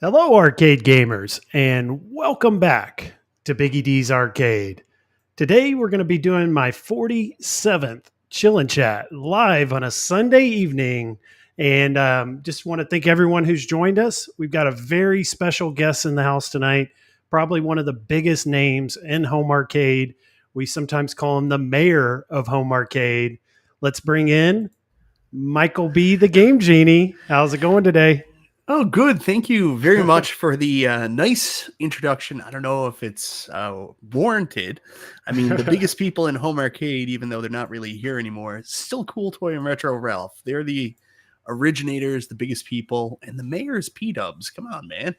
Hello, arcade gamers, and welcome back to Biggie D's Arcade. Today, we're going to be doing my 47th Chill and Chat live on a Sunday evening. And just want to thank everyone who's joined us. We've got a very special guest in the house tonight, probably one of the biggest names in home arcade. We sometimes call him the mayor of home arcade. Let's bring in Michael B., the Game Genie. How's it going today? Oh, good. Thank you very much for the nice introduction. I don't know if it's warranted. I mean, the biggest people in home arcade, even though they're not really here anymore, still Cool Toy and Retro Ralph. They're the originators, the biggest people, and the mayor's P-Dubs. Come on, man.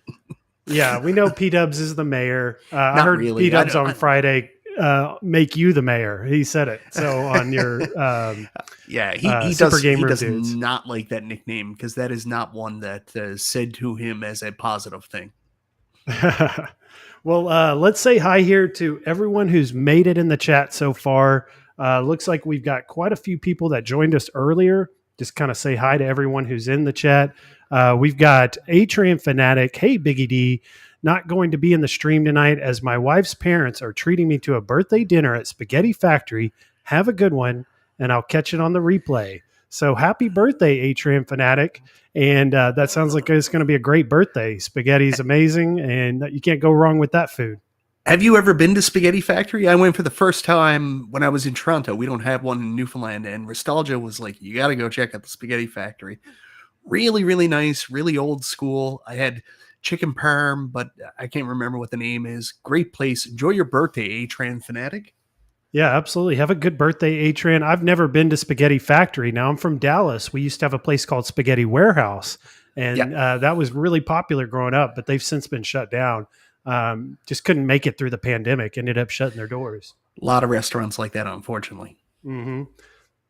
Yeah, we know P-Dubs is the mayor. I Not heard really. P-Dubs on Friday make you the mayor. He said it. So on your yeah, he does not like that nickname because that is not one that is said to him as a positive thing. Well, let's say hi here to everyone who's made it in the chat so far. Looks like we've got quite a few people that joined us earlier. Just kind of say hi to everyone who's in the chat. We've got A-Train Fanatic. Hey, Biggie D. Not going to be in the stream tonight as my wife's parents are treating me to a birthday dinner at Spaghetti Factory. Have a good one, and I'll catch it on the replay. So happy birthday, A-Train Fanatic. And that sounds like it's going to be a great birthday. Spaghetti's amazing, and you can't go wrong with that food. Have you ever been to Spaghetti Factory? I went for the first time when I was in Toronto. We don't have one in Newfoundland, and Nostalgia was like, you got to go check out the Spaghetti Factory. Really, really nice, really old school. I had chicken parm, but I can't remember what the name is. Great place. Enjoy your birthday, A-Tran Fanatic. Yeah, absolutely. Have a good birthday, A-Tran. I've never been to Spaghetti Factory. Now, I'm from Dallas. We used to have a place called Spaghetti Warehouse, and that was really popular growing up, but they've since been shut down. Just couldn't make it through the pandemic, ended up shutting their doors. A lot of restaurants like that, unfortunately. Mm-hmm.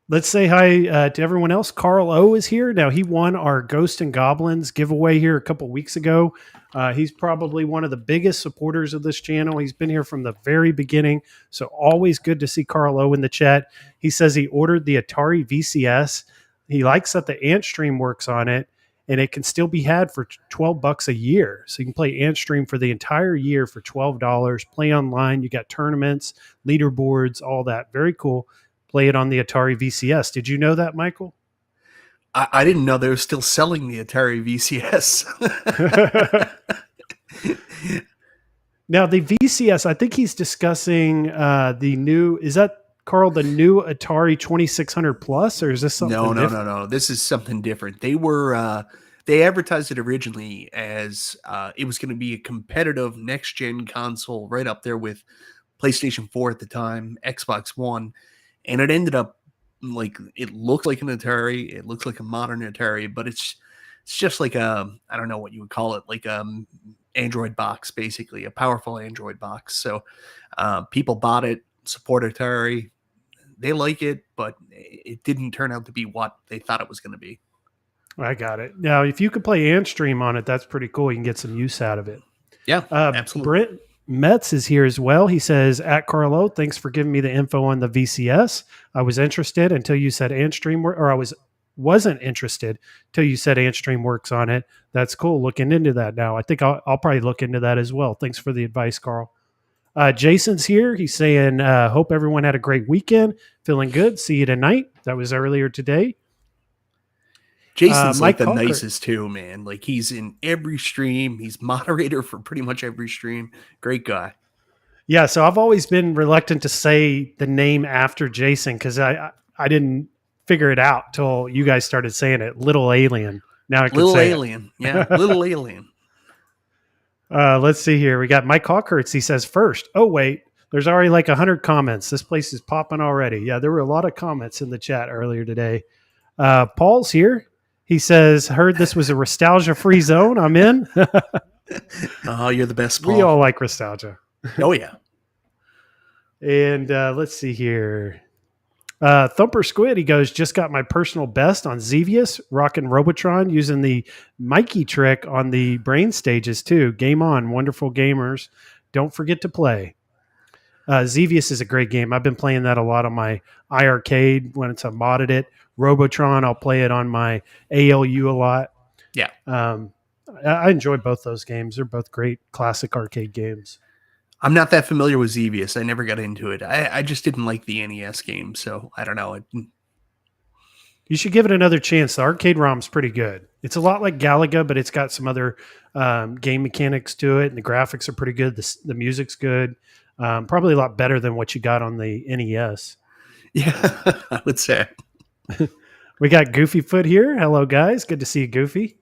Let's say hi to everyone else. Carl O is here. Now, he won our Ghost and Goblins giveaway here a couple weeks ago. He's probably one of the biggest supporters of this channel. He's been here from the very beginning. So always good to see Carl O in the chat. He says he ordered the Atari VCS. He likes that the Ant Stream works on it, and it can still be had for $12 a year. So you can play Ant Stream for the entire year for $12. Play online. You got tournaments, leaderboards, all that. Very cool. Play it on the Atari VCS. Did you know that, Michael? I didn't know they were still selling the Atari VCS. Now, the VCS, I think he's discussing the new, is that, Carl, the new Atari 2600 Plus, or is this something different? No. This is something different. They were, they advertised it originally as it was going to be a competitive next-gen console right up there with PlayStation 4 at the time, Xbox One. And it ended up like, it looks like an Atari. It looks like a modern Atari, but it's just like I don't know what you would call it, like Android box, basically a powerful Android box. So people bought it, support Atari. They like it, but it didn't turn out to be what they thought it was going to be. I got it. Now, if you could play Ant Stream on it, that's pretty cool. You can get some use out of it. Yeah, absolutely. Brent Metz is here as well. He says, at Carlo, thanks for giving me the info on the VCS. I was interested until you said Ant Stream, or I wasn't interested till you said Ant Stream works on it. That's cool. Looking into that now. I think I'll probably look into that as well. Thanks for the advice, Carl. Jason's here. He's saying, hope everyone had a great weekend. Feeling good. See you tonight. That was earlier today. Jason's like the nicest too, man. Like he's in every stream. He's moderator for pretty much every stream. Great guy. Yeah, so I've always been reluctant to say the name after Jason because I didn't figure it out till you guys started saying it. Little Alien. Now I can Little say Alien. Yeah, Little Alien. Let's see here. We got Mike Hawkhertz. He says first. Oh, wait. There's already like 100 comments. This place is popping already. Yeah, there were a lot of comments in the chat earlier today. Paul's here. He says, heard this was a nostalgia-free zone. I'm in. Oh, you're the best, Paul. We all like nostalgia. Oh, yeah. And let's see here. Thumper Squid, he goes, just got my personal best on Xevious, rocking Robotron, using the Mikey trick on the brain stages, too. Game on, wonderful gamers. Don't forget to play. Xevious is a great game. I've been playing that a lot on my iArcade when it's modded it. Robotron, I'll play it on my ALU a lot. Yeah. I enjoy both those games. They're both great classic arcade games. I'm not that familiar with Xevious. I never got into it. I just didn't like the NES game, so I don't know. You should give it another chance. The arcade ROM's pretty good. It's a lot like Galaga, but it's got some other game mechanics to it, and the graphics are pretty good. The music's good. Probably a lot better than what you got on the NES. Yeah, I would say. We got Goofy Foot here. Hello, guys. Good to see you, Goofy.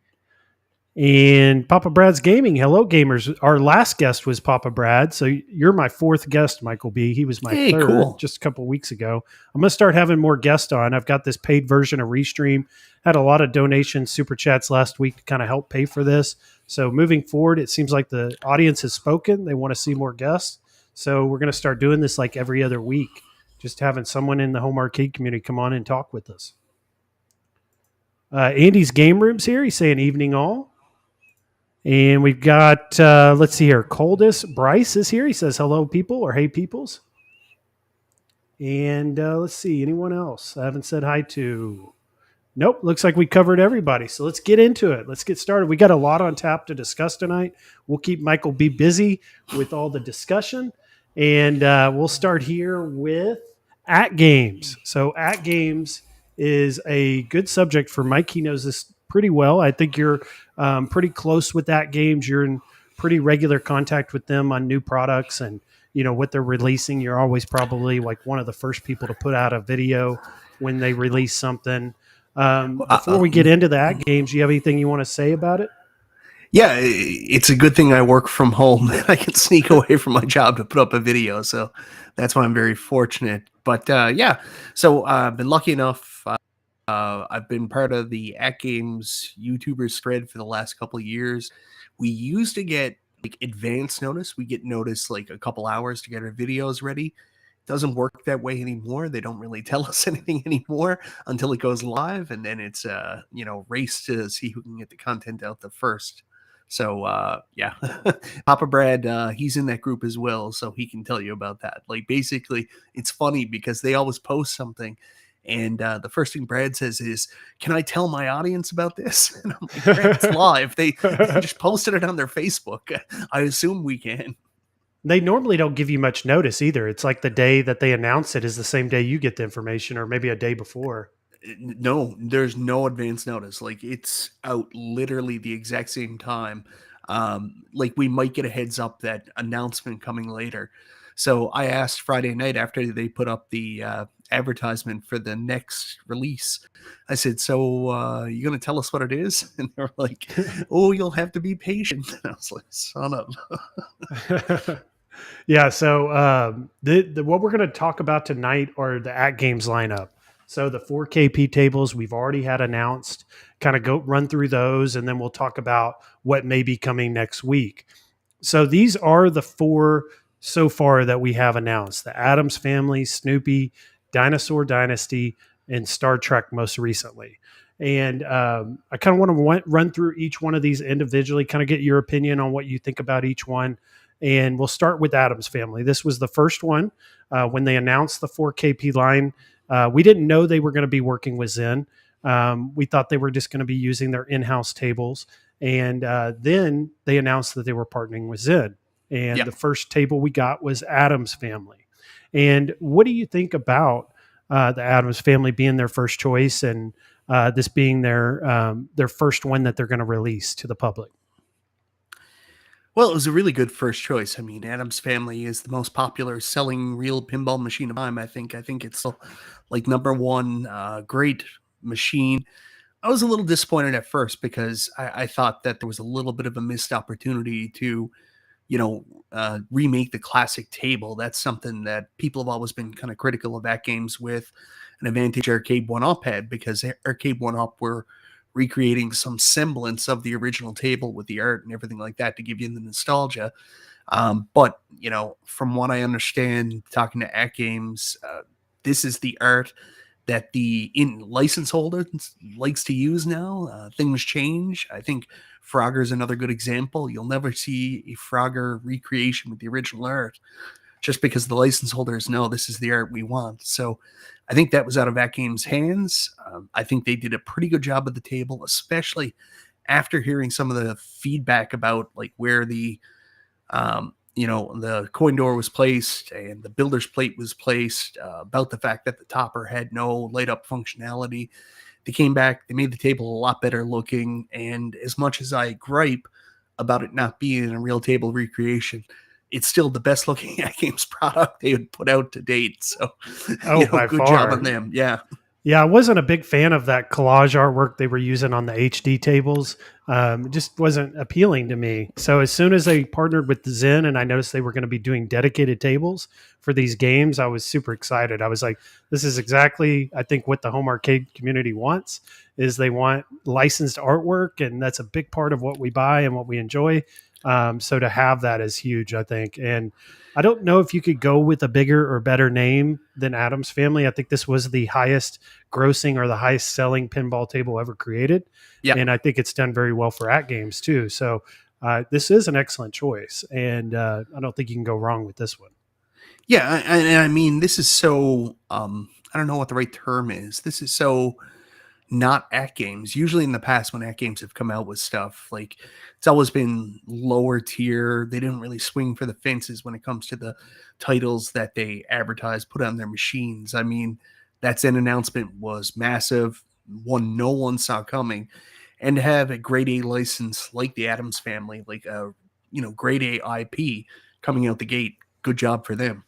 And Papa Brad's Gaming. Hello, gamers. Our last guest was Papa Brad. So you're my fourth guest, Michael B. He was my Hey, third cool. just a couple of weeks ago. I'm going to start having more guests on. I've got this paid version of Restream. Had a lot of donations, super chats last week to kind of help pay for this. So moving forward, it seems like the audience has spoken. They want to see more guests. So we're going to start doing this like every other week, just having someone in the home arcade community come on and talk with us. Andy's Game Room's here. He's saying evening all. And we've got, let's see here, Coldest Bryce is here. He says hello, people, or hey, peoples. And let's see, anyone else I haven't said hi to? Nope, looks like we covered everybody. So let's get into it. Let's get started. We got a lot on tap to discuss tonight. We'll keep Michael B. busy with all the discussion. And we'll start here with AtGames. So AtGames is a good subject for Mike. He knows this pretty well. I think you're pretty close with AtGames. You're in pretty regular contact with them on new products and what they're releasing. You're always probably like one of the first people to put out a video when they release something. Before we get into the AtGames, do you have anything you want to say about it? Yeah, it's a good thing I work from home. I can sneak away from my job to put up a video, so that's why I'm very fortunate. But yeah, so I've been lucky enough. I've been part of the AtGames YouTuber spread for the last couple of years. We used to get like advance notice. We get notice like a couple hours to get our videos ready. Doesn't work that way anymore. They don't really tell us anything anymore until it goes live, and then it's race to see who can get the content out the first. So yeah, Papa Brad, he's in that group as well, so he can tell you about that. Like basically, it's funny because they always post something, and the first thing Brad says is, "Can I tell my audience about this?" And I'm like, "Brad, it's live. They just posted it on their Facebook. I assume we can." They normally don't give you much notice either. It's like the day that they announce it is the same day you get the information, or maybe a day before. No, there's no advance notice. Like it's out literally the exact same time. Like we might get a heads up that announcement coming later. So I asked Friday night after they put up the advertisement for the next release. I said, "So you gonna tell us what it is?" And they're like, "Oh, you'll have to be patient." And I was like, "Son of." Yeah. So what we're going to talk about tonight are the AtGames lineup. So the 4KP tables we've already had announced, kind of go run through those, and then we'll talk about what may be coming next week. So these are the four so far that we have announced: the Addams Family, Snoopy, Dinosaur Dynasty, and Star Trek most recently. And I kind of want to run through each one of these individually, kind of get your opinion on what you think about each one. And we'll start with Addams Family. This was the first one when they announced the 4KP line. We didn't know they were going to be working with Zen. We thought they were just going to be using their in-house tables. And then they announced that they were partnering with Zen. And the first table we got was Addams Family. And what do you think about the Addams Family being their first choice and this being their first one that they're going to release to the public? Well, it was a really good first choice. I mean, Addams Family is the most popular selling real pinball machine of time. I think it's still like number one. Great machine. I was a little disappointed at first because I thought that there was a little bit of a missed opportunity to, remake the classic table. That's something that people have always been kind of critical of AtGames with, an advantage Arcade1up had, because Arcade1up were recreating some semblance of the original table with the art and everything like that to give you the nostalgia. But, from what I understand, talking to AtGames, this is the art that the license holder likes to use now. Things change. I think Frogger's another good example. You'll never see a Frogger recreation with the original art just because the license holders know this is the art we want. So I think that was out of AtGames' hands. I think they did a pretty good job of the table, especially after hearing some of the feedback about like where the the coin door was placed and the builder's plate was placed, about the fact that the topper had no light up functionality. They came back, they made the table a lot better looking. And as much as I gripe about it not being a real table recreation, it's still the best looking AtGames product they would put out to date. So, Oh, by good job far. on them. Yeah. Yeah, I wasn't a big fan of that collage artwork they were using on the HD tables. It just wasn't appealing to me. So as soon as they partnered with Zen and I noticed they were going to be doing dedicated tables for these games, I was super excited. I was like, this is exactly, I think, what the home arcade community wants is they want licensed artwork. And that's a big part of what we buy and what we enjoy. So to have that is huge, I think. And I don't know if you could go with a bigger or better name than Adams Family. I think this was the highest grossing or the highest selling pinball table ever created. Yeah. And I think it's done very well for AtGames too. So this is an excellent choice. And I don't think you can go wrong with this one. Yeah. And I mean, this is so, I don't know what the right term is. This is so not AtGames. Usually in the past when AtGames have come out with stuff, like it's always been lower tier. They didn't really swing for the fences when it comes to the titles that they advertise, put on their machines. I mean, that Zen announcement was massive, one no one saw coming. And to have a grade A license like the Adams Family, like a grade A IP coming out the gate, good job for them.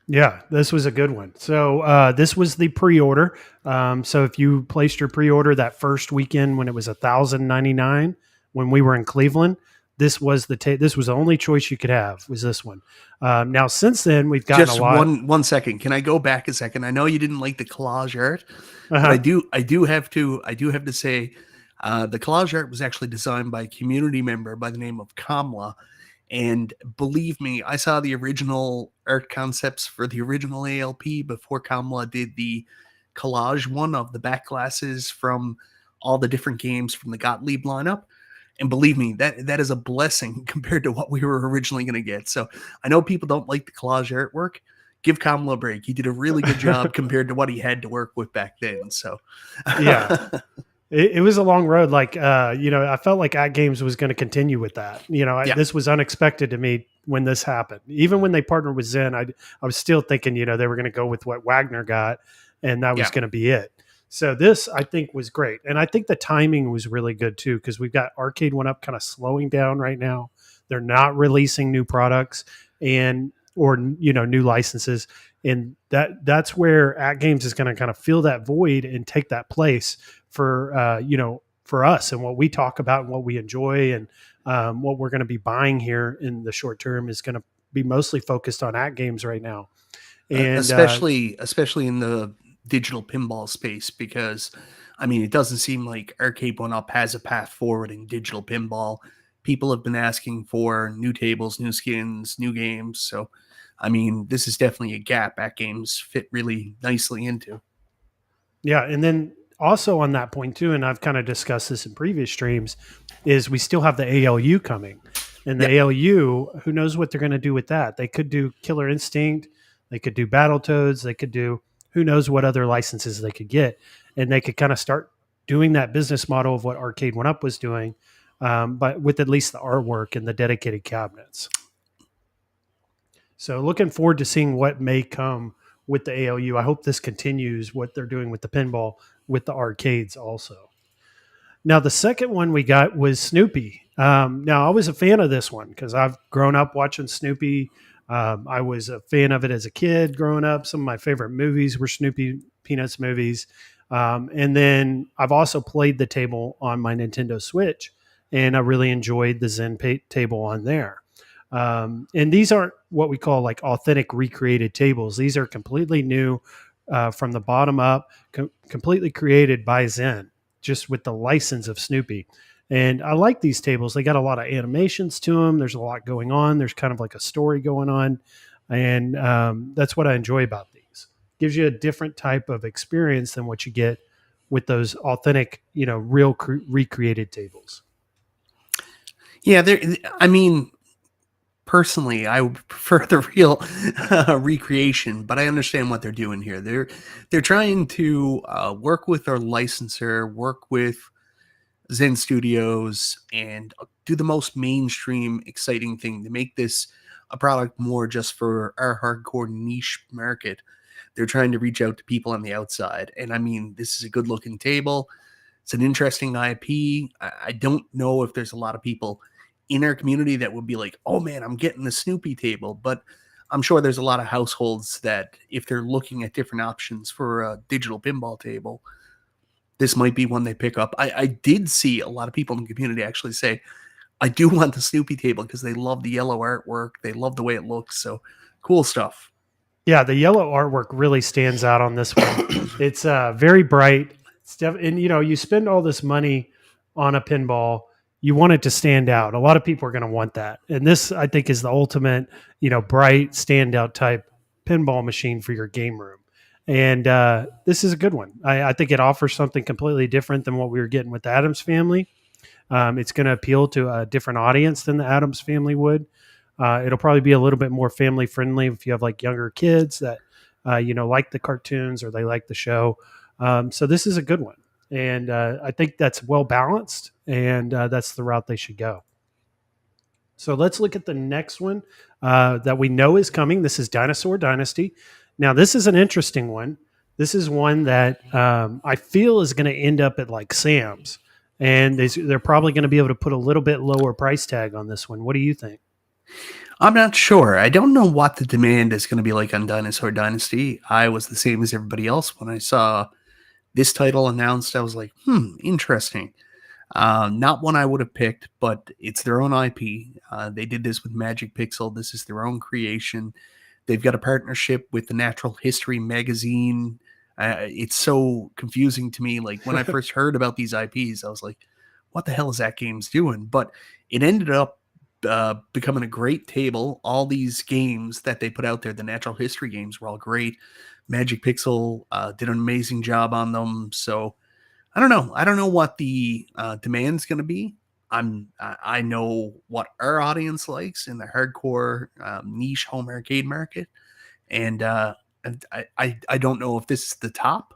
Yeah, this was a good one. So this was the pre-order. So if you placed your pre-order that first weekend when it was $1,099 when we were in Cleveland, this was this was the only choice you could have was this one. Now since then we've gotten Just a lot. one second. Can I go back a second? I know you didn't like the collage art, but Uh-huh. I do have to say, the collage art was actually designed by a community member by the name of Kamla. And believe me, I saw the original art concepts for the original ALP before Kamla did the collage one of the back glasses from all the different games from the Gottlieb lineup. And believe me, that is a blessing compared to what we were originally going to get. So I know people don't like the collage artwork. Give Kamla a break. He did a really good job compared to what he had to work with back then. So Yeah. It was a long road. Like, I felt like AtGames was going to continue with that. Yeah. This was unexpected to me when this happened. Even when they partnered with Zen, I was still thinking, they were going to go with what Wagner got, and that was Yeah. going to be it. So this, I think, was great. And I think the timing was really good, too, because we've got Arcade1up kind of slowing down right now. They're not releasing new products or new licenses. And that's where AtGames is going to kind of fill that void and take that place for us and what we talk about and what we enjoy and what we're going to be buying here in the short term is going to be mostly focused on AtGames right now. And especially in the digital pinball space, because I mean, it doesn't seem like Arcade1up has a path forward in digital pinball. People have been asking for new tables, new skins, new games. So, I mean, this is definitely a gap AtGames fit really nicely into. yeah, and then also on that point too, and I've kind of discussed this in previous streams, is we still have the ALU coming. And the ALU, who knows what they're going to do with that? They could do Killer Instinct, they could do Battletoads, they could do who knows what other licenses they could get, and they could kind of start doing that business model of what Arcade1up was doing, but with at least the artwork and the dedicated cabinets. So looking forward to seeing what may come with the ALU. I hope this continues what they're doing with the pinball with the arcades also. Now, the second one we got was Snoopy. Now, I was a fan of this one because I've grown up watching Snoopy. I was a fan of it as a kid growing up. Some of my favorite movies were Snoopy Peanuts movies. And then I've also played the table on my Nintendo Switch, and I really enjoyed the Zen table on there. And these aren't what we call like authentic recreated tables. These are completely new from the bottom up, completely created by Zen, just with the license of Snoopy. And I like these tables. They got a lot of animations to them. There's a lot going on. There's kind of like a story going on. And that's what I enjoy about these. Gives you a different type of experience than what you get with those authentic, real recreated tables. Yeah, I mean, personally, I would prefer the real recreation, but I understand what they're doing here. They're trying to work with our licensor, work with Zen Studios, and do the most mainstream, exciting thing to make this a product more just for our hardcore niche market. They're trying to reach out to people on the outside. And I mean, this is a good looking table. It's an interesting IP. I don't know if there's a lot of people in our community that would be like, oh man, I'm getting the Snoopy table. But I'm sure there's a lot of households that, if they're looking at different options for a digital pinball table, this might be one they pick up. I did see a lot of people in the community actually say, I do want the Snoopy table because they love the yellow artwork. They love the way it looks. So cool stuff. Yeah, the yellow artwork really stands out on this one. It's very bright. And you spend all this money on a pinball, you want it to stand out. A lot of people are going to want that, and this I think is the ultimate, bright standout type pinball machine for your game room. And this is a good one. I think it offers something completely different than what we were getting with the Adams Family. It's going to appeal to a different audience than the Adams Family would. It'll probably be a little bit more family friendly if you have like younger kids that like the cartoons or they like the show. So this is a good one, and I think that's well balanced, and that's the route they should go. So let's look at the next one that we know is coming. This is Dinosaur Dynasty. Now this is an interesting one. This is one that I feel is going to end up at like Sam's, and they're probably going to be able to put a little bit lower price tag on this one. What do you think? I'm not sure. I don't know what the demand is going to be like on Dinosaur Dynasty. I was the same as everybody else when I saw this title announced. I was like, interesting. Not one I would have picked, but it's their own IP. They did this with Magic Pixel. This is their own creation. They've got a partnership with the Natural History magazine. It's so confusing to me. Like when I first heard about these IPs, I was like, what the hell is AtGames doing? But it ended up becoming a great table. All these games that they put out there, the natural history games, were all great. Magic Pixel did an amazing job on them. So I don't know. I don't know what the demand's going to be. I know what our audience likes in the hardcore niche home arcade market, and I don't know if this is the top.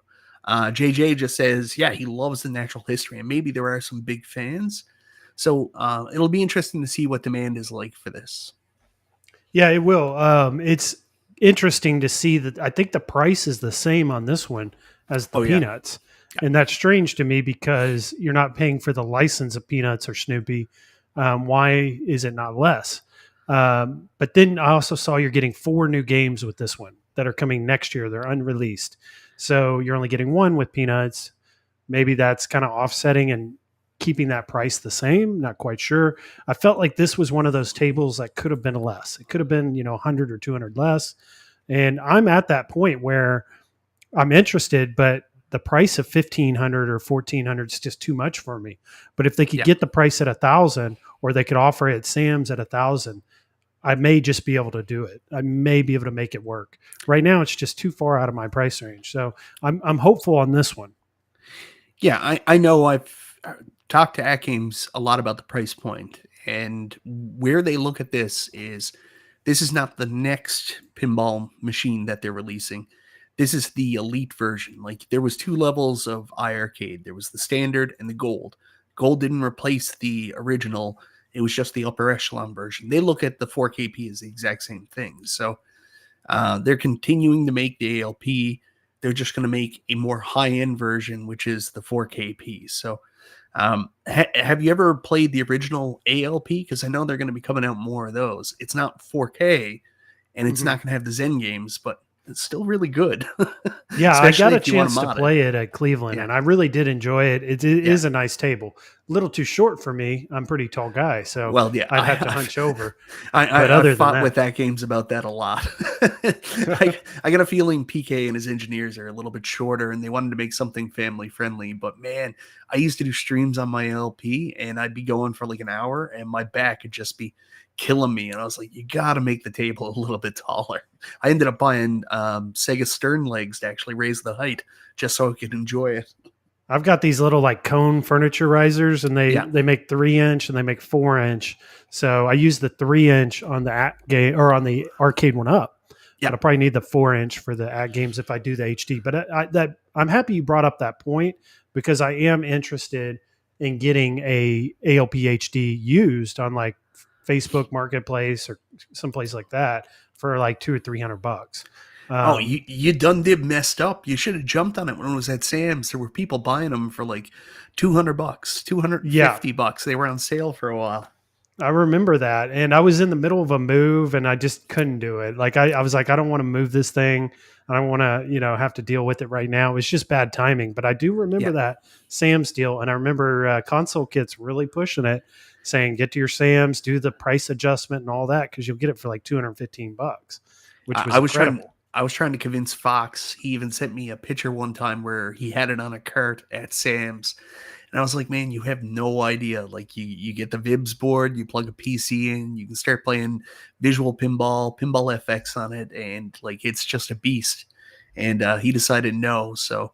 JJ just says, yeah, he loves the natural history, and maybe there are some big fans. So it'll be interesting to see what demand is like for this. Yeah, it will. It's interesting to see that. I think the price is the same on this one as the Peanuts. Yeah. And that's strange to me because you're not paying for the license of Peanuts or Snoopy. Why is it not less? But then I also saw you're getting 4 new games with this one that are coming next year. They're unreleased. So you're only getting 1 with Peanuts. Maybe that's kind of offsetting and keeping that price the same. Not quite sure. I felt like this was one of those tables that could have been less. It could have been, 100 or 200 less. And I'm at that point where I'm interested, but the price of 1,500 or 1,400 is just too much for me. But if they could get the price at 1,000, or they could offer it at Sam's at 1,000, I may just be able to do it. I may be able to make it work. Right now, it's just too far out of my price range. So I'm hopeful on this one. Yeah, I know I've talked to AtGames a lot about the price point, and where they look at this is not the next pinball machine that they're releasing. This is the elite version. Like there was 2 levels of iArcade. There was the standard and the gold. Gold didn't replace the original. It was just the upper echelon version. They look at the 4KP as the exact same thing. So they're continuing to make the ALP. They're just going to make a more high-end version, which is the 4KP. So have you ever played the original ALP? Because I know they're going to be coming out more of those. It's not 4K, and it's not going to have the Zen games, but it's still really good. Yeah, I got a chance to play it at Cleveland, and I really did enjoy it. It is a nice table. A little too short for me. I'm a pretty tall guy, so I'd have to hunch over. I fought with AtGames about that a lot. I got a feeling PK and his engineers are a little bit shorter, and they wanted to make something family friendly. But man, I used to do streams on my LP, and I'd be going for like an hour, and my back would just be killing me. And I was like, you got to make the table a little bit taller. I ended up buying Sega Stern legs to actually raise the height just so I could enjoy it. I've got these little like cone furniture risers, and they make 3-inch and they make 4-inch. So I use the 3-inch on the on the Arcade1up. Yeah, I'll probably need the 4-inch for the AtGames if I do the HD. But I'm happy you brought up that point because I am interested in getting a ALPHD used on like Facebook Marketplace or someplace like that for like $200 or $300. Oh, Um, you done did messed up. You should have jumped on it when it was at Sam's. There were people buying them for like $200, yeah, $250. They were on sale for a while. I remember that. And I was in the middle of a move and I just couldn't do it. Like I was like, I don't want to move this thing. I don't want to, have to deal with it right now. It's just bad timing. But I do remember Yeah. that Sam's deal. And I remember console kits really pushing it, saying, get to your Sam's, do the price adjustment and all that, because you'll get it for like $215, which was I was trying incredible. I was trying to convince Fox. He even sent me a picture one time where he had it on a cart at Sam's. And I was like, man, you have no idea. Like you get the Vibs board, you plug a PC in, you can start playing visual pinball, Pinball FX on it, and like it's just a beast. And he decided no. So,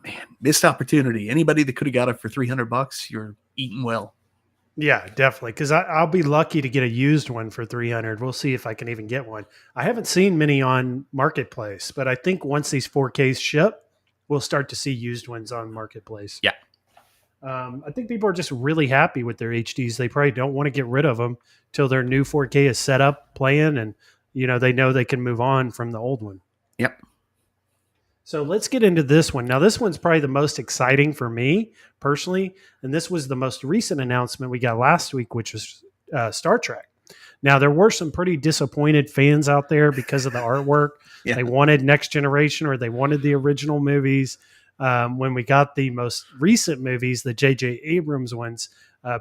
man, missed opportunity. Anybody that could have got it for $300, you're eating well. Yeah, definitely. Because I'll be lucky to get a used one for 300. We'll see if I can even get one. I haven't seen many on Marketplace, but I think once these 4Ks ship, we'll start to see used ones on Marketplace. Yeah. I think people are just really happy with their HDs. They probably don't want to get rid of them till their new 4K is set up playing, and they know they can move on from the old one. Yep. So let's get into this one. Now, this one's probably the most exciting for me personally, and this was the most recent announcement we got last week, which was Star Trek. Now, there were some pretty disappointed fans out there because of the artwork. Yeah. They wanted Next Generation or they wanted the original movies. When we got the most recent movies, the J.J. Abrams ones,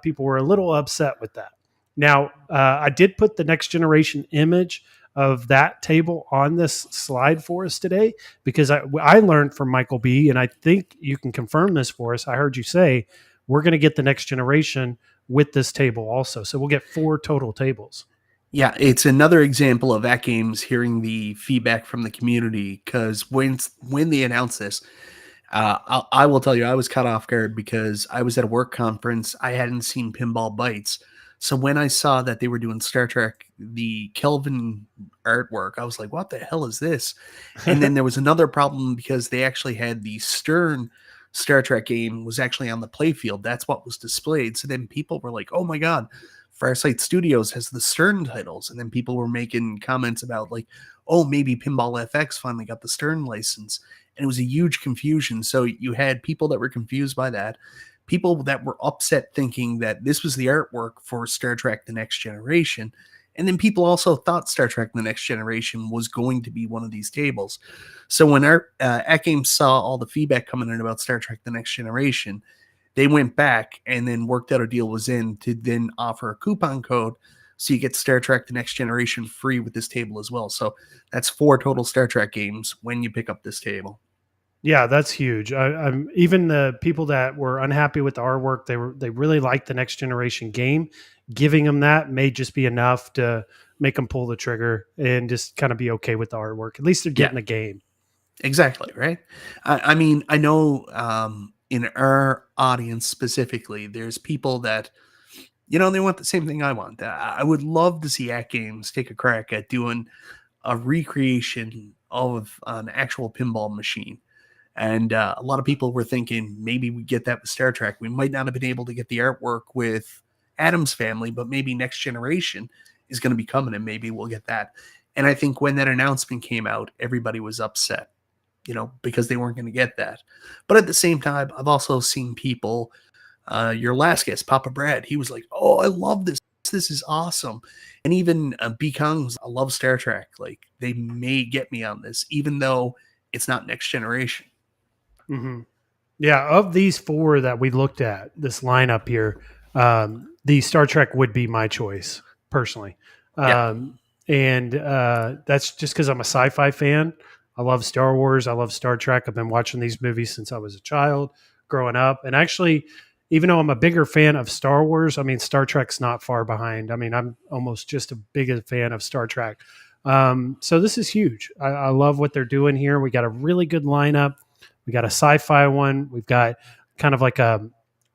people were a little upset with that. Now, I did put the Next Generation image of that table on this slide for us today because I learned from Michael B, and I think you can confirm this for us. I heard you say we're going to get the Next Generation with this table also. So we'll get 4 total tables. Yeah, it's another example of AtGames hearing the feedback from the community, because when they announced this, I will tell you, I was caught off guard because I was at a work conference. I hadn't seen Pinball Bites. So when I saw that they were doing Star Trek, the Kelvin artwork, I was like, what the hell is this? And then there was another problem because they actually had the Stern Star Trek game was actually on the playfield. That's what was displayed. So then people were like, oh my God, Farsight Studios has the Stern titles. And then people were making comments about like, oh, maybe Pinball FX finally got the Stern license. And it was a huge confusion. So you had people that were confused by that, people that were upset thinking that this was the artwork for Star Trek The Next Generation. And then people also thought Star Trek The Next Generation was going to be one of these tables. So when our AtGames saw all the feedback coming in about Star Trek The Next Generation, they went back and then worked out a deal with Zen to then offer a coupon code so you get Star Trek The Next Generation free with this table as well. So that's 4 total Star Trek games when you pick up this table. Yeah, that's huge. I'm even the people that were unhappy with the artwork. They really liked the Next Generation game. Giving them that may just be enough to make them pull the trigger and just kind of be okay with the artwork. At least they're getting the game. Exactly, right? I mean, I know in our audience specifically, there's people that, they want the same thing I want. I would love to see AtGames take a crack at doing a recreation of an actual pinball machine. And a lot of people were thinking maybe we get that with Star Trek. We might not have been able to get the artwork with Adam's Family, but maybe Next Generation is going to be coming and maybe we'll get that. And I think when that announcement came out, everybody was upset, because they weren't going to get that. But at the same time, I've also seen people, your last guest, Papa Brad, he was like, oh, I love this. This is awesome. And even B. Kong's, I love Star Trek. Like, they may get me on this, even though it's not Next Generation. Mm-hmm. Yeah, of these 4 that we looked at, this lineup here, the Star Trek would be my choice personally. And that's just because I'm a sci-fi fan. I love Star Wars. I love Star Trek. I've been watching these movies since I was a child growing up. And actually, even though I'm a bigger fan of Star Wars, I mean, Star Trek's not far behind. I mean, I'm almost just a bigger fan of Star Trek. So this is huge. I love what they're doing here. We got a really good lineup. We got a sci-fi one. We've got kind of like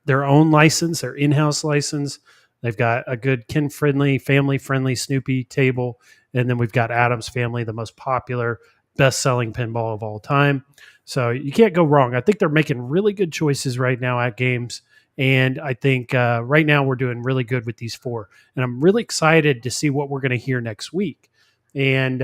their own license, their in-house license. They've got a good kid-friendly, family-friendly Snoopy table. And then we've got Adam's Family, the most popular, best-selling pinball of all time. So you can't go wrong. I think they're making really good choices right now AtGames. And I think right now we're doing really good with these 4. And I'm really excited to see what we're going to hear next week. And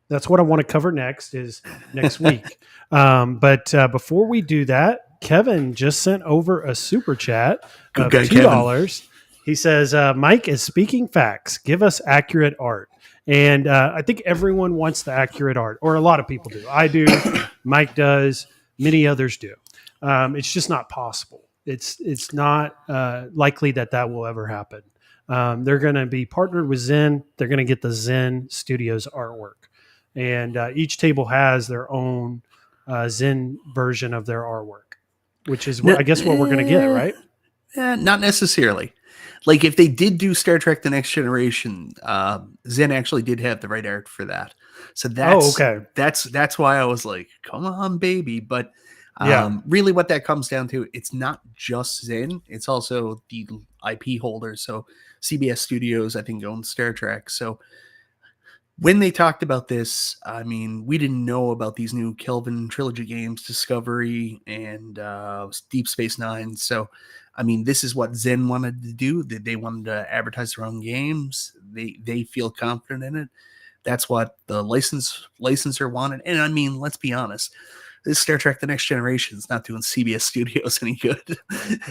that's what I want to cover next is next week. But before we do that, Kevin just sent over a super chat Good of guy, Kevin. $2. He says, Mike is speaking facts. Give us accurate art. And I think everyone wants the accurate art, or a lot of people do. I do. Mike does. Many others do. It's just not possible. It's not likely that will ever happen. They're going to be partnered with Zen. They're going to get the Zen Studios artwork. And each table has their own Zen version of their artwork, which is, I guess, what we're going to get, right? Not necessarily. Like if they did do Star Trek: The Next Generation, Zen actually did have the right art for that. So okay. That's why I was like, come on, baby. But really what that comes down to, it's not just Zen, it's also the IP holder. So CBS Studios, I think, owns Star Trek. So when they talked about this, I mean, we didn't know about these new Kelvin trilogy games, Discovery and Deep Space Nine. So, I mean, this is what Zen wanted to do. They wanted to advertise their own games. They feel confident in it. That's what the licensor wanted. And I mean, let's be honest, this Star Trek: The Next Generation is not doing CBS Studios any good.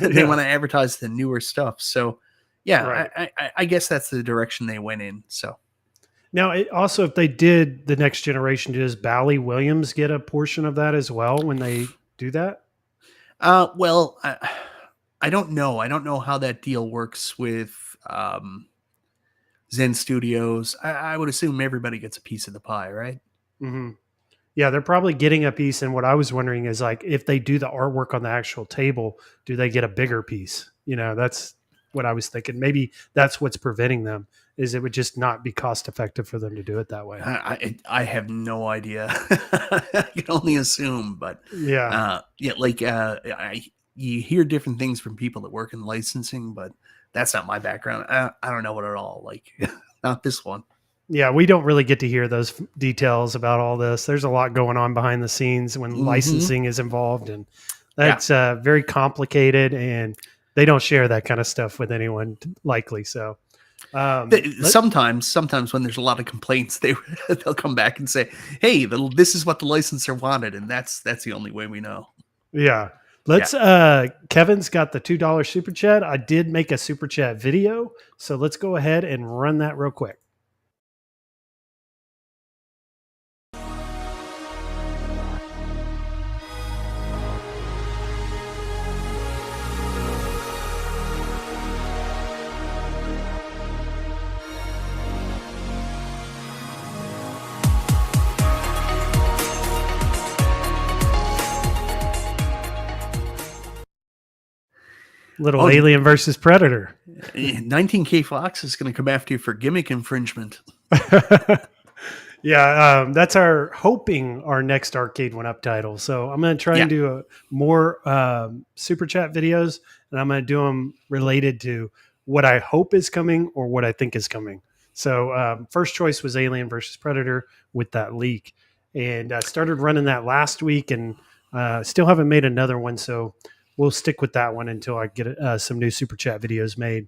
They want to advertise the newer stuff. So, yeah, right. I guess that's the direction they went in. So. Now, also, if they did the Next Generation, does Bally Williams get a portion of that as well when they do that? Well, I don't know. I don't know how that deal works with Zen Studios. I would assume everybody gets a piece of the pie, right? Mm-hmm. Yeah, they're probably getting a piece. And what I was wondering is, like, if they do the artwork on the actual table, do they get a bigger piece? That's what I was thinking. Maybe that's what's preventing them, is it would just not be cost effective for them to do it that way. I have no idea. I can only assume, but you hear different things from people that work in licensing, but that's not my background. I don't know it at all. Like, not this one. Yeah, we don't really get to hear those details about all this. There's a lot going on behind the scenes when licensing is involved, and that's very complicated, and they don't share that kind of stuff with anyone, likely. So sometimes when there's a lot of complaints, they'll come back and say, hey, this is what the licensor wanted, and that's the only way we know. Yeah. Kevin's got the $2 super chat. I did make a super chat video, so let's go ahead and run that real quick. Alien versus Predator. 19K Fox is going to come after you for gimmick infringement. Yeah, that's our next Arcade1up title. So I'm going to try and do more super chat videos, and I'm going to do them related to what I hope is coming or what I think is coming. So first choice was Alien versus Predator with that leak, and I started running that last week, and still haven't made another one. So we'll stick with that one until I get some new super chat videos made.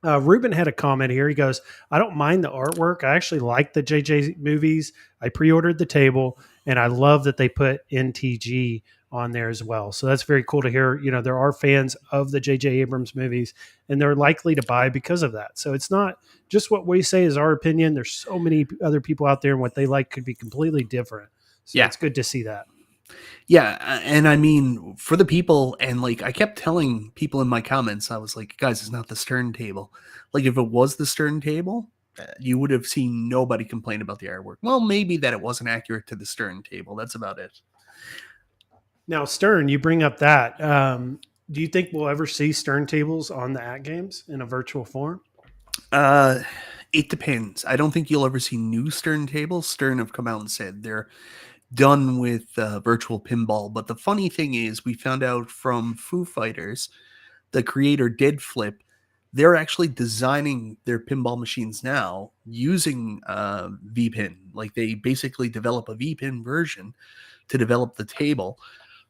Ruben had a comment here. He goes, I don't mind the artwork. I actually like the JJ movies. I pre-ordered the table, and I love that they put NTG on there as well. So that's very cool to hear. There are fans of the JJ Abrams movies, and they're likely to buy because of that. So it's not just what we say is our opinion. There's so many other people out there, and what they like could be completely different. So it's good to see that. Yeah, and I mean, for the people, and like I kept telling people in my comments, I was like, guys, it's not the Stern table. Like if it was the Stern table, you would have seen nobody complain about the artwork. Well, maybe that it wasn't accurate to the Stern table. That's about it. Now, Stern, you bring up that. Do you think we'll ever see Stern tables on the AtGames in a virtual form? It depends. I don't think you'll ever see new Stern tables. Stern have come out and said they're done with virtual pinball. But the funny thing is, we found out from Foo Fighters, the creator Dead Flip, they're actually designing their pinball machines now using VPin. Like they basically develop a VPin version to develop the table.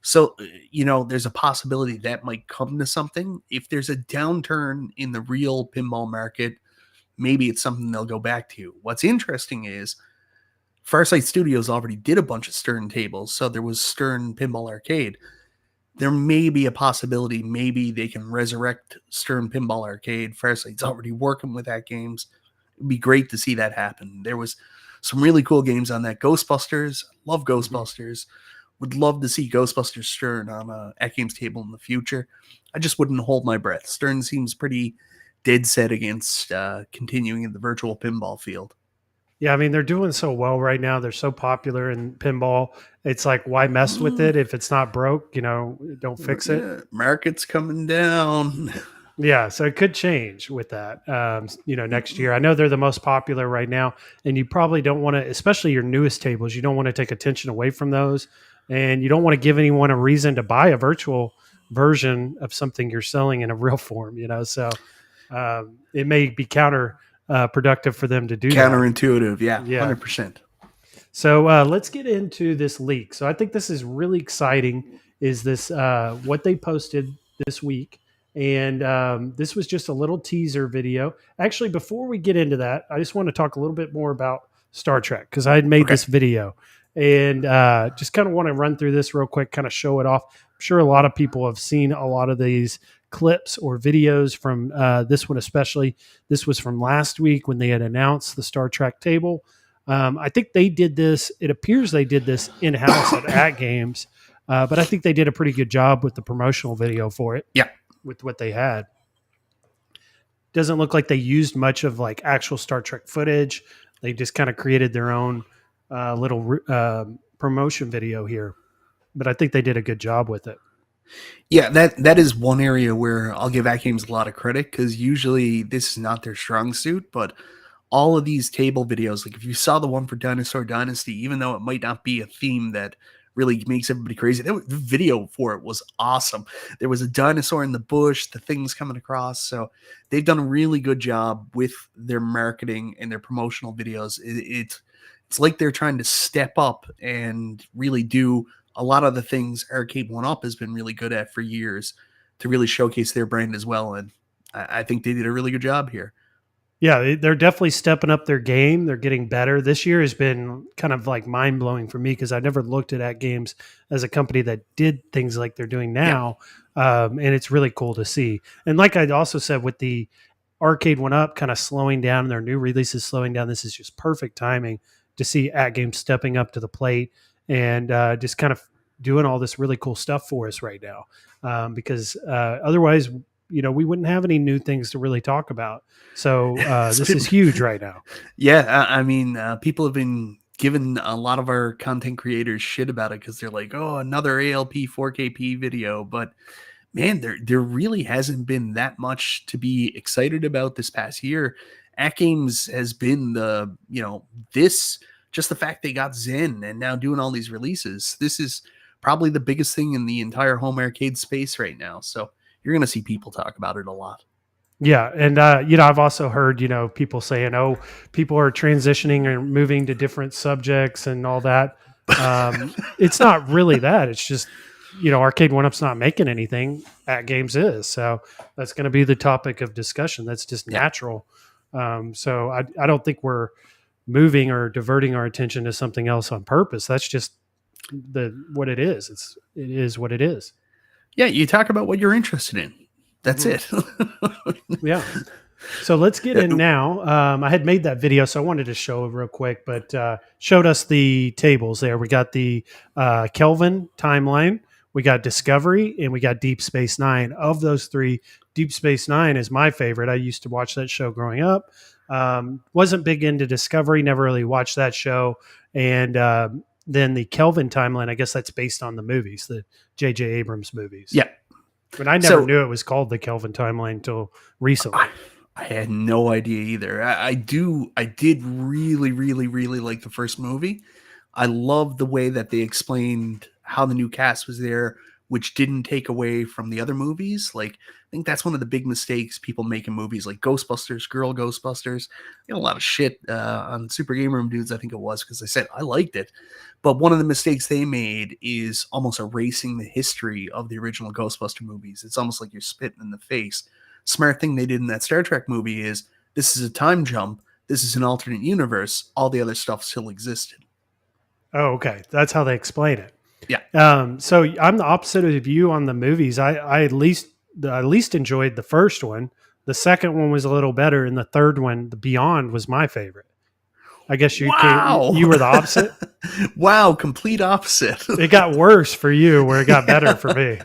So, there's a possibility that might come to something. If there's a downturn in the real pinball market, maybe it's something they'll go back to. What's interesting is Farsight Studios already did a bunch of Stern tables, so there was Stern Pinball Arcade. There may be a possibility, maybe they can resurrect Stern Pinball Arcade. Farsight's already working with AtGames. It'd be great to see that happen. There was some really cool games on that. Ghostbusters, love Ghostbusters. Would love to see Ghostbusters Stern on a AtGames table in the future. I just wouldn't hold my breath. Stern seems pretty dead set against continuing in the virtual pinball field. Yeah, I mean, they're doing so well right now. They're so popular in pinball. It's like, why mess with it if it's not broke? Don't fix it. Market's coming down. Yeah, so it could change with that. Next year. I know they're the most popular right now, and you probably don't want to, especially your newest tables. You don't want to take attention away from those, and you don't want to give anyone a reason to buy a virtual version of something you're selling in a real form. So it may be counterproductive for them to do counterintuitive. that. Yeah, 100%. So let's get into this leak. So I think this is really exciting. Is this what they posted this week? And this was just a little teaser video. Actually, before we get into that, I just want to talk a little bit more about Star Trek because I had made this video and just kind of want to run through this real quick, kind of show it off. I'm sure a lot of people have seen a lot of these clips or videos from this one, especially. This was from last week when they had announced the Star Trek table. I think they did this. It appears they did this in-house at AtGames, but I think they did a pretty good job with the promotional video for it. Yeah. With what they had. Doesn't look like they used much of like actual Star Trek footage. They just kind of created their own little promotion video here, but I think they did a good job with it. Yeah, that is one area where I'll give AtGames a lot of credit because usually this is not their strong suit, but all of these table videos, like if you saw the one for Dinosaur Dynasty, even though it might not be a theme that really makes everybody crazy, the video for it was awesome. There was a dinosaur in the bush, the things coming across. So they've done a really good job with their marketing and their promotional videos. It's like they're trying to step up and really do a lot of the things Arcade1up has been really good at for years to really showcase their brand as well. And I think they did a really good job here. Yeah, they're definitely stepping up their game. They're getting better. This year has been kind of like mind blowing for me because I never looked at AtGames as a company that did things like they're doing now. Yeah. And it's really cool to see. And like I also said, with the Arcade1up kind of slowing down and their new releases slowing down, this is just perfect timing to see AtGames stepping up to the plate and just kind of doing all this really cool stuff for us right now. Because otherwise, we wouldn't have any new things to really talk about. So this is huge right now. Yeah, I mean, people have been giving a lot of our content creators shit about it because they're like, oh, another ALP 4KP video. But man, there really hasn't been that much to be excited about this past year. AtGames has been just the fact they got Zen and now doing all these releases. This is probably the biggest thing in the entire home arcade space right now. So you're going to see people talk about it a lot. Yeah. And, I've also heard, people saying, oh, people are transitioning or moving to different subjects and all that. It's not really that. It's just, Arcade1up's not making anything. AtGames is. So that's going to be the topic of discussion. That's just natural. So I don't think we're moving or diverting our attention to something else on purpose. That's just what it is. It is what it is. Yeah, you talk about what you're interested in. That's it. Yeah. So let's get in now. I had made that video, so I wanted to show it real quick, but showed us the tables there. We got the Kelvin timeline, we got Discovery, and we got Deep Space Nine. Of those three, Deep Space Nine is my favorite. I used to watch that show growing up. Wasn't big into Discovery, never really watched that show. And then the Kelvin timeline, I guess that's based on the movies, the J.J. Abrams movies. Yeah. But I never knew it was called the Kelvin timeline until recently. I had no idea either. I did really, really, really like the first movie. I love the way that they explained how the new cast was there, which didn't take away from the other movies. Like, I think that's one of the big mistakes people make in movies like Ghostbusters, Girl Ghostbusters. You know, a lot of shit on Super Game Room Dudes, I think it was, because they said I liked it. But one of the mistakes they made is almost erasing the history of the original Ghostbuster movies. It's almost like you're spitting in the face. Smart thing they did in that Star Trek movie is this is a time jump. This is an alternate universe. All the other stuff still existed. Oh, okay. That's how they explain it. Yeah. So I'm the opposite of you on the movies. I at least enjoyed the first one. The second one was a little better, and the third one, the Beyond, was my favorite. I guess you were the opposite. Wow, complete opposite. It got worse for you, where it got better for me.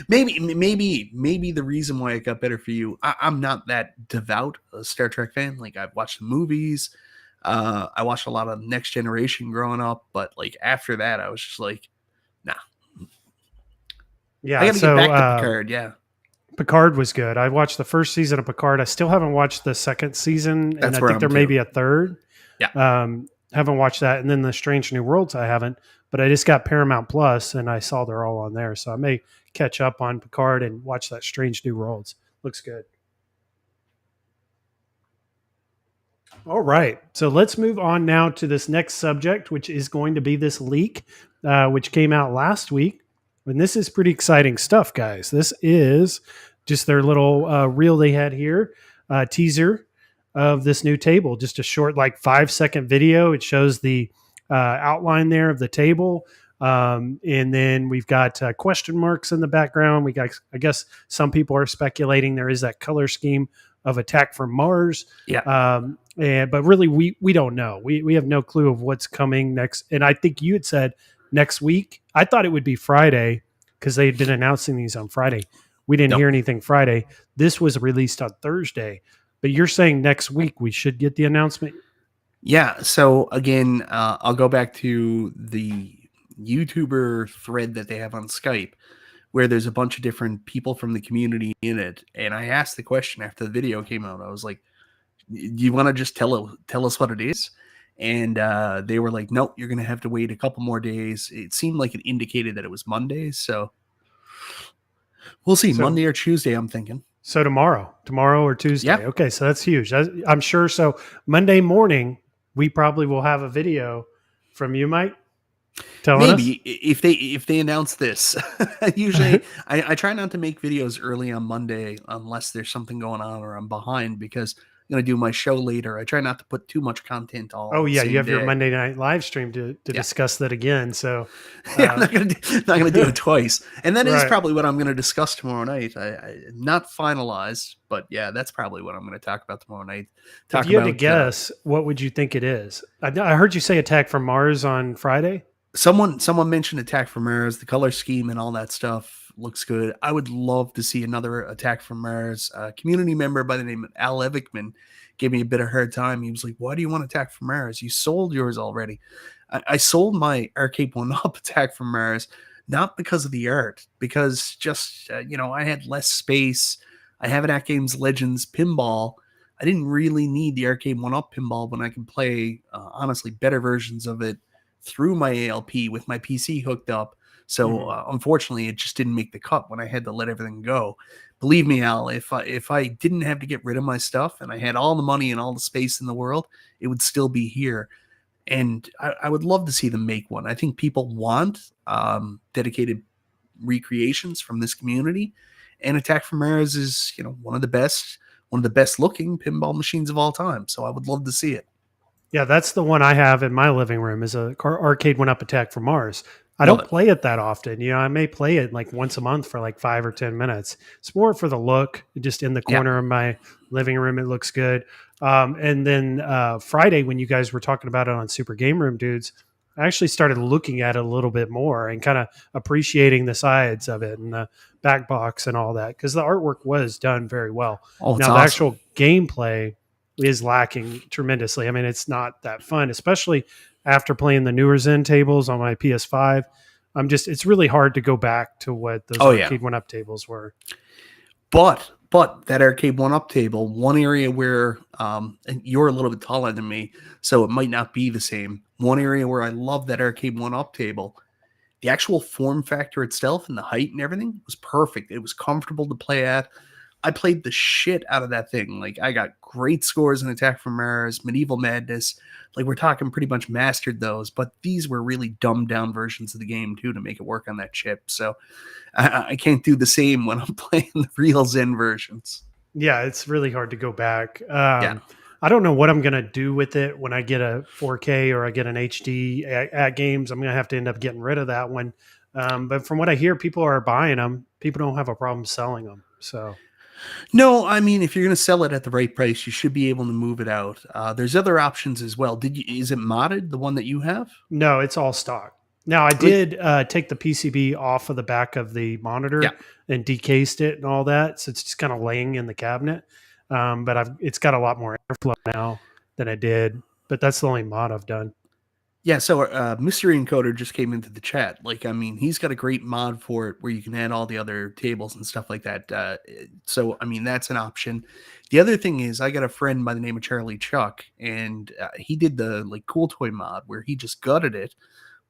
maybe the reason why it got better for you. I'm not that devout a Star Trek fan. Like, I've watched the movies. I watched a lot of Next Generation growing up, but like after that, I was just like, nah. Yeah, I got to get back to Picard. Yeah, Picard was good. I watched the first season of Picard. I still haven't watched the second season, and I think there may be a third. Yeah, haven't watched that, and then the Strange New Worlds I haven't. But I just got Paramount Plus, and I saw they're all on there, so I may catch up on Picard and watch that Strange New Worlds. Looks good. All right, so let's move on now to this next subject, which is going to be this leak, which came out last week. And this is pretty exciting stuff, guys. This is just their little reel they had here, teaser of this new table. Just a short, like 5-second video. It shows the outline there of the table. And then we've got question marks in the background. We got, I guess some people are speculating there is that color scheme of Attack from Mars. Yeah. But really, we don't know. We have no clue of what's coming next. And I think you had said next week. I thought it would be Friday because they had been announcing these on Friday. We didn't hear anything Friday. This was released on Thursday. But you're saying next week we should get the announcement? Yeah. So again, I'll go back to the YouTuber thread that they have on Skype, where there's a bunch of different people from the community in it. And I asked the question after the video came out. I was like, do you want to just tell us what it is? And they were like, nope, you're going to have to wait a couple more days. It seemed like it indicated that it was Monday. So we'll see. Monday or Tuesday, I'm thinking. So tomorrow or Tuesday. Yeah. Okay, so that's huge. I'm sure. So Monday morning, we probably will have a video from you, Mike. Maybe if they announce this. Usually I try not to make videos early on Monday unless there's something going on or I'm behind, because I'm going to do my show later. I try not to put too much content all. Oh yeah, you have your Monday night live stream to discuss that again. So I'm not going to do it twice. And that is probably what I'm going to discuss tomorrow night. I not finalized, but yeah, that's probably what I'm going to talk about tomorrow night. If you had to guess, what would you think it is? I heard you say Attack from Mars on Friday. Someone mentioned Attack from Mars, the color scheme and all that stuff looks good. I would love to see another Attack from Mars. A community member by the name of Al Evickman gave me a bit of hard time. He was like, why do you want Attack from Mars? You sold yours already. I sold my Arcade1up Attack from Mars, not because of the art, because just, I had less space. I have an AtGames Legends pinball. I didn't really need the Arcade1up pinball when I can play, honestly, better versions of it through my ALP with my PC hooked up. So unfortunately, it just didn't make the cut when I had to let everything go. Believe me, Al, if I didn't have to get rid of my stuff and I had all the money and all the space in the world, it would still be here. And I would love to see them make one. I think people want dedicated recreations from this community. And Attack from Mars is, one of the best looking pinball machines of all time. So I would love to see it. Yeah, that's the one I have in my living room is a Arcade1up Attack from Mars. I don't play it that often. I may play it like once a month for like 5 or 10 minutes. It's more for the look, just in the corner of my living room. It looks good. And then Friday, when you guys were talking about it on Super Game Room Dudes, I actually started looking at it a little bit more and kind of appreciating the sides of it and the back box and all that, because the artwork was done very well. Oh, now, the actual gameplay is lacking tremendously. I mean, it's not that fun, especially after playing the newer Zen tables on my PS5. It's really hard to go back to what those Arcade1up tables were. But that Arcade1up table, one area where and you're a little bit taller than me, so it might not be the same. One area where I love that Arcade1up table, the actual form factor itself and the height and everything was perfect. It was comfortable to play at. I played the shit out of that thing. Like, I got great scores in Attack from Mars, Medieval Madness. Like, we're talking pretty much mastered those, but these were really dumbed down versions of the game too to make it work on that chip. So I can't do the same when I'm playing the real Zen versions. Yeah, it's really hard to go back. Yeah. I don't know what I'm going to do with it when I get a 4K or I get an HD at games. I'm going to have to end up getting rid of that one. But from what I hear, people are buying them. People don't have a problem selling them. So No, I mean, if you're going to sell it at the right price, you should be able to move it out. There's other options as well. Is it modded, the one that you have? no, it's all stock. Now I Like, did take the PCB off of the back of the yeah. monitor and decased it and all that, so it's just kind of laying in the cabinet. But it's got a lot more airflow now than it did. But that's the only mod I've done. Yeah, so Mystery Encoder just came into the chat. Like, I mean, he's got a great mod for it where you can add all the other tables and stuff like that. So, I mean, that's an option. The other thing is, I got a friend by the name of Charlie Chuck, and he did the like Cool Toy mod where he just gutted it,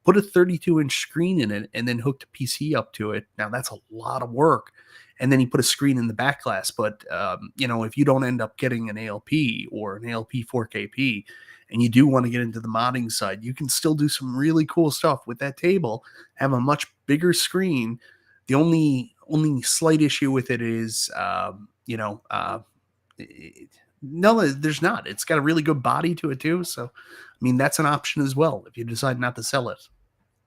put a 32-inch screen in it, and then hooked a PC up to it. Now, that's a lot of work. And then he put a screen in the back glass. But, if you don't end up getting an ALP or an ALP 4KP, and you do want to get into the modding side, you can still do some really cool stuff with that table, have a much bigger screen. The only slight issue with it is, no, there's not. It's got a really good body to it too. So, I mean, that's an option as well if you decide not to sell it.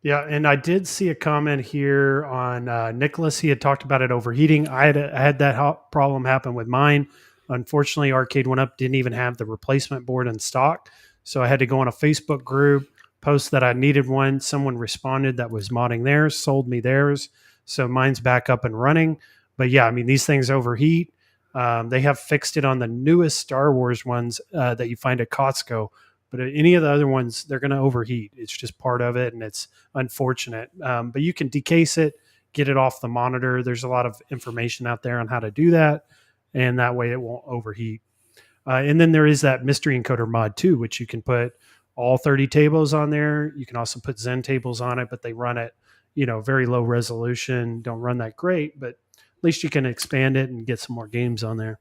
Yeah, and I did see a comment here on Nicholas. He had talked about it overheating. I had that problem happen with mine. Unfortunately, Arcade1up didn't even have the replacement board in stock, so I had to go on a Facebook group, post that I needed one. Someone responded that was modding theirs, sold me theirs, so mine's back up and running. But yeah, I mean, these things overheat. They have fixed it on the newest Star Wars ones that you find at Costco. But any of the other ones, they're going to overheat. It's just part of it, and it's unfortunate. But you can decase it, get it off the monitor. There's a lot of information out there on how to do that, and that way it won't overheat. And then there is that mystery encoder mod too, which you can put all 30 tables on there. You can also put Zen tables on it, but they run at very low resolution. Don't run that great, but at least you can expand it and get some more games on there.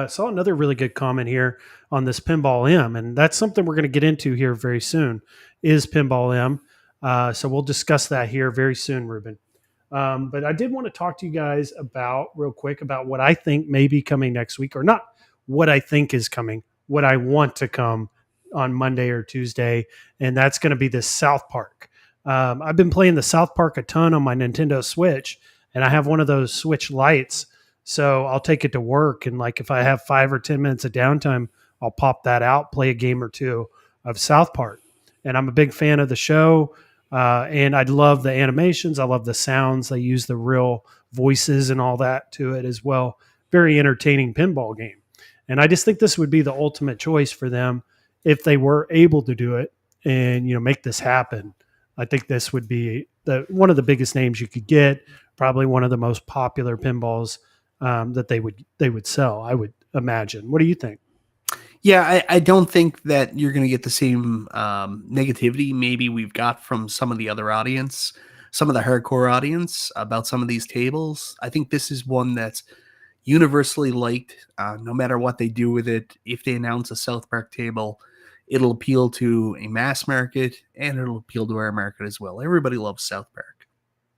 Saw another really good comment here on this Pinball M, and that's something we're going to get into here very soon, is Pinball M. So we'll discuss that here very soon, Ruben. But I did want to talk to you guys real quick about what I think may be coming next week, or not what I think is coming, what I want to come on Monday or Tuesday, and that's going to be this South Park. I've been playing the South Park a ton on my Nintendo Switch, and I have one of those Switch lights. So I'll take it to work. And like, if I have 5 or 10 minutes of downtime, I'll pop that out, play a game or two of South Park. And I'm a big fan of the show. And I love the animations. I love the sounds. They use the real voices and all that to it as well. Very entertaining pinball game. And I just think this would be the ultimate choice for them if they were able to do it and, make this happen. I think this would be one of the biggest names you could get, probably one of the most popular pinballs that they would sell, I would imagine. What do you think? Yeah, I don't think that you're going to get the same negativity maybe we've got from some of the other audience, some of the hardcore audience about some of these tables. I think this is one that's universally liked, no matter what they do with it. If they announce a South Park table, it'll appeal to a mass market and it'll appeal to our market as well. Everybody loves South Park.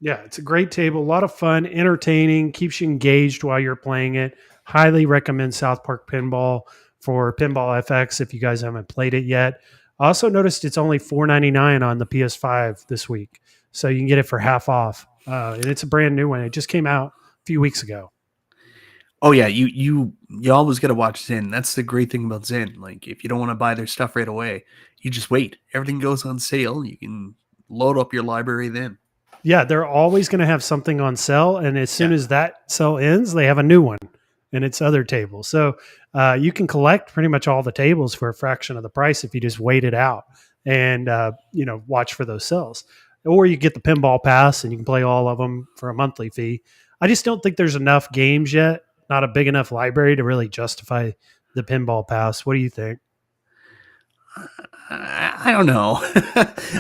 Yeah, it's a great table, a lot of fun, entertaining, keeps you engaged while you're playing it. Highly recommend South Park Pinball for Pinball FX if you guys haven't played it yet. I also noticed it's only $4.99 on the PS5 this week, so you can get it for half off. And it's a brand new one. It just came out a few weeks ago. Oh yeah, you always got to watch Zen. That's the great thing about Zen. Like, if you don't want to buy their stuff right away, you just wait. Everything goes on sale. You can load up your library then. Yeah, they're always going to have something on sale, and as soon as that sale ends, they have a new one, and it's other tables. So you can collect pretty much all the tables for a fraction of the price if you just wait it out and watch for those sales. Or you get the pinball pass, and you can play all of them for a monthly fee. I just don't think there's enough games yet, not a big enough library to really justify the pinball pass. What do you think? I don't know.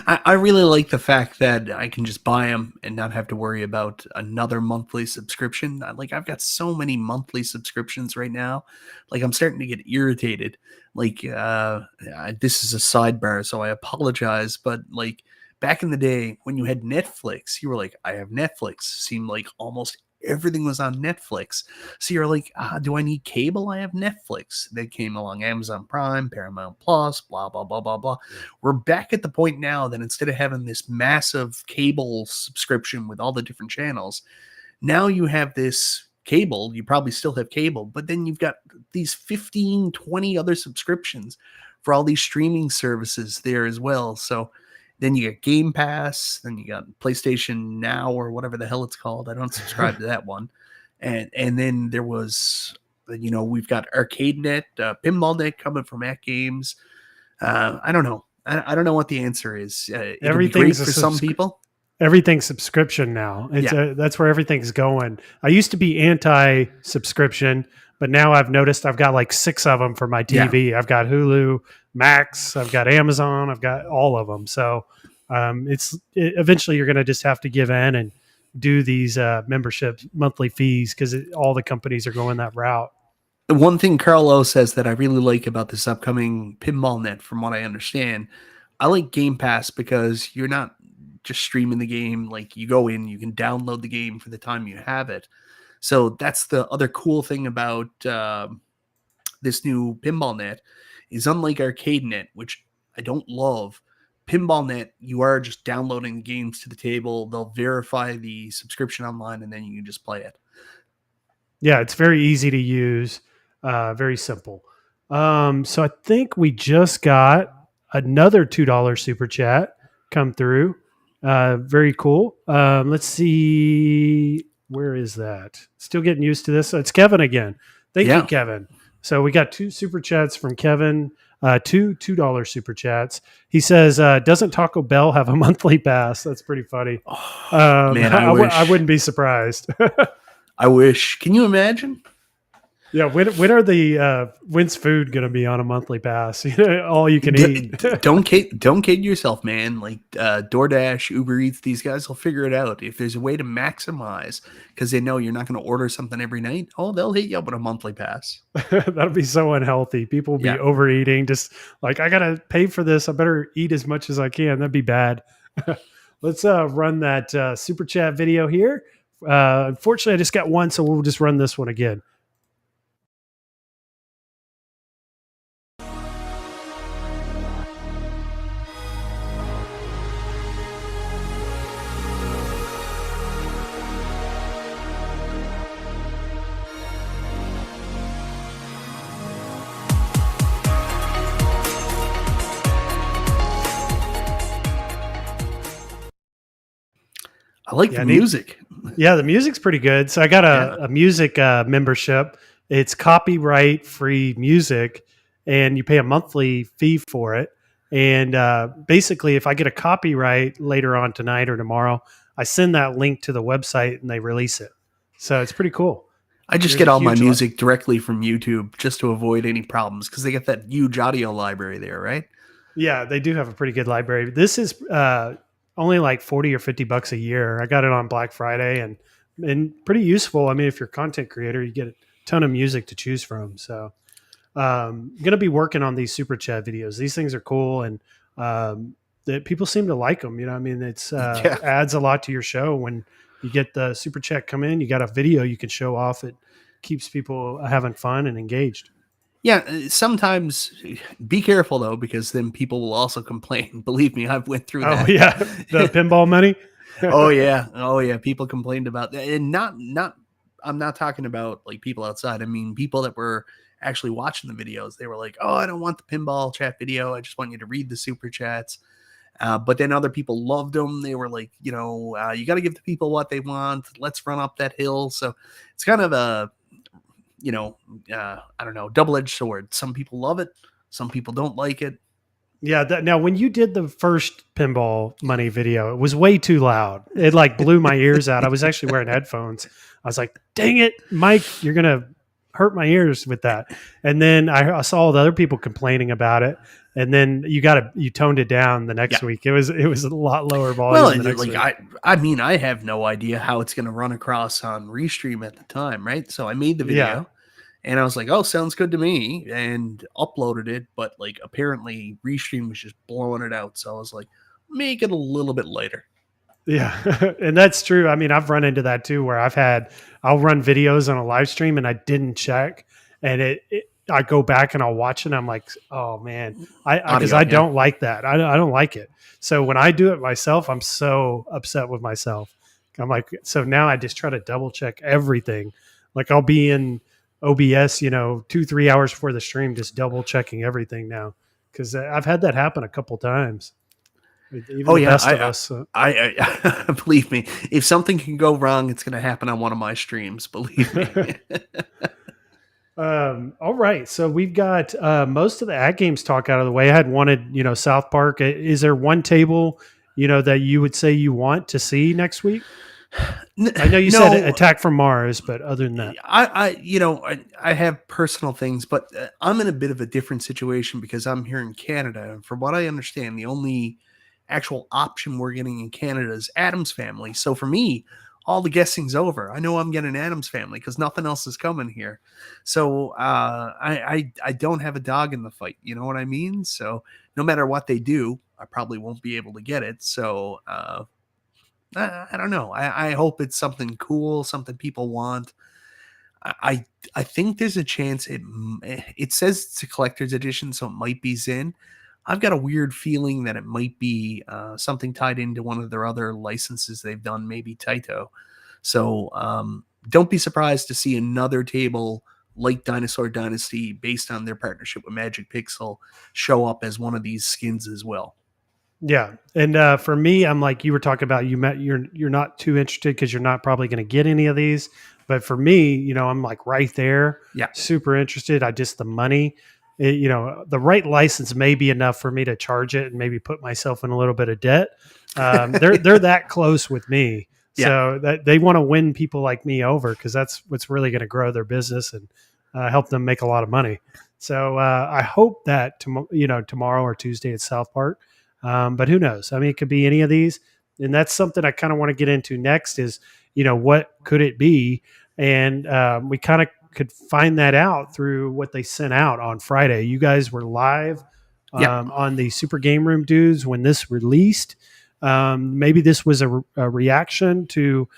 I really like the fact that I can just buy them and not have to worry about another monthly subscription. Like I've got so many monthly subscriptions right now. Like I'm starting to get irritated. Like this is a sidebar, so I apologize. But like back in the day when you had Netflix, you were like, I have Netflix. Seemed like almost everything was on Netflix. So you're like, do I need cable? I have Netflix. They came along Amazon Prime, Paramount Plus, blah, blah, blah, blah, blah. We're back at the point now that instead of having this massive cable subscription with all the different channels, now you have this cable. You probably still have cable, but then you've got these 15, 20 other subscriptions for all these streaming services there as well. So then you got Game Pass, then you got PlayStation Now or whatever the hell it's called. I don't subscribe to that one. And then there was, we've got Arcade1up, Pinball Net coming from AtGames. I don't know. I don't know what the answer is. It'll be great for some people. Everything's subscription now. That's where everything's going. I used to be anti-subscription, but now I've noticed I've got like 6 of them for my TV. Yeah. I've got Hulu, Max, I've got Amazon, I've got all of them. So eventually you're going to just have to give in and do these membership monthly fees because all the companies are going that route. The one thing Carl O says that I really like about this upcoming Pinball Net, from what I understand, I like Game Pass because you're not just streaming the game. Like you go in, you can download the game for the time you have it. So that's the other cool thing about this new Pinball Net is unlike Arcade1up, which I don't love. Pinball Net, you are just downloading the games to the table. They'll verify the subscription online, and then you can just play it. Yeah, it's very easy to use, very simple. So I think we just got another $2 super chat come through. Very cool. Let's see. Where is that? Still getting used to this. So it's Kevin again. Thank you, Kevin. So we got 2 super chats from Kevin, 2 $2 super chats. He says, doesn't Taco Bell have a monthly pass? That's pretty funny. Man, I wouldn't be surprised. I wish. Can you imagine? Yeah, when's food going to be on a monthly pass? All you can eat. Don't kid yourself, man. Like DoorDash, Uber Eats, these guys will figure it out. If there's a way to maximize, because they know you're not going to order something every night, they'll hit you up with a monthly pass. That'll be so unhealthy. People will be overeating. Just like, I got to pay for this. I better eat as much as I can. That'd be bad. Let's run that super chat video here. Unfortunately, I just got one, so we'll just run this one again. I like the music. Yeah, the music's pretty good. So I got a music membership. It's copyright free music, and you pay a monthly fee for it. And basically, if I get a copyright later on tonight or tomorrow, I send that link to the website and they release it. So it's pretty cool. I just get all my music directly from YouTube just to avoid any problems because they get that huge audio library there, right? Yeah, they do have a pretty good library. This is only like $40 or $50 a year. I got it on Black Friday and pretty useful. I mean, if you're a content creator, you get a ton of music to choose from. So I'm going to be working on these super chat videos. These things are cool. And that people seem to like them. I mean, it's adds a lot to your show when you get the super chat come in, you got a video you can show off. It keeps people having fun and engaged. Yeah, sometimes be careful though, because then people will also complain. Believe me, I've went through that. Oh yeah, the pinball money. Oh yeah. People complained about that, and not. I'm not talking about like people outside. I mean, people that were actually watching the videos. They were like, "Oh, I don't want the pinball chat video. I just want you to read the super chats." But then other people loved them. They were like, you got to give the people what they want. Let's run up that hill. So it's kind of a I don't know, double-edged sword. Some people love it. Some people don't like it. Yeah. Now, when you did the first pinball money video, it was way too loud. It like blew my ears out. I was actually wearing headphones. I was like, dang it, Mike, you're going to hurt my ears with that. And then I saw all the other people complaining about it. And then you toned it down the next Yeah. week. It was a lot lower Well, volume the next like week. I mean, I have no idea how it's going to run across on Restream at the time, right? So I made the Yeah. video, and I was like, "Oh, sounds good to me," and uploaded it. But like, apparently, Restream was just blowing it out. So I was like, "Make it a little bit lighter." Yeah, and that's true. I mean, I've run into that too, where I'll run videos on a live stream and I didn't check, and I go back and I'll watch it. And I'm like, oh man, because Audio, I yeah. don't like that. I don't like it. So when I do it myself, I'm so upset with myself. I'm like, so now I just try to double check everything. Like I'll be in OBS, 2-3 hours before the stream, just double checking everything now because I've had that happen a couple times. Even Oh the yeah, best of us. I believe me. If something can go wrong, it's going to happen on one of my streams. Believe me. All right, so we've got most of the AtGames talk out of the way. I had wanted, South Park. Is there one table, that you would say you want to see next week? I know you said No, Attack from Mars, but other than that, I have personal things, but I'm in a bit of a different situation because I'm here in Canada, and from what I understand, the only actual option we're getting in Canada is Adam's Family. So for me, all the guessing's over. I know I'm getting Adam's Family because nothing else is coming here. So I don't have a dog in the fight. You know what I mean? So no matter what they do, I probably won't be able to get it. So I don't know. I hope it's something cool, something people want. I think there's a chance it says it's a collector's edition, so it might be Zen. I've got a weird feeling that it might be something tied into one of their other licenses they've done, maybe Taito. So don't be surprised to see another table like Dinosaur Dynasty, based on their partnership with Magic Pixel, show up as one of these skins as well. yeah. And for me, I'm like you were talking about. You're not too interested because you're not probably going to get any of these. But for me, I'm like right there, Yeah. super interested. I just the money. The right license may be enough for me to charge it and maybe put myself in a little bit of debt. They're that close with me, Yeah. so that they want to win people like me over because that's what's really going to grow their business and help them make a lot of money. So I hope that tomorrow or Tuesday at South Park, but who knows? I mean, it could be any of these, and that's something I kind of want to get into next. Is what could it be? And we kind of could find that out through what they sent out on Friday. You guys were live Yeah. on the Super Game Room dudes when this released. Maybe this was a reaction to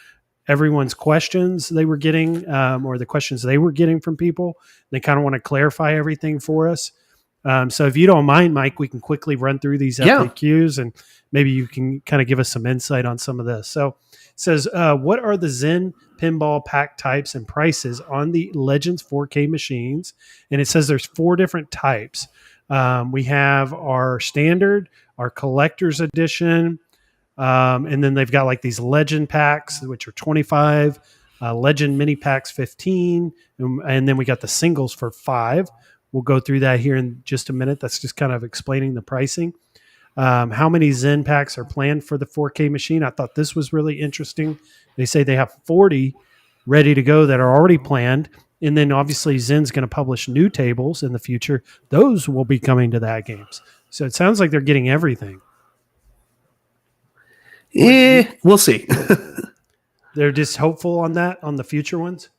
everyone's questions they were getting or the questions they were getting from people. They kind of want to clarify everything for us. So if you don't mind, Mike, we can quickly run through these FAQs and maybe you can kind of give us some insight on some of this. So it says, what are the Zen pinball pack types and prices on the Legends 4K machines? And it says there's 4 different types. We have our standard, our collector's edition, and then they've got like these legend packs, which are 25, legend mini packs 15, and then we got the singles for 5. We'll go through that here in just a minute. That's just kind of explaining the pricing. How many Zen packs are planned for the 4K machine? I thought this was really interesting. They say they have 40 ready to go that are already planned. And then obviously Zen's going to publish new tables in the future. Those will be coming to the AtGames. So it sounds like they're getting everything. We'll see. They're just hopeful on that, on the future ones.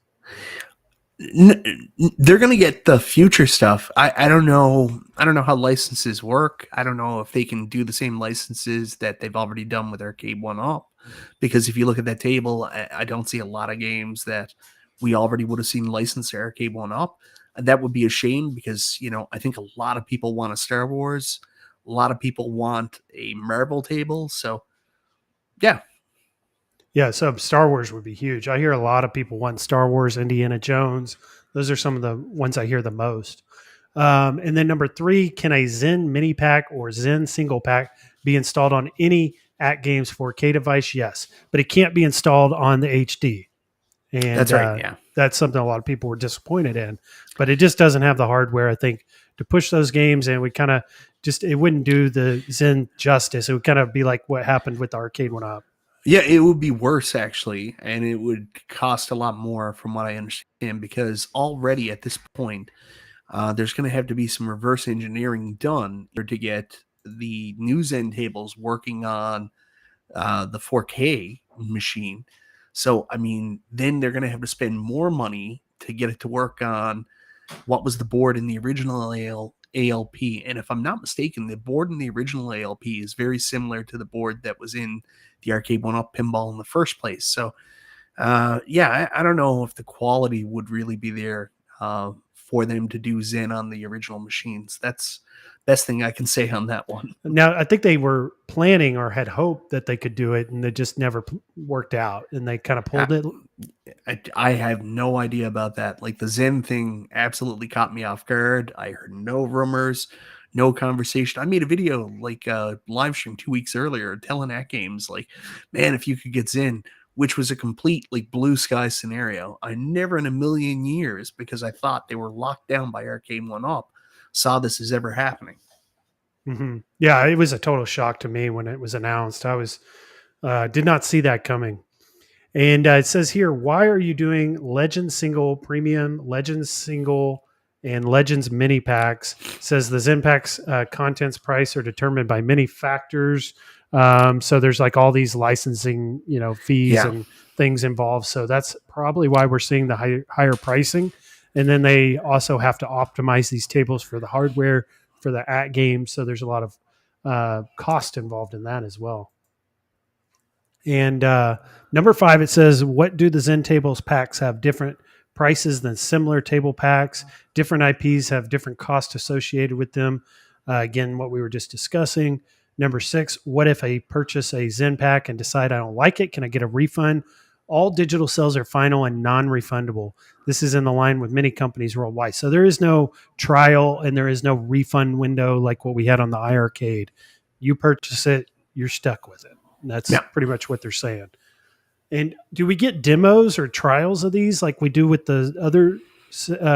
They're going to get the future stuff. I don't know. I don't know how licenses work. I don't know if they can do the same licenses that they've already done with Arcade1up. Because if you look at that table, I don't see a lot of games that we already would have seen licensed to Arcade1up. That would be a shame because, I think a lot of people want a Star Wars. A lot of people want a Marvel table. So, yeah. Yeah, so Star Wars would be huge. I hear a lot of people want Star Wars, Indiana Jones. Those are some of the ones I hear the most. And then number 3, can a Zen mini pack or Zen single pack be installed on any AtGames 4K device? Yes, but it can't be installed on the HD. And That's right. Yeah. That's something a lot of people were disappointed in. But it just doesn't have the hardware, I think, to push those games. And we kind of it wouldn't do the Zen justice. It would kind of be like what happened with the Arcade1up. Yeah, it would be worse actually, and it would cost a lot more from what I understand because already at this point, there's going to have to be some reverse engineering done in order to get the new Zen tables working on the 4K machine. So, I mean, then they're going to have to spend more money to get it to work on what was the board in the original ALP. And if I'm not mistaken, the board in the original ALP is very similar to the board that was in the Arcade1up pinball in the first place. So, yeah, I don't know if the quality would really be there for them to do Zen on the original machines. That's best thing I can say on that one. Now, I think they were planning or had hoped that they could do it, and it just never worked out, and they kind of pulled it. I have no idea about that. Like the Zen thing absolutely caught me off guard. I heard no rumors, no conversation. I made a video like live stream 2 weeks earlier telling AtGames like, man, if you could get Zen, which was a complete like blue sky scenario. I never in a million years, because I thought they were locked down by Arcade1up, saw this as ever happening. Mm-hmm. Yeah, it was a total shock to me when it was announced. I was did not see that coming. And it says here, why are you doing Legends Single Premium, Legends Single, and Legends Mini Packs? It says the Zen Packs contents price are determined by many factors. So there's like all these licensing, fees and things involved. So that's probably why we're seeing the higher pricing. And then they also have to optimize these tables for the hardware, for the AtGames. So there's a lot of cost involved in that as well. And number 5, it says, what do the Zen tables packs have different prices than similar table packs? Different IPs have different costs associated with them. Again, what we were just discussing. Number 6, what if I purchase a Zen pack and decide I don't like it? Can I get a refund? All digital sales are final and non-refundable. This is in the line with many companies worldwide. So there is no trial and there is no refund window like what we had on the iArcade. You purchase it, you're stuck with it. And that's pretty much what they're saying. And do we get demos or trials of these like we do with the other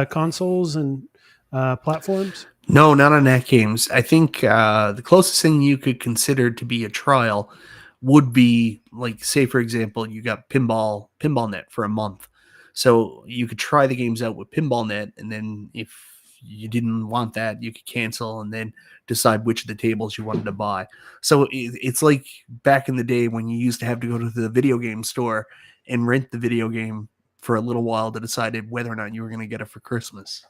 consoles and platforms? No, not on AtGames. I think the closest thing you could consider to be a trial would be, like, say, for example, you got Pinball Net for a month. So you could try the games out with Pinball Net, and then if you didn't want that, you could cancel and then decide which of the tables you wanted to buy. So it's like back in the day when you used to have to go to the video game store and rent the video game for a little while to decide whether or not you were going to get it for Christmas.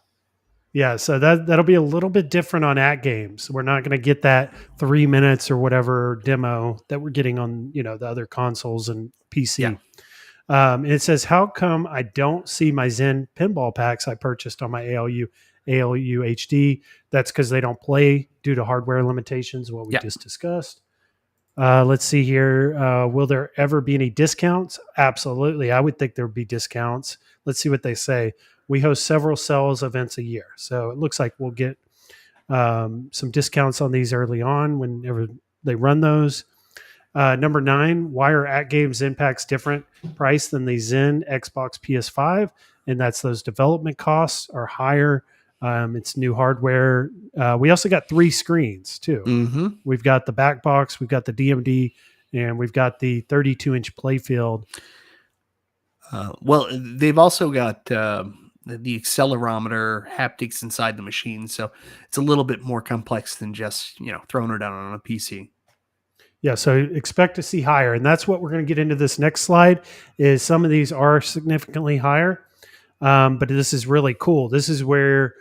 Yeah, so that'll be a little bit different on AtGames. We're not going to get that 3 minutes or whatever demo that we're getting on the other consoles and PC. Yeah. And it says, how come I don't see my Zen pinball packs I purchased on my ALU HD? That's because they don't play due to hardware limitations, what we just discussed. Let's see here. Will there ever be any discounts? Absolutely. I would think there would be discounts. Let's see what they say. We host several sales events a year. So it looks like we'll get some discounts on these early on whenever they run those. Number 9, why are AtGames Zen packs different price than the Zen Xbox PS5? And that's those development costs are higher. It's new hardware. We also got 3 screens too. Mm-hmm. We've got the back box, we've got the DMD, and we've got the 32-inch playfield. Well, they've also got the accelerometer haptics inside the machine, so it's a little bit more complex than just throwing it down on a PC. Yeah, so expect to see higher, and that's what we're going to get into this next slide. Is some of these are significantly higher, but this is really cool. This is where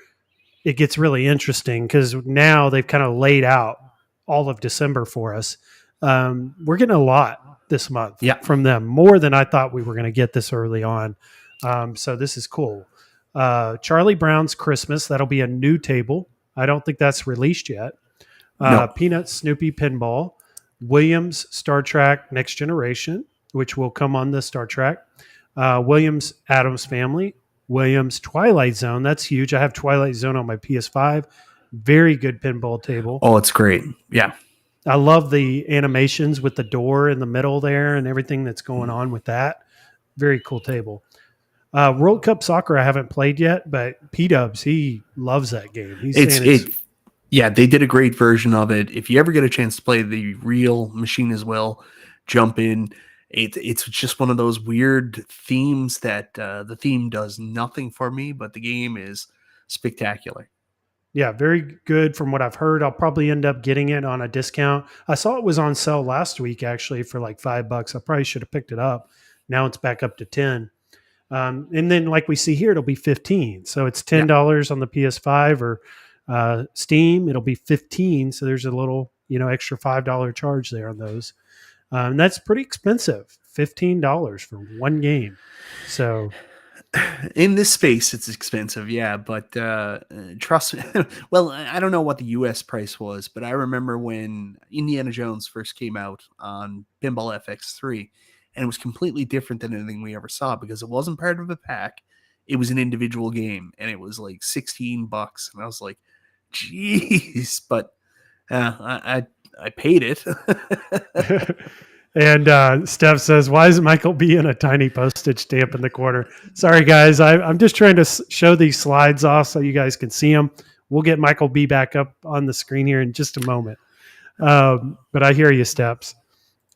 it gets really interesting because now they've kind of laid out all of December for us. We're getting a lot this month from them, more than I thought we were going to get this early on. So this is cool. Charlie Brown's Christmas, that'll be a new table. I don't think that's released yet. No. Peanut Snoopy Pinball, Williams Star Trek Next Generation, which will come on the Star Trek, Williams Addams Family, Williams Twilight Zone. That's huge. I have Twilight Zone on my PS5. Very good pinball table. Oh, it's great. Yeah. I love the animations with the door in the middle there and everything that's going on with that. Very cool table. World Cup Soccer I haven't played yet, but P-Dubs, he loves that game. Yeah, they did a great version of it. If you ever get a chance to play the real machine as well, jump in. It's just one of those weird themes that the theme does nothing for me, but the game is spectacular. Yeah, very good from what I've heard. I'll probably end up getting it on a discount. I saw it was on sale last week actually for like $5. I probably should have picked it up. Now it's back up to 10. And then like we see here, it'll be 15. So it's Yeah. $10 on the PS5 or Steam. It'll be 15. So there's a little, extra $5 charge there on those. And that's pretty expensive. $15 for one game. So In this space, it's expensive, yeah, but trust me. Well, I don't know what the US price was, but I remember when Indiana Jones first came out on Pinball FX3, and it was completely different than anything we ever saw because it wasn't part of a pack. It was an individual game, and it was like $16. And I was like, geez, but I paid it. And Steph says, why is Michael B in a tiny postage stamp in the corner? Sorry, guys. I'm just trying to show these slides off so you guys can see them. We'll get Michael B back up on the screen here in just a moment. But I hear you, Steps.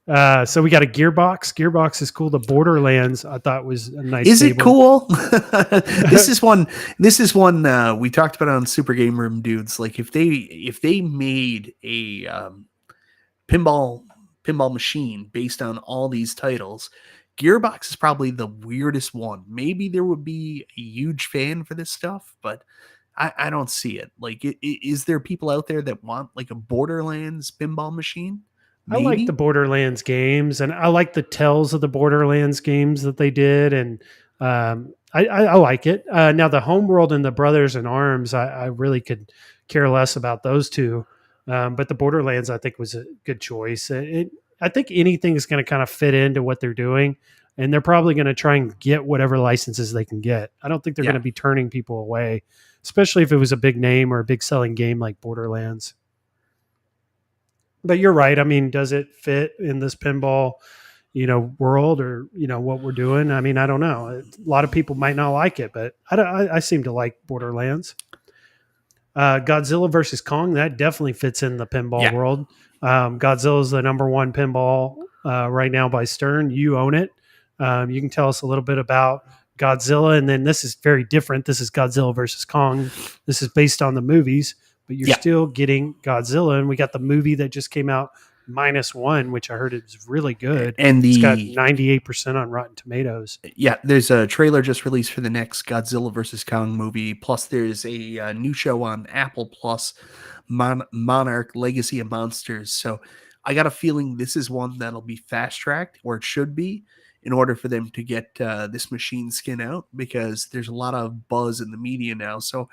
So we got a Gearbox. Gearbox is cool. The Borderlands, I thought was a nice Is table. it cool? This is one. This is one we talked about on Super Game Room, dudes. Like if they made a pinball machine based on all these titles, Gearbox is probably the weirdest one. Maybe there would be a huge fan for this stuff, but I don't see it. Like, is there people out there that want like a Borderlands pinball machine? I like the Maybe. Borderlands games, and I like the tells of the Borderlands games that they did, and I like it. Now the Homeworld and the Brothers in Arms, I really could care less about those two, but the Borderlands I think was a good choice. I think anything is going to kind of fit into what they're doing, and they're probably going to try and get whatever licenses they can get. I don't think they're Yeah. going to be turning people away, especially if it was a big name or a big selling game like Borderlands. But you're right. I mean, does it fit in this pinball, world or what we're doing? I mean, I don't know. A lot of people might not like it, but I seem to like Borderlands. Godzilla versus Kong, that definitely fits in the pinball Yeah. world. Godzilla is the number one pinball right now by Stern. You own it. You can tell us a little bit about Godzilla, and then this is very different. This is Godzilla versus Kong. This is based on the movies, but you're Yeah. still getting Godzilla, and we got the movie that just came out, -1, which I heard is really good. And It's got the 98% on Rotten Tomatoes. Yeah, there's a trailer just released for the next Godzilla versus Kong movie. Plus, there's a new show on Apple Plus, Monarch: Legacy of Monsters. So, I got a feeling this is one that'll be fast tracked, or it should be, in order for them to get this machine skin out, because there's a lot of buzz in the media now. So,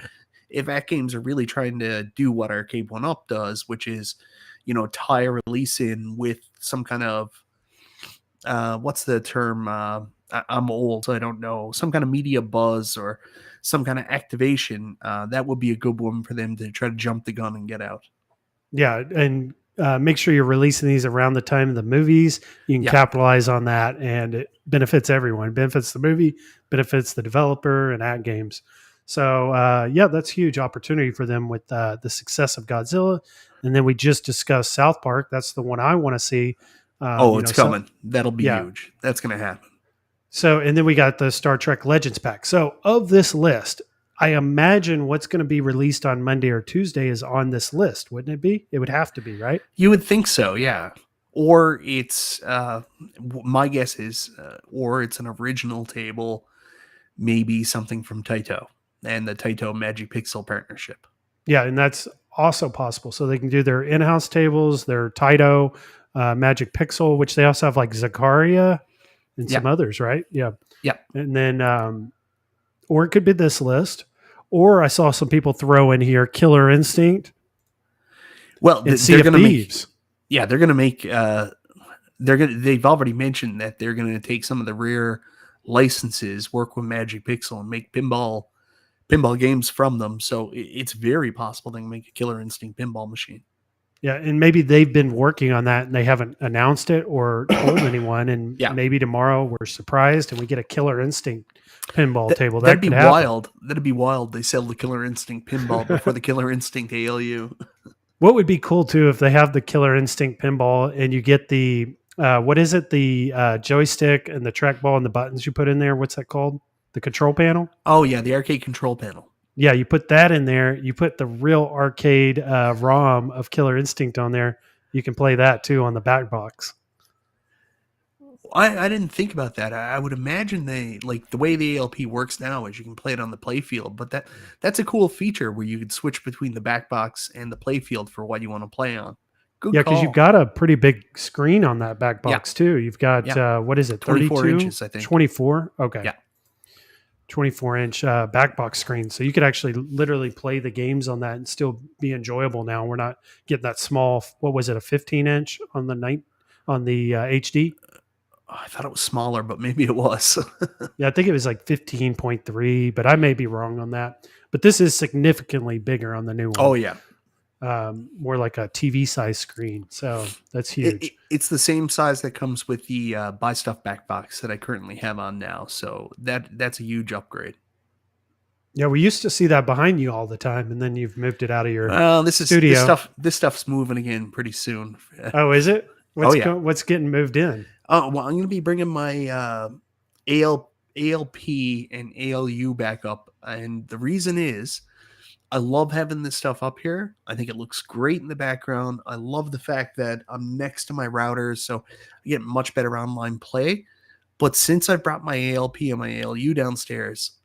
if AtGames are really trying to do what Arcade1up does, which is, tie a release in with some kind of what's the term? I'm old, so I don't know. Some kind of media buzz or some kind of activation. That would be a good one for them to try to jump the gun and get out. Yeah, and make sure you're releasing these around the time of the movies. You can Yeah. capitalize on that, and it benefits everyone. It benefits the movie, benefits the developer, and AtGames. So, yeah, that's a huge opportunity for them with the success of Godzilla. And then we just discussed South Park. That's the one I want to see. It's coming. That'll be yeah. huge. That's going to happen. So, and then we got the Star Trek Legends pack. So, of this list, I imagine what's going to be released on Monday or Tuesday is on this list, wouldn't it be? It would have to be, right? You would think so, yeah. Or it's my guess is, or it's an original table, maybe something from Taito and the Taito Magic Pixel partnership. Yeah, and that's also possible. So they can do their in-house tables, their Taito, Magic Pixel, which they also have like Zakaria and some others, right? Yeah. Yeah. And then, or it could be this list, or I saw some people throw in here Killer Instinct. Well, and Sea of Thieves. They're going to make. They've already mentioned that they're going to take some of the rare licenses, work with Magic Pixel, and make pinball games from them. So it's very possible they can make a Killer Instinct pinball machine. Yeah, and maybe they've been working on that and they haven't announced it or told anyone. And maybe tomorrow we're surprised and we get a Killer Instinct pinball table. That'd be wild. That'd be wild. They sell the Killer Instinct pinball before the Killer Instinct ALU. What would be cool too if they have the Killer Instinct pinball and you get the what is it? The joystick and the trackball and the buttons you put in there. What's that called? The control panel. Oh yeah, the arcade control panel. Yeah, you put that in there. You put the real arcade ROM of Killer Instinct on there. You can play that too on the back box. I didn't think about that. I would imagine they like the way the ALP works now is you can play it on the playfield, but that's a cool feature where you could switch between the back box and the playfield for what you want to play on. Good Yeah, call. because you've got a pretty big screen on that back box too. You've got what is it? 24 32? inches, I think. 24. Okay. Yeah. 24-inch back box screen. So you could actually literally play the games on that and still be enjoyable now. We're not getting that small, what was it, a 15-inch on the HD? Oh, I thought it was smaller, but maybe it was. Yeah, I think it was like 15.3, but I may be wrong on that. But this is significantly bigger on the new one. Oh yeah. More like a TV size screen. So that's huge. It's the same size that comes with the Buy Stuff back box that I currently have on now. So that's a huge upgrade. Yeah, we used to see that behind you all the time, and then you've moved it out of your this studio. This stuff's moving again pretty soon. Oh, is it? What's getting moved in? Oh, well, I'm going to be bringing my ALP and ALU back up. And the reason is I love having this stuff up here. I think it looks great in the background. I love the fact that I'm next to my routers, so I get much better online play. But since I brought my ALP and my ALU downstairs,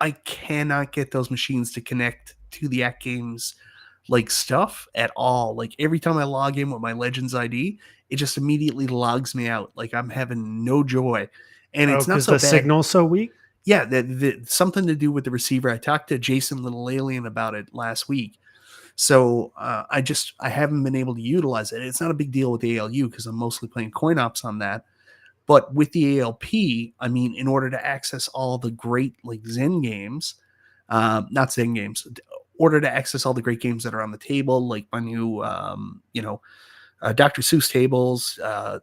I cannot get those machines to connect to the AtGames like stuff at all. Like every time I log in with my Legends ID, it just immediately logs me out. Like I'm having no joy. And it's not so the bad. Signal's so weak? Yeah, something to do with the receiver. I talked to Jason Little Alien about it last week. So I haven't been able to utilize it. It's not a big deal with the ALU because I'm mostly playing coin ops on that. But with the ALP, I mean, in order to access all the great like Zen games, not Zen games, in order to access all the great games that are on the table, like my new, Dr. Seuss tables,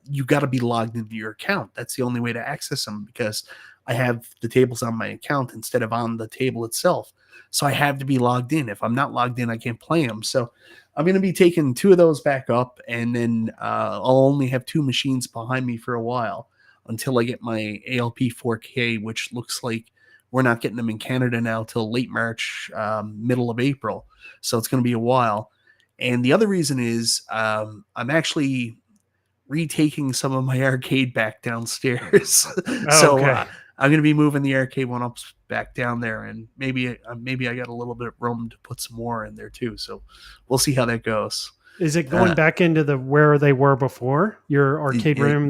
you got to be logged into your account. That's the only way to access them because I have the tables on my account instead of on the table itself. So I have to be logged in. If I'm not logged in, I can't play them. So I'm going to be taking 2 of those back up, and then I'll only have 2 machines behind me for a while until I get my ALP 4K, which looks like we're not getting them in Canada now till late March, middle of April. So it's going to be a while. And the other reason is I'm actually retaking some of my arcade back downstairs. So okay. I'm going to be moving the Arcade1ups back down there, and maybe I got a little bit of room to put some more in there too. So we'll see how that goes. Is it going back into the where they were before, your arcade room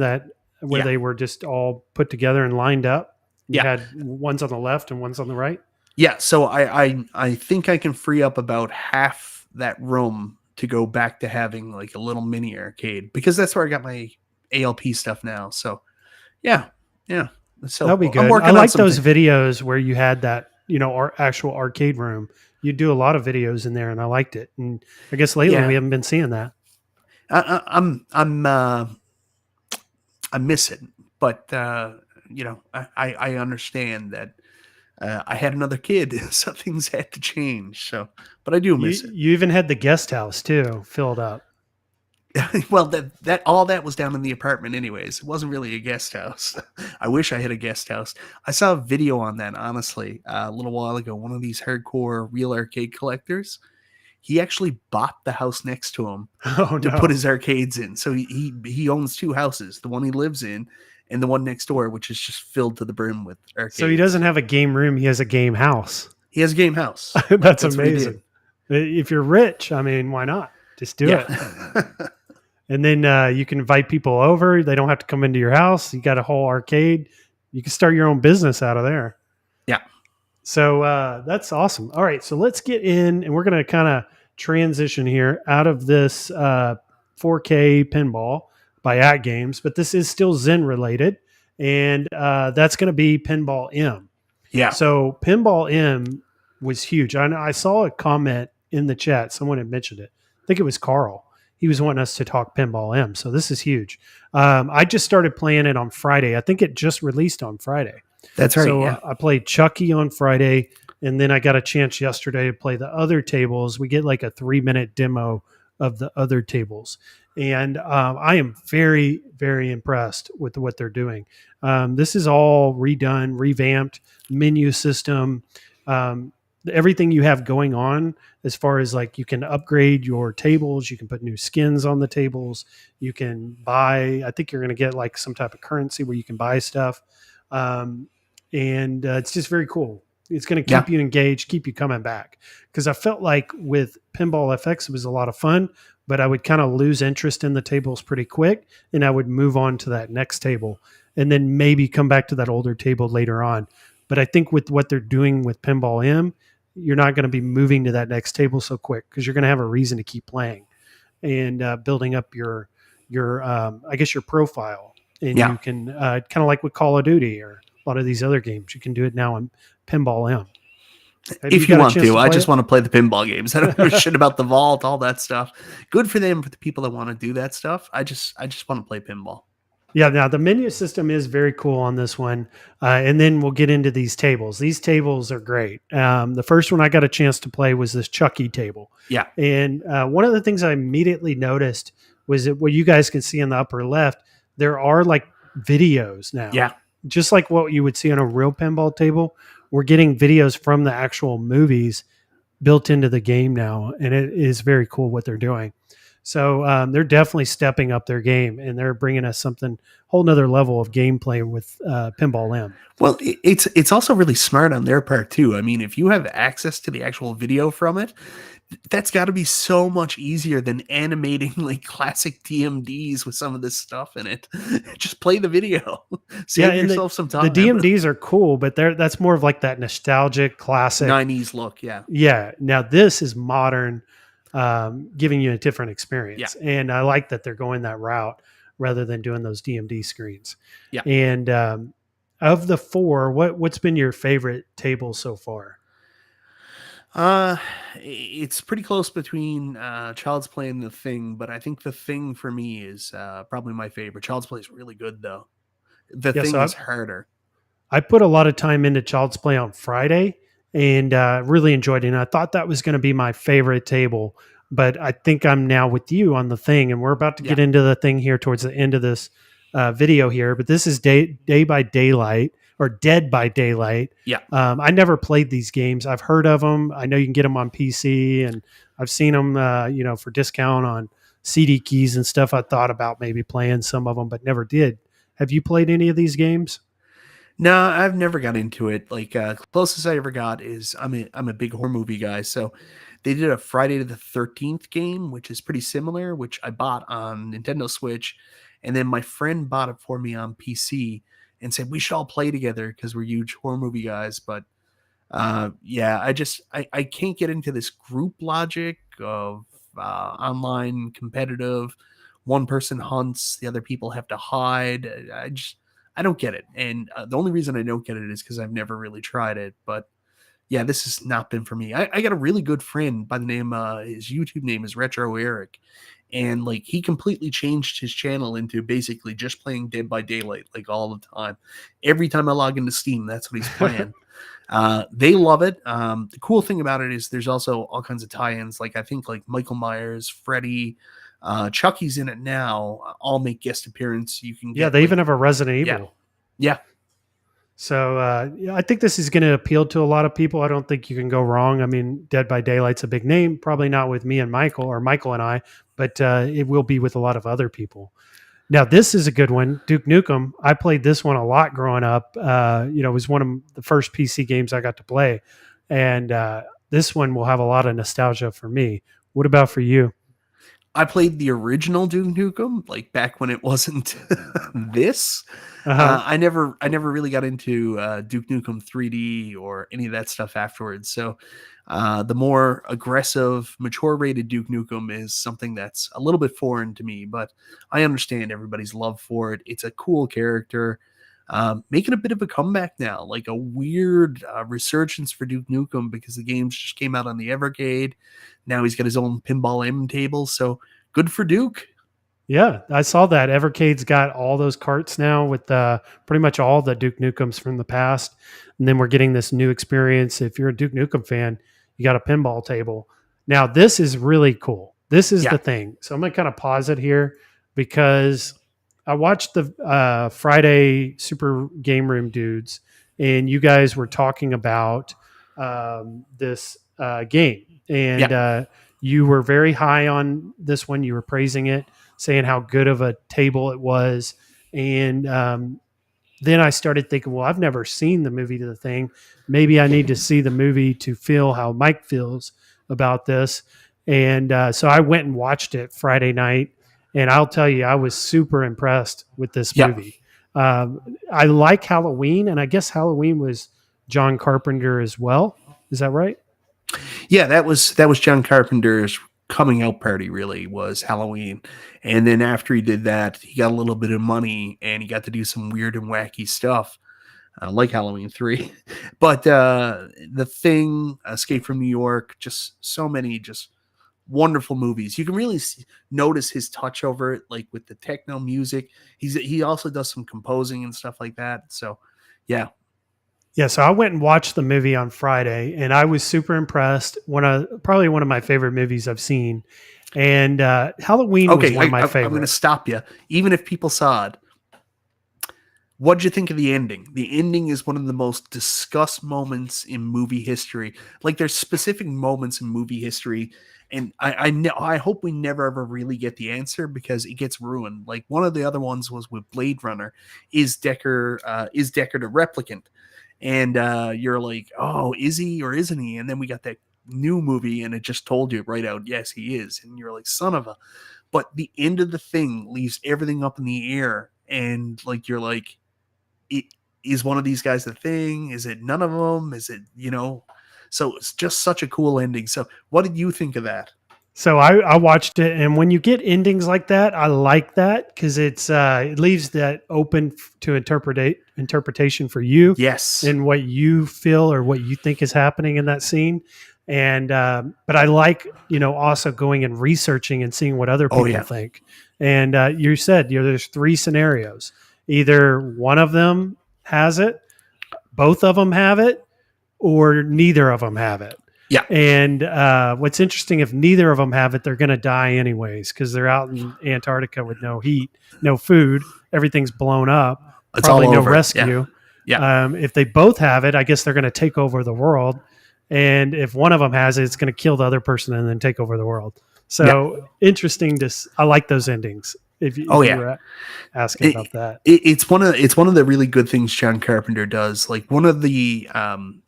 where they were just all put together and lined up? You had ones on the left and ones on the right? Yeah, so I think I can free up about half that room to go back to having like a little mini arcade because that's where I got my ALP stuff now. So yeah. So that'll be good. I like those videos where you had that, our actual arcade room. You do a lot of videos in there, and I liked it. And I guess lately we haven't been seeing that. I miss it, but I understand that I had another kid, so things had to change. So, but I do miss it. You even had the guest house too filled up. Well, that all that was down in the apartment anyways. It wasn't really a guest house. I wish I had a guest house. I saw a video on that, honestly, a little while ago. One of these hardcore real arcade collectors, he actually bought the house next to him to put his arcades in. So he owns 2 houses, the one he lives in and the one next door, which is just filled to the brim with arcades. So he doesn't have a game room. He has a game house. He has a game house. That's amazing. If you're rich, I mean, why not? Just do it. And then you can invite people over. They don't have to come into your house. You got a whole arcade. You can start your own business out of there. Yeah. So that's awesome. All right. So let's get in, and we're going to kind of transition here out of this 4K pinball by AtGames, but this is still Zen related. And that's going to be Pinball M. Yeah. So Pinball M was huge. I saw a comment in the chat. Someone had mentioned it. I think it was Carl. He was wanting us to talk Pinball M. So this is huge. I just started playing it on Friday. I think it just released on Friday. That's right. So I played Chucky on Friday, and then I got a chance yesterday to play the other tables. We get like a 3-minute demo of the other tables. And I am very, very impressed with what they're doing. This is all redone, revamped menu system. Um, Everything you have going on as far as like you can upgrade your tables, you can put new skins on the tables, you can buy. I think you're going to get like some type of currency where you can buy stuff, um, and it's just very cool. It's going to keep Yeah. you engaged, keep you coming back. Because I felt like with Pinball FX, it was a lot of fun, but I would kind of lose interest in the tables pretty quick, and I would move on to that next table and then maybe come back to that older table later on. But I think with what they're doing with Pinball M, you're not going to be moving to that next table so quick because you're going to have a reason to keep playing and building up your I guess your profile, and Yeah. you can kind of like with Call of Duty or a lot of these other games, you can do it now on Pinball M. Have you If you got a want chance to, to I play just it? want to play the pinball games. I don't know shit about the vault, all that stuff. Good for them, for the people that want to do that stuff. I just want to play pinball. Yeah, now the menu system is very cool on this one. And then we'll get into these tables. These tables are great. The first one I got a chance to play was this Chucky table. Yeah. And one of the things I immediately noticed was that what you guys can see in the upper left, there are like videos now, Yeah. just like what you would see on a real pinball table. We're getting videos from the actual movies built into the game now, and it is very cool what they're doing. So they're definitely stepping up their game, and they're bringing us something whole nother level of gameplay with Pinball M. Well, it's also really smart on their part too. I mean, if you have access to the actual video from it, that's got to be so much easier than animating like classic DMDs with some of this stuff in it. Just play the video. Yeah, Save and yourself some the time. DMDs are cool, but that's more of like that nostalgic classic. 90s look, yeah. Yeah. Now this is modern, giving you a different Yeah. experience, and I like that they're going that route rather than doing those DMD screens. Yeah. And of the four, what's been your favorite table so far? It's pretty close between Child's Play and The Thing, but I think The Thing for me is probably my favorite. Child's Play is really good though. The Yeah, Thing so is harder. I put a lot of time into Child's Play on Friday and really enjoyed it. And I thought that was going to be my favorite table, but I think I'm now with you on the thing. And we're about to Yeah. get into the thing here towards the end of this video here. But this is Day by Daylight or Dead by Daylight. Yeah. I never played these games. I've heard of them. I know you can get them on PC, and I've seen them, for discount on CD keys and stuff. I thought about maybe playing some of them, but never did. Have you played any of these games? No, I've never got into it. Like closest I ever got is I'm a big horror movie guy, so they did a Friday the 13th game, which is pretty similar, which I bought on Nintendo Switch, and then my friend bought it for me on PC and said we should all play together because we're huge horror movie guys. But yeah, I can't get into this group logic of online competitive. One person hunts, the other people have to hide. I don't get it, and the only reason I don't get it is because I've never really tried it. But yeah, this has not been for me. I got a really good friend by the name. His YouTube name is Retro Eric, and like he completely changed his channel into basically just playing Dead by Daylight like all the time. Every time I log into Steam, that's what he's playing. They love it. The cool thing about it is there's also all kinds of tie-ins. Like I think like Michael Myers, Freddy, Chucky's in it now. All make guest appearance. You can Yeah, get they like even have a Resident yeah, Evil. yeah, So yeah, I think this is going to appeal to a lot of people. I don't think you can go wrong. I mean, Dead by Daylight's a big name, probably not with me and Michael or Michael and I, but it will be with a lot of other people. Now, this is a good one, Duke Nukem. I played this one a lot growing up. It was one of the first PC games I got to play, and this one will have a lot of nostalgia for me. What about for you? I played the original Duke Nukem, like back when it wasn't this. Uh huh. I never really got into Duke Nukem 3D or any of that stuff afterwards. So the more aggressive, mature rated Duke Nukem is something that's a little bit foreign to me, but I understand everybody's love for it. It's a cool character. Making a bit of a comeback now, like a weird resurgence for Duke Nukem because the games just came out on the Evercade. Now he's got his own Pinball M table, so good for Duke. Yeah, I saw that. Evercade's got all those carts now with pretty much all the Duke Nukems from the past. And then we're getting this new experience. If you're a Duke Nukem fan, you got a pinball table. Now, this is really cool. this is Yeah. the thing. So I'm going to kind of pause it here because I watched the Friday Super Game Room dudes, and you guys were talking about this game, and Yeah. you were very high on this one. You were praising it, saying how good of a table it was, and then I started thinking, well, I've never seen the movie to the thing. Maybe I need to see the movie to feel how Mike feels about this. And so I went and watched it Friday night. And I'll tell you, I was super impressed with this Yeah. movie. I like Halloween, and I guess Halloween was John Carpenter as well. Is that right? Yeah, that was John Carpenter's coming out party, really, was Halloween. And then after he did that, he got a little bit of money and he got to do some weird and wacky stuff, like Halloween 3. But The Thing, Escape from New York, just so many just wonderful movies. You can really notice his touch over it, like with the techno music. He also does some composing and stuff like that. So, yeah. Yeah, so I went and watched the movie on Friday, and I was super impressed. Probably one of my favorite movies I've seen, and Halloween was Okay, one of my I'm going to favorite. stop you. Even if people saw it, what'd you think of the ending? The ending is one of the most discussed moments in movie history. Like, there's specific moments in movie history, and I hope we never ever really get the answer because it gets ruined. Like, one of the other ones was with Blade Runner. Is Decker the replicant? And you're like, oh, is he or isn't he? And then we got that new movie, and it just told you right out, yes, he is. And you're like, son of a. But the end of the thing leaves everything up in the air, and like you're like, it, is one of these guys the thing? Is it none of them? Is it? So it's just such a cool ending. So what did you think of that? So I watched it, and when you get endings like that, I like that because it leaves that open to interpretation for you Yes. and what you feel or what you think is happening in that scene. And but I like also going and researching and seeing what other Oh people yeah. think. And you said there's three scenarios: either one of them has it, both of them have it, or neither of them have it. Yeah. And what's interesting, if neither of them have it, they're going to die anyways because they're out in Antarctica with no heat, no food, everything's blown up, It's all probably no over. Yeah. rescue. Yeah. If they both have it, I guess they're going to take over the world. And if one of them has it, it's going to kill the other person and then take over the world. Yeah. So interesting. I like those endings. If Oh you yeah. were asking It, about that. it's one of the really good things John Carpenter does. Like, one of the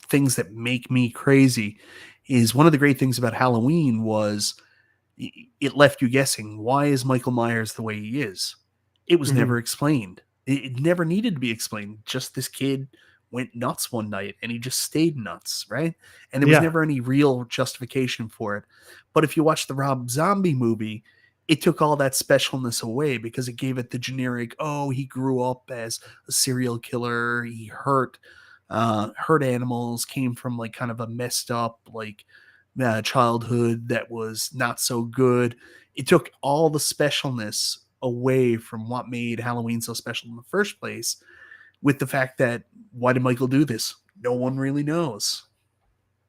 things that make me crazy is one of the great things about Halloween was it left you guessing, why is Michael Myers the way he is? It was Mhm. never explained. It never needed to be explained. Just this kid went nuts one night and he just stayed nuts, right? And there was Yeah. never any real justification for it. But if you watch the Rob Zombie movie, it took all that specialness away because it gave it the generic, oh, he grew up as a serial killer, he hurt animals, came from like kind of a messed up like childhood that was not so good. It took all the specialness away from what made Halloween so special in the first place, with the fact that, why did Michael do this? No one really knows.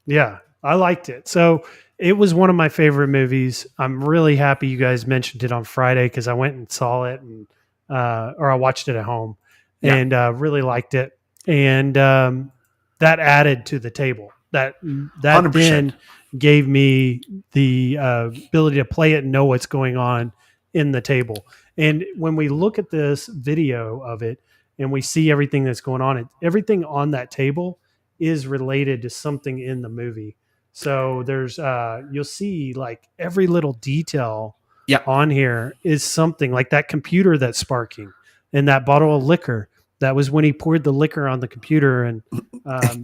Yeah, I liked it. So it was one of my favorite movies. I'm really happy you guys mentioned it on Friday because I went and saw it, and or I watched it at home, Yeah, and really liked it. And that added to the table. That 100%. then gave me the ability to play it and know what's going on in the table. And when we look at this video of it and we see everything that's going on, everything on that table is related to something in the movie. So there's you'll see like every little detail Yeah. on here is something like that computer that's sparking and that bottle of liquor. That was when he poured the liquor on the computer and um,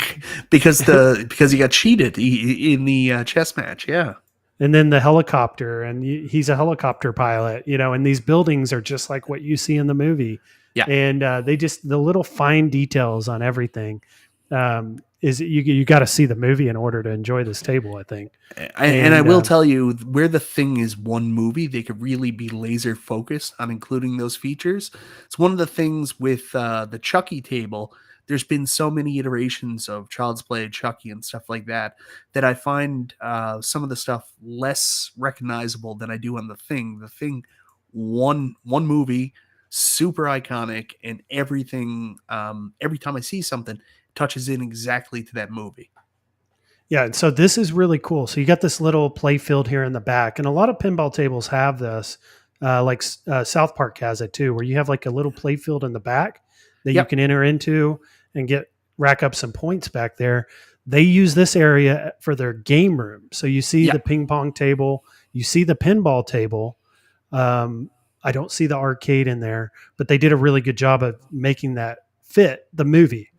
because he got cheated in the chess match. Yeah. and then the helicopter and he's a helicopter pilot, and these buildings are just like what you see in the movie. Yeah. And they just the little fine details on everything is you got to see the movie in order to enjoy this table, I think. And I And will tell you, where The Thing is one movie, they could really be laser focused on including those features. It's one of the things with the Chucky table there's been so many iterations of Child's Play, Chucky, and stuff like that that I find some of the stuff less recognizable than I do on The Thing. The Thing, one movie, super iconic, and everything. Every time I see something, touches in exactly to that movie. Yeah, and so this is really cool. So you got this little play field here in the back, and a lot of pinball tables have this. South Park has it too, where you have like a little play field in the back that you Yep. can enter into and get rack up some points back there. They use this area for their game room. So you see the Yep. ping pong table, you see the pinball table. Um, I don't see the arcade in there, but they did a really good job of making that fit the movie.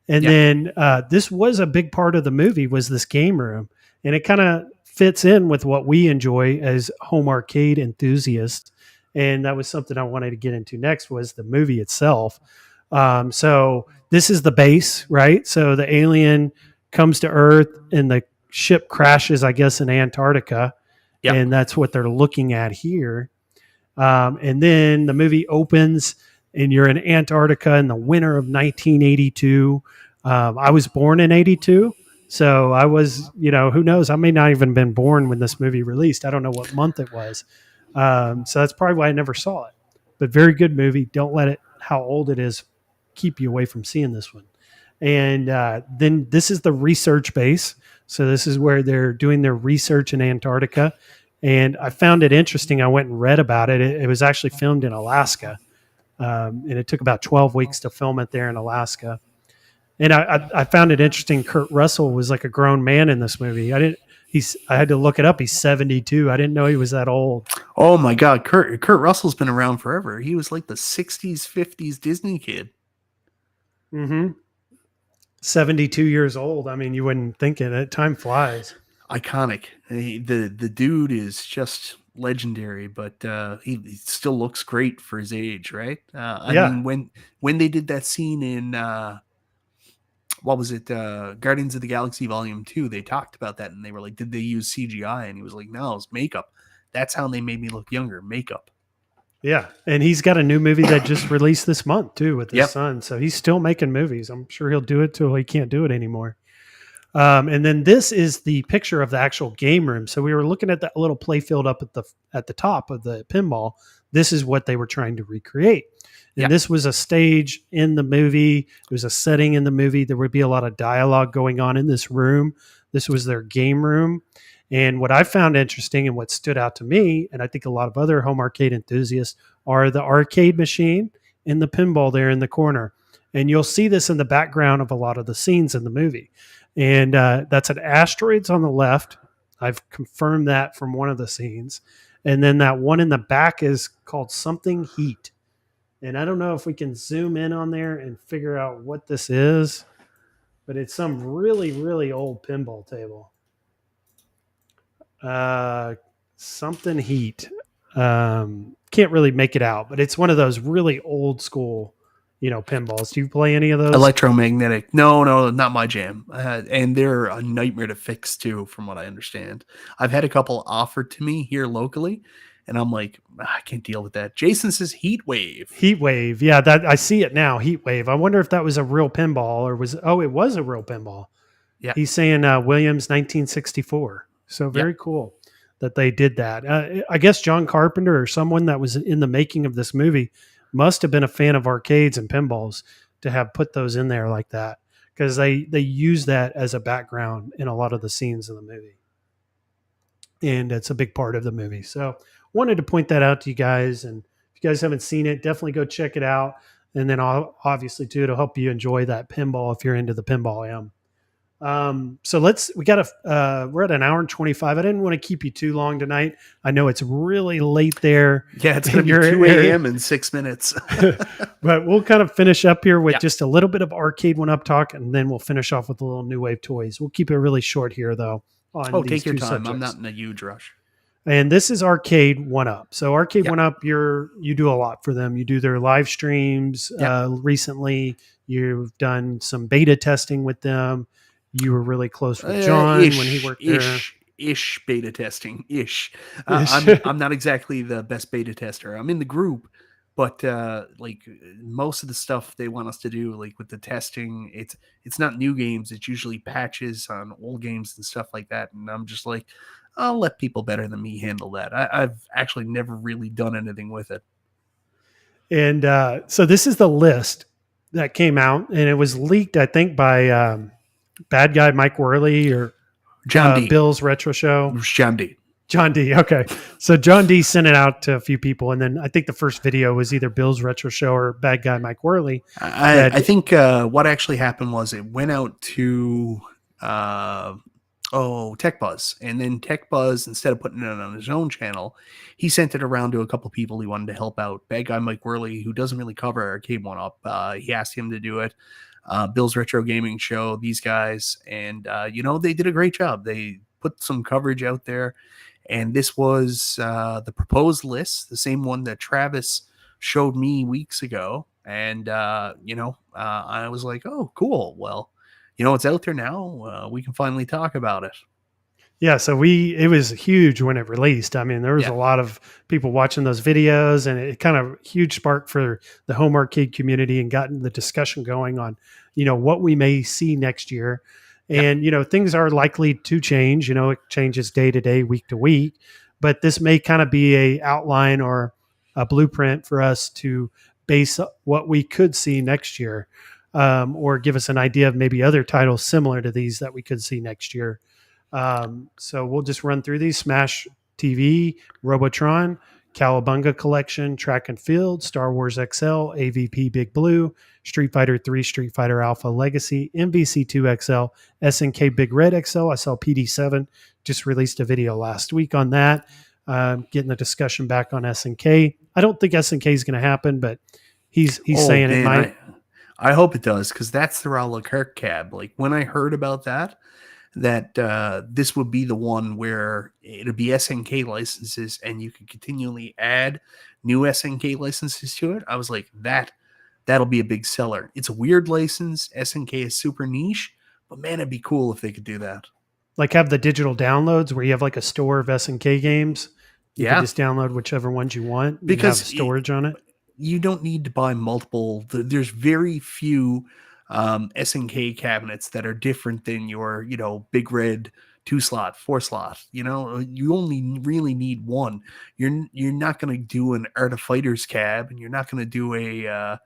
And Yep. then this was a big part of the movie was this game room, and it kind of fits in with what we enjoy as home arcade enthusiasts. And that was something I wanted to get into next was the movie itself. So this is the base, right? So the alien comes to Earth and the ship crashes, I guess, in Antarctica, Yep. and that's what they're looking at here. And then the movie opens, and you're in Antarctica in the winter of 1982. I was born in 82. So I was, who knows? I may not even been born when this movie released. I don't know what month it was. So that's probably why I never saw it. But very good movie. Don't let it, how old it is, keep you away from seeing this one. And then this is the research base. So this is where they're doing their research in Antarctica. And I found it interesting. I went and read about it. It was actually filmed in Alaska. And it took about 12 weeks to film it there in Alaska. And I found it interesting. Kurt Russell was like a grown man in this movie. I had to look it up. He's 72. I didn't know he was that old. Oh my God, Kurt Russell's been around forever. He was like the 60s, 50s Disney kid. Mm-hmm. 72 years old. I mean, you wouldn't think it. Time flies. Iconic. The dude is just legendary, but he still looks great for his age, right? I Yeah. mean, when they did that scene in what was it, Guardians of the Galaxy Volume 2, they talked about that, and they were like, did they use CGI? And he was like, no, it's makeup. That's how they made me look younger, makeup. Yeah. And he's got a new movie that just released this month too with his Yep. son. So he's still making movies. I'm sure he'll do it till he can't do it anymore. And then this is the picture of the actual game room. So we were looking at that little play field up at the top of the pinball. This is what they were trying to recreate. And Yep. this was a stage in the movie. It was a setting in the movie. There would be a lot of dialogue going on in this room. This was their game room. And what I found interesting and what stood out to me, and I think a lot of other home arcade enthusiasts, are the arcade machine and the pinball there in the corner. And you'll see this in the background of a lot of the scenes in the movie. And that's an asteroids on the left. I've confirmed that from one of the scenes. And then that one in the back is called something heat. And I don't know if we can zoom in on there and figure out what this is, but it's some really, really old pinball table. Something heat. Can't really make it out, but it's one of those really old school, pinballs. Do you play any of those? Electromagnetic. No, not my jam. And they're a nightmare to fix too, from what I understand. I've had a couple offered to me here locally, and I'm like, I can't deal with that. Jason says Heat Wave. Heat Wave. Yeah, that I see it now. Heat Wave. I wonder if that was a real pinball or it was a real pinball. Yeah. He's saying Williams 1964. So very cool that they did that. I guess John Carpenter or someone that was in the making of this movie must have been a fan of arcades and pinballs to have put those in there like that, because they use that as a background in a lot of the scenes in the movie, and it's a big part of the movie. So wanted to point that out to you guys, and if you guys haven't seen it, definitely go check it out. And then obviously too, it'll help you enjoy that pinball if you're into the Pinball M. So we're at an hour and 25. I didn't want to keep you too long tonight. I know it's really late there. Yeah, it's going to be 2 a.m. in 6 minutes. But we'll kind of finish up here with just a little bit of Arcade1up talk, and then we'll finish off with a little New Wave toys. We'll keep it really short here, though. Take your time. Subjects. I'm not in a huge rush. And this is Arcade1up. So Arcade1up, you do a lot for them. You do their live streams. Recently, you've done some beta testing with them. You were really close with John when he worked there. Ish beta testing. I'm not exactly the best beta tester. I'm in the group, But like most of the stuff they want us to do, like with the testing, it's not new games. It's usually patches on old games and stuff like that. And I'm just like, I'll let people better than me handle that. I've actually never really done anything with it. And so this is the list that came out, and it was leaked, I think, by bad guy Mike Worley or John D. Bill's Retro It Show. was John D. John D. Okay. So John D sent it out to a few people. And then I think the first video was either Bill's Retro Show or bad guy Mike Worley. I think what actually happened was it went out to Tech Buzz, and then Tech Buzz, instead of putting it on his own channel, he sent it around to a couple people he wanted to help out. Bad guy Mike Worley, who doesn't really cover Arcade1up, he asked him to do it. Bill's Retro Gaming Show, these guys, and they did a great job. They put some coverage out there, and this was the proposed list, the same one that Travis showed me weeks ago. And I was like, oh, cool. Well, it's out there now. We can finally talk about it. Yeah, so it was huge when it released. I mean, there was a lot of people watching those videos, and it kind of huge spark for the home arcade community and gotten the discussion going on, what we may see next year. And, things are likely to change. It changes day to day, week to week, but this may kind of be a outline or a blueprint for us to base what we could see next year, or give us an idea of maybe other titles similar to these that we could see next year. So we'll just run through these: Smash TV, Robotron, Cowabunga Collection, Track and Field, Star Wars XL, AVP Big Blue, Street Fighter 3, Street Fighter Alpha Legacy, MVC2 XL, SNK Big Red XL. I saw PD7 just released a video last week on that. Getting the discussion back on SNK. I don't think SNK is going to happen, but he's saying it might. I hope it does, because that's the Raul Kirk cab. Like when I heard about that this would be the one where it'll be SNK licenses and you can continually add new SNK licenses to it. I was like, that'll be a big seller. It's a weird license. SNK is super niche, but man, it'd be cool if they could do that. Like have the digital downloads where you have like a store of SNK games. You can just download whichever ones you want because have storage on it. You don't need to buy multiple. There's very few SNK cabinets that are different than your, big red 2-slot, 4-slot. You only really need one. You're not going to do an Art of Fighters cab, and you're not going to do a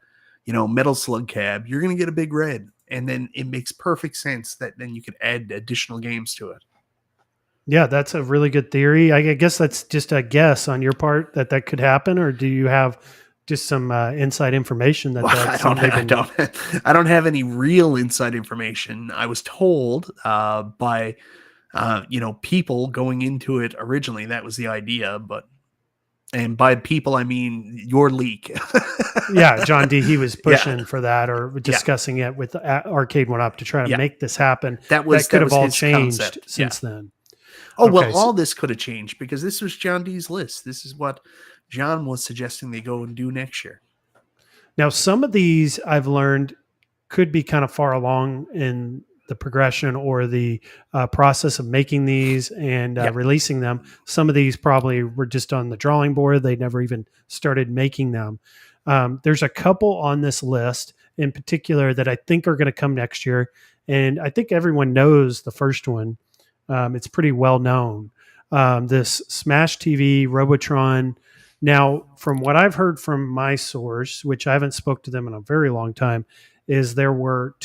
Metal Slug cab. You're going to get a big red, and then it makes perfect sense that then you could add additional games to it. Yeah, that's a really good theory. I guess that's just a guess on your part that could happen, or do you have just some inside information that I don't have any real inside information. I was told by people going into it originally that was the idea, and by people I mean your leak. Yeah, John D. He was pushing for that or discussing it with Arcade1up to try to make this happen. That could have all changed since then. Oh, okay, well, all this could have changed because this was John D.'s list. This is what John was suggesting they go and do next year. Now, some of these I've learned could be kind of far along in the progression or the process of making these and releasing them. Some of these probably were just on the drawing board. They never even started making them. There's a couple on this list in particular that I think are going to come next year. And I think everyone knows the first one. It's pretty well known. This Smash TV, Robotron. Now, from what I've heard from my source, which I haven't spoke to them in a very long time, is there were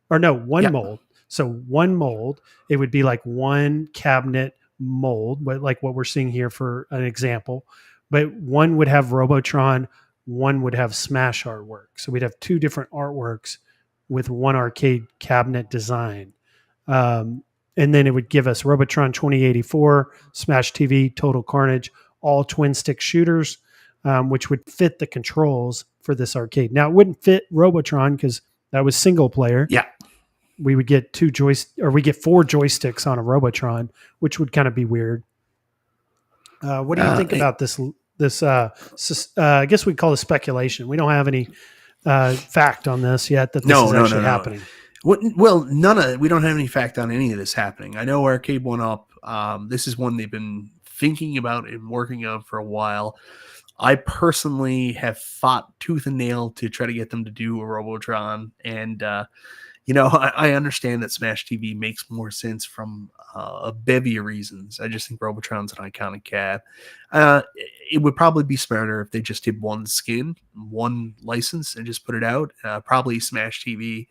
one mold. So one mold, it would be like one cabinet mold, but like what we're seeing here for an example. But one would have Robotron, one would have Smash artwork. So we'd have two different artworks with one arcade cabinet design. And then it would give us Robotron 2084, Smash TV, Total Carnage, all twin stick shooters, which would fit the controls for this arcade. Now it wouldn't fit Robotron because that was single player. Yeah. We would get we get 4 joysticks on a Robotron, which would kind of be weird. What do you think about this? I guess we call it speculation. We don't have any fact on this yet that this is actually happening. Well, we don't have any fact on any of this happening. I know Arcade1up, this is one they've been thinking about and working on for a while. I personally have fought tooth and nail to try to get them to do a Robotron, and I understand that Smash TV makes more sense from a bevy of reasons. I just think Robotron's an iconic cab. It would probably be smarter if they just did one skin, one license, and just put it out. Probably Smash TV,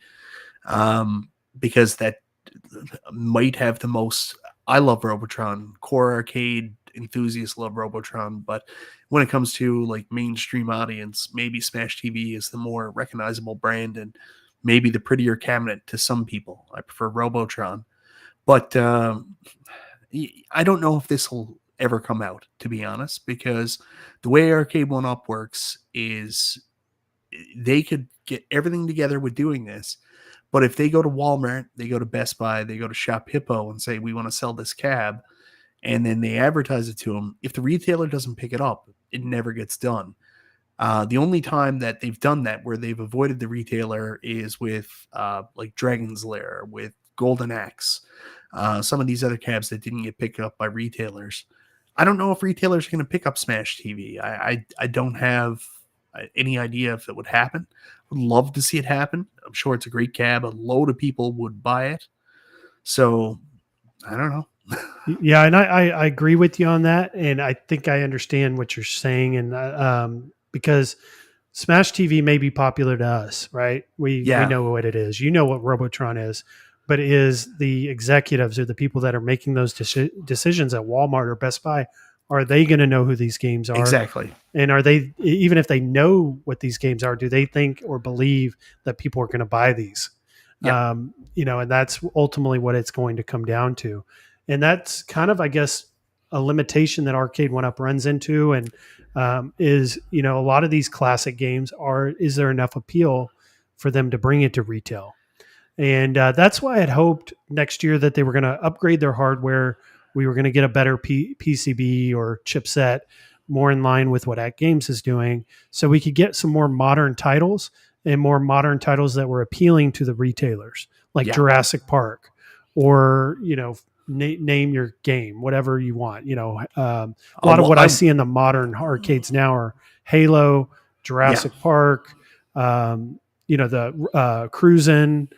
because that might have the most. I love Robotron. Core arcade enthusiasts love Robotron, but when it comes to like mainstream audience, maybe Smash TV is the more recognizable brand and maybe the prettier cabinet to some people. I prefer Robotron, but I don't know if this will ever come out, to be honest, because the way Arcade1up works is they could get everything together with doing this. But if they go to Walmart, they go to Best Buy, they go to Shop Hippo and say, we want to sell this cab, and then they advertise it to them, if the retailer doesn't pick it up, it never gets done. The only time that they've done that where they've avoided the retailer is with like Dragon's Lair, with Golden Axe, some of these other cabs that didn't get picked up by retailers. I don't know if retailers are going to pick up Smash TV. I don't have any idea if it would happen. Would love to see it happen. I'm sure it's a great cab. A load of people would buy it. So I don't know. Yeah, and I agree with you on that, and I think I understand what you're saying, and because Smash TV may be popular to us, right? We know what it is. You know what Robotron is, but is the executives or the people that are making those decisions at Walmart or Best Buy, are they going to know who these games are? Exactly. And are they, even if they know what these games are, do they think or believe that people are going to buy these? Yep. And that's ultimately what it's going to come down to. And that's kind of, I guess, a limitation that Arcade1up runs into, and is, a lot of these classic games is there enough appeal for them to bring it to retail? And that's why I'd hoped next year that they were going to upgrade their hardware. We were going to get a better PCB or chipset, more in line with what AtGames is doing, so we could get some more modern titles, and more modern titles that were appealing to the retailers, like Jurassic Park, or name your game, whatever you want. A lot of what I see in the modern arcades now are Halo, Jurassic Park, the Cruisin',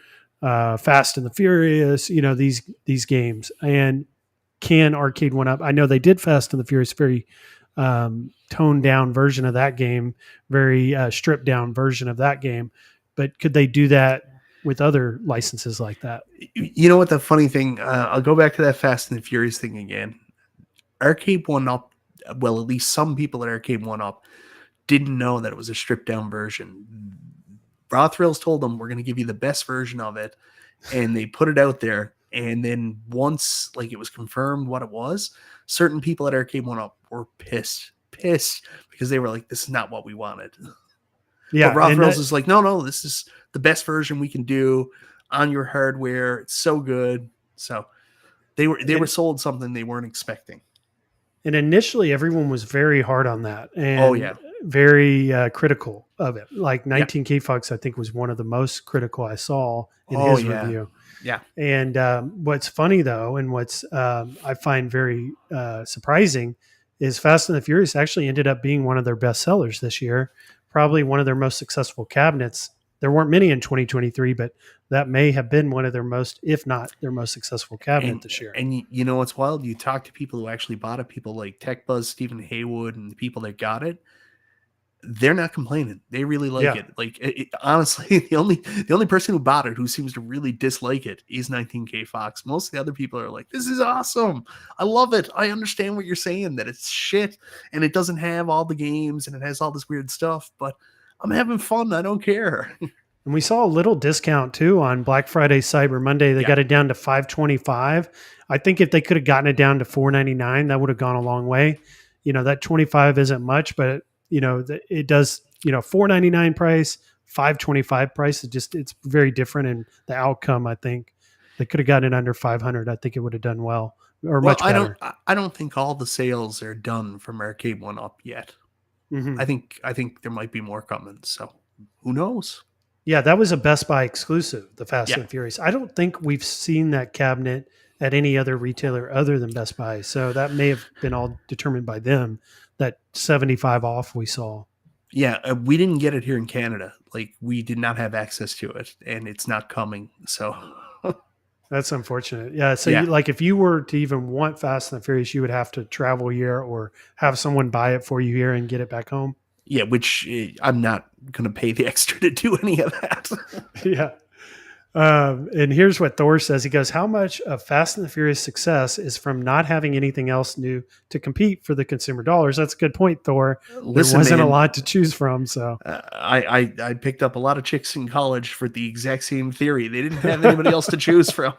Fast and the Furious, these games. And can Arcade1up? I know they did Fast and the Furious, very toned down version of that game, very stripped down version of that game. But could they do that with other licenses like that? You know what the funny thing? I'll go back to that Fast and the Furious thing again. Arcade1up, well, at least some people at Arcade1up didn't know that it was a stripped down version. Raw Thrills told them, we're going to give you the best version of it, and they put it out there. And then once like it was confirmed what it was, certain people at Arcade1up were pissed because they were like, this is not what we wanted. Yeah, but Raw Thrills is like, no, this is the best version we can do on your hardware. It's so good. So they were sold something they weren't expecting. And initially, everyone was very hard on that, and very critical of it. Like 19K Fox, I think, was one of the most critical I saw in his review. Yeah. And what's funny though, and what's I find very surprising, is Fast and the Furious actually ended up being one of their best sellers this year. Probably one of their most successful cabinets. There weren't many in 2023, but that may have been one of their most, if not their most successful cabinet this year. And you know what's wild? You talk to people who actually bought it, people like Tech Buzz, Stephen Haywood, and the people that got it. They're not complaining. They really like it. Like honestly, the only person who bought it who seems to really dislike it is 19K Fox. Most of the other people are like, "This is awesome. I love it. I understand what you're saying, that it's shit and it doesn't have all the games and it has all this weird stuff, but I'm having fun. I don't care." And we saw a little discount too on Black Friday, Cyber Monday. They got it down to $525. I think if they could have gotten it down to $499, that would have gone a long way. That 25 isn't much, but it does, $499 price, $525 price. It's very different. And the outcome, I think they could have gotten it under 500. I think it would have done well, or much better. I don't think all the sales are done from Arcade1up yet. Mm-hmm. I think there might be more coming. So who knows? Yeah, that was a Best Buy exclusive, the Fast and Furious. I don't think we've seen that cabinet at any other retailer other than Best Buy. So that may have been all determined by them, that 75 off we saw. Yeah, we didn't get it here in Canada. Like, we did not have access to it, and it's not coming. So, That's unfortunate. Yeah. So yeah, you, like, if you were to even want Fast and the Furious, you would have to travel here or have someone buy it for you here and get it back home. yeah, which I'm not going to pay the extra to do any of that. Yeah. And here's what Thor says. He goes, how much of Fast and the Furious success is from not having anything else new to compete for the consumer dollars? That's a good point, Thor. There Listen, wasn't a man, lot to choose from. So I picked up a lot of chicks in college for the exact same theory. They didn't have anybody else to choose from.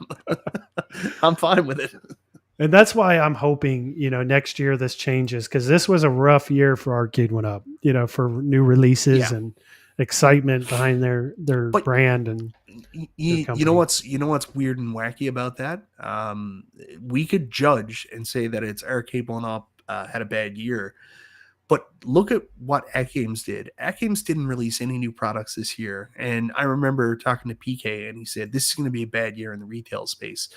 I'm fine with it. and that's why I'm hoping, next year this changes, because this was a rough year for Arcade1up, for new releases Yeah. and excitement behind their But brand and their company. you know what's weird and wacky about that? We could judge and say that it's Arcade1up had a bad year, but look at what AtGames did. AtGames didn't release any new products this year, and I remember talking to PK, and he said this is going to be a bad year in the retail space.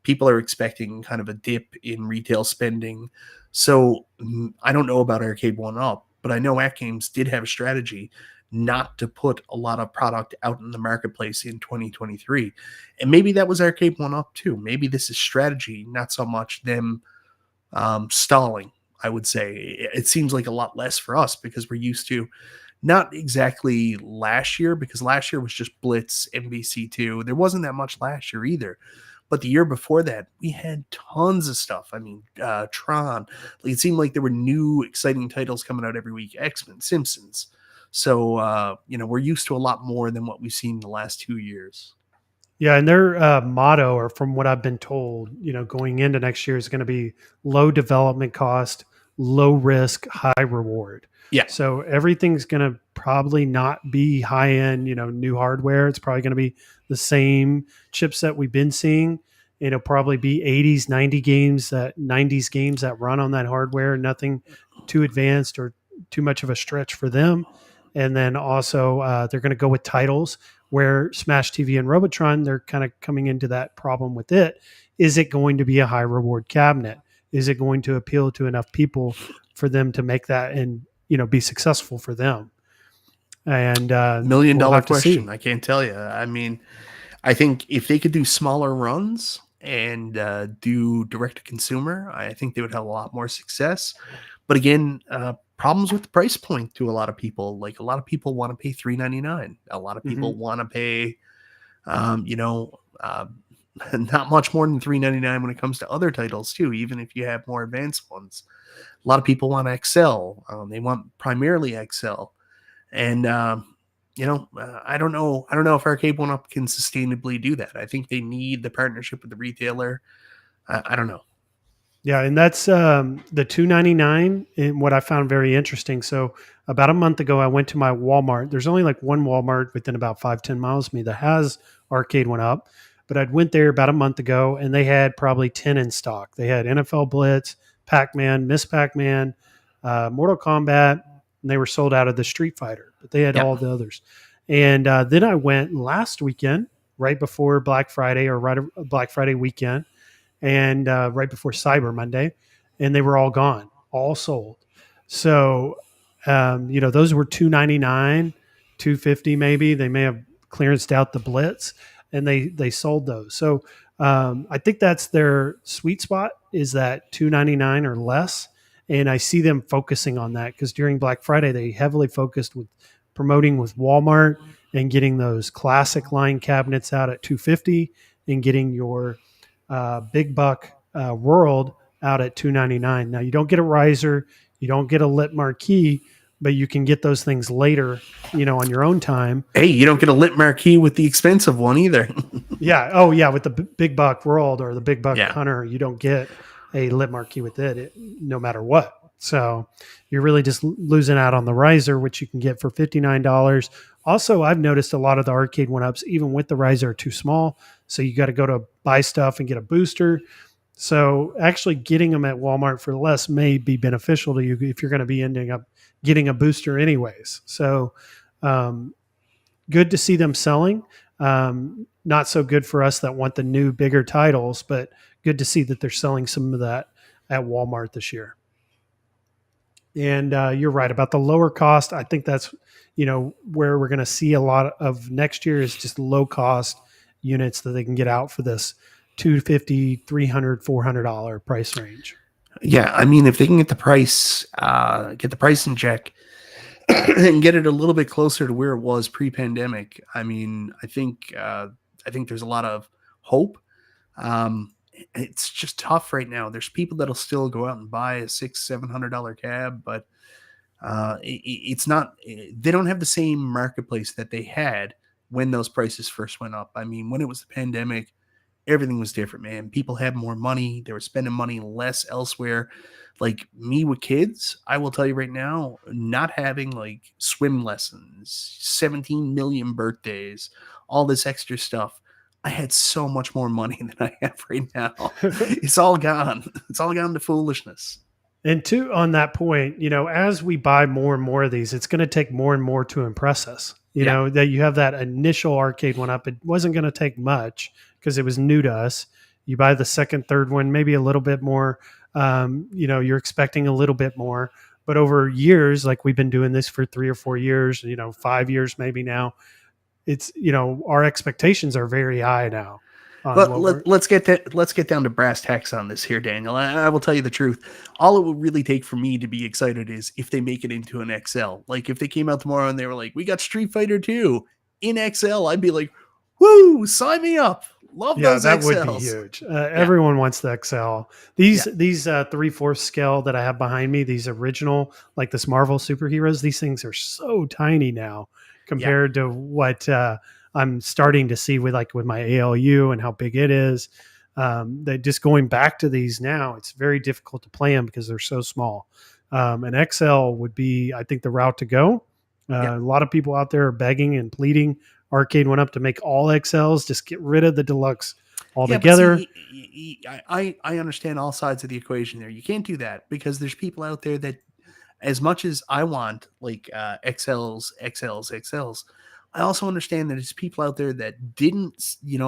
People are expecting kind of a dip in retail spending. So I don't know about Arcade1up, but I know AtGames did have a strategy not to put a lot of product out in the marketplace in 2023. And maybe that was Arcade1up too. Maybe this is strategy, not so much them stalling, I would say. It seems like a lot less for us because we're used to not exactly last year, because last year was just Blitz, MVC2. There wasn't that much last year either. But the year before that, we had tons of stuff. I mean, Tron. Like, it seemed like there were new, exciting titles coming out every week. X-Men, Simpsons. So, we're used to a lot more than what we've seen in the last 2 years. Yeah, and their motto, or from what I've been told, going into next year, is going to be low development cost, low risk, high reward. Yeah. So everything's going to probably not be high end, new hardware. It's probably going to be the same chipset we've been seeing. It'll probably be 80s, 90s games that run on that hardware. Nothing too advanced or too much of a stretch for them. And then also they're going to go with titles where Smash TV and Robotron, they're kind of coming into that problem with it. Is it going to be a high reward cabinet? Is it going to appeal to enough people for them to make that and, be successful for them? And $1 million we'll have to question. see. I can't tell you. I mean, I think if they could do smaller runs and do direct to consumer, I think they would have a lot more success. But again, problems with the price point to a lot of people. Like, a lot of people want to pay $3.99. A lot of people want to pay, not much more than $3.99 when it comes to other titles too. Even if you have more advanced ones, a lot of people want XL. They want primarily XL, and I don't know. I don't know if Arcade1up can sustainably do that. I think they need the partnership with the retailer. I don't know. Yeah, and that's the $2.99. And what I found very interesting. So about a month ago, I went to my Walmart. There's only like one Walmart within about 5-10 miles of me that has Arcade1up. But I'd went there about a month ago, and they had probably 10 in stock. They had NFL Blitz, Pac-Man, Miss Pac-Man, Mortal Kombat, and they were sold out of the Street Fighter. But they had all the others. And then I went last weekend, right before Black Friday or right Black Friday weekend, and right before Cyber Monday, and they were all gone, all sold. So, those were $2.99, $2.50 maybe. They may have clearanced out the Blitz, and they sold those. So I think that's their sweet spot, is that $2.99 or less. And I see them focusing on that because during Black Friday, they heavily focused with promoting with Walmart and getting those classic line cabinets out at $2.50 and getting your big buck world out at $2.99. Now, you don't get a riser, you don't get a lit marquee, but you can get those things later, on your own time. Hey, you don't get a lit marquee with the expensive one either. Yeah. Oh, yeah. With the big buck world or the big buck Yeah. hunter, you don't get a lit marquee with it no matter what. So you're really just losing out on the riser, which you can get for $59. Also, I've noticed a lot of the Arcade1ups, even with the riser, are too small. So you got to go to buy stuff and get a booster. So actually getting them at Walmart for less may be beneficial to you if you're going to be ending up getting a booster anyways. So good to see them selling. Not so good for us that want the new, bigger titles, but good to see that they're selling some of that at Walmart this year. And you're right about the lower cost. I think that's, where we're going to see a lot of next year is just low cost units that they can get out for this 250, 300, $400 price range. Yeah, I mean, if they can get the price in check, and get it a little bit closer to where it was pre-pandemic, I mean, I think there's a lot of hope. It's just tough right now. There's people that'll still go out and buy a $600-700 cab, but it's not. They don't have the same marketplace that they had when those prices first went up. I mean, when it was the pandemic, everything was different, man. People had more money. They were spending money less elsewhere. Like me with kids, I will tell you right now, not having like swim lessons, 17 million birthdays, all this extra stuff. I had so much more money than I have right now. It's all gone. It's all gone to foolishness. And two, on that point, as we buy more and more of these, it's going to take more and more to impress us. Yeah. That you have that initial Arcade1up. It wasn't going to take much because it was new to us. You buy the second, third one, maybe a little bit more. You're expecting a little bit more. But over years, like we've been doing this for 3 or 4 years, 5 years maybe now, it's, our expectations are very high now. Let's get down to brass tacks on this here, Daniel. I will tell you the truth. All it will really take for me to be excited is if they make it into an XL. Like if they came out tomorrow and they were like, "We got Street Fighter 2 in XL," I'd be like, "Woo! Sign me up! Love those that XLs." would be huge. Everyone wants the XL. These 3/4 scale that I have behind me, these original, like this Marvel superheroes, these things are so tiny now compared to what I'm starting to see with my ALU and how big it is. That just going back to these now, it's very difficult to play them because they're so small. An XL would be, I think, the route to go. A lot of people out there are begging and pleading Arcade1up to make all XLs, just get rid of the deluxe altogether. See, I understand all sides of the equation there. You can't do that because there's people out there that, as much as I want like XLs, I also understand that there's people out there that didn't,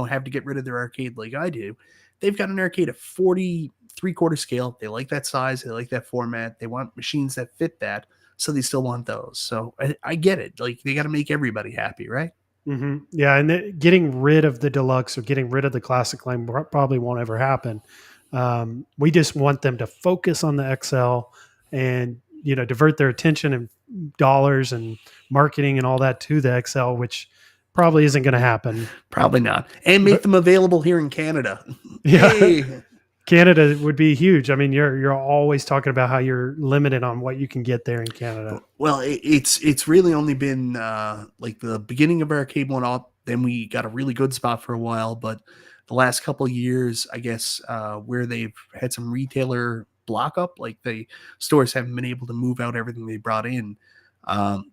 have to get rid of their arcade like I do. They've got an arcade at 40 3/4 scale. They like that size. They like that format. They want machines that fit that. So they still want those. So I get it. Like they got to make everybody happy, right? Mm-hmm. Yeah, and getting rid of the deluxe or getting rid of the classic line probably won't ever happen. We just want them to focus on the XL and divert their attention and dollars and marketing and all that to the XL, which probably isn't going to happen. Probably not. And make them available here in Canada. Yeah. Hey. Canada would be huge. I mean, you're always talking about how you're limited on what you can get there in Canada. Well, it's really only been like the beginning of Arcade1up. Then we got a really good spot for a while, but the last couple of years, I guess, where they've had some retailer block up, like the stores haven't been able to move out everything they brought in.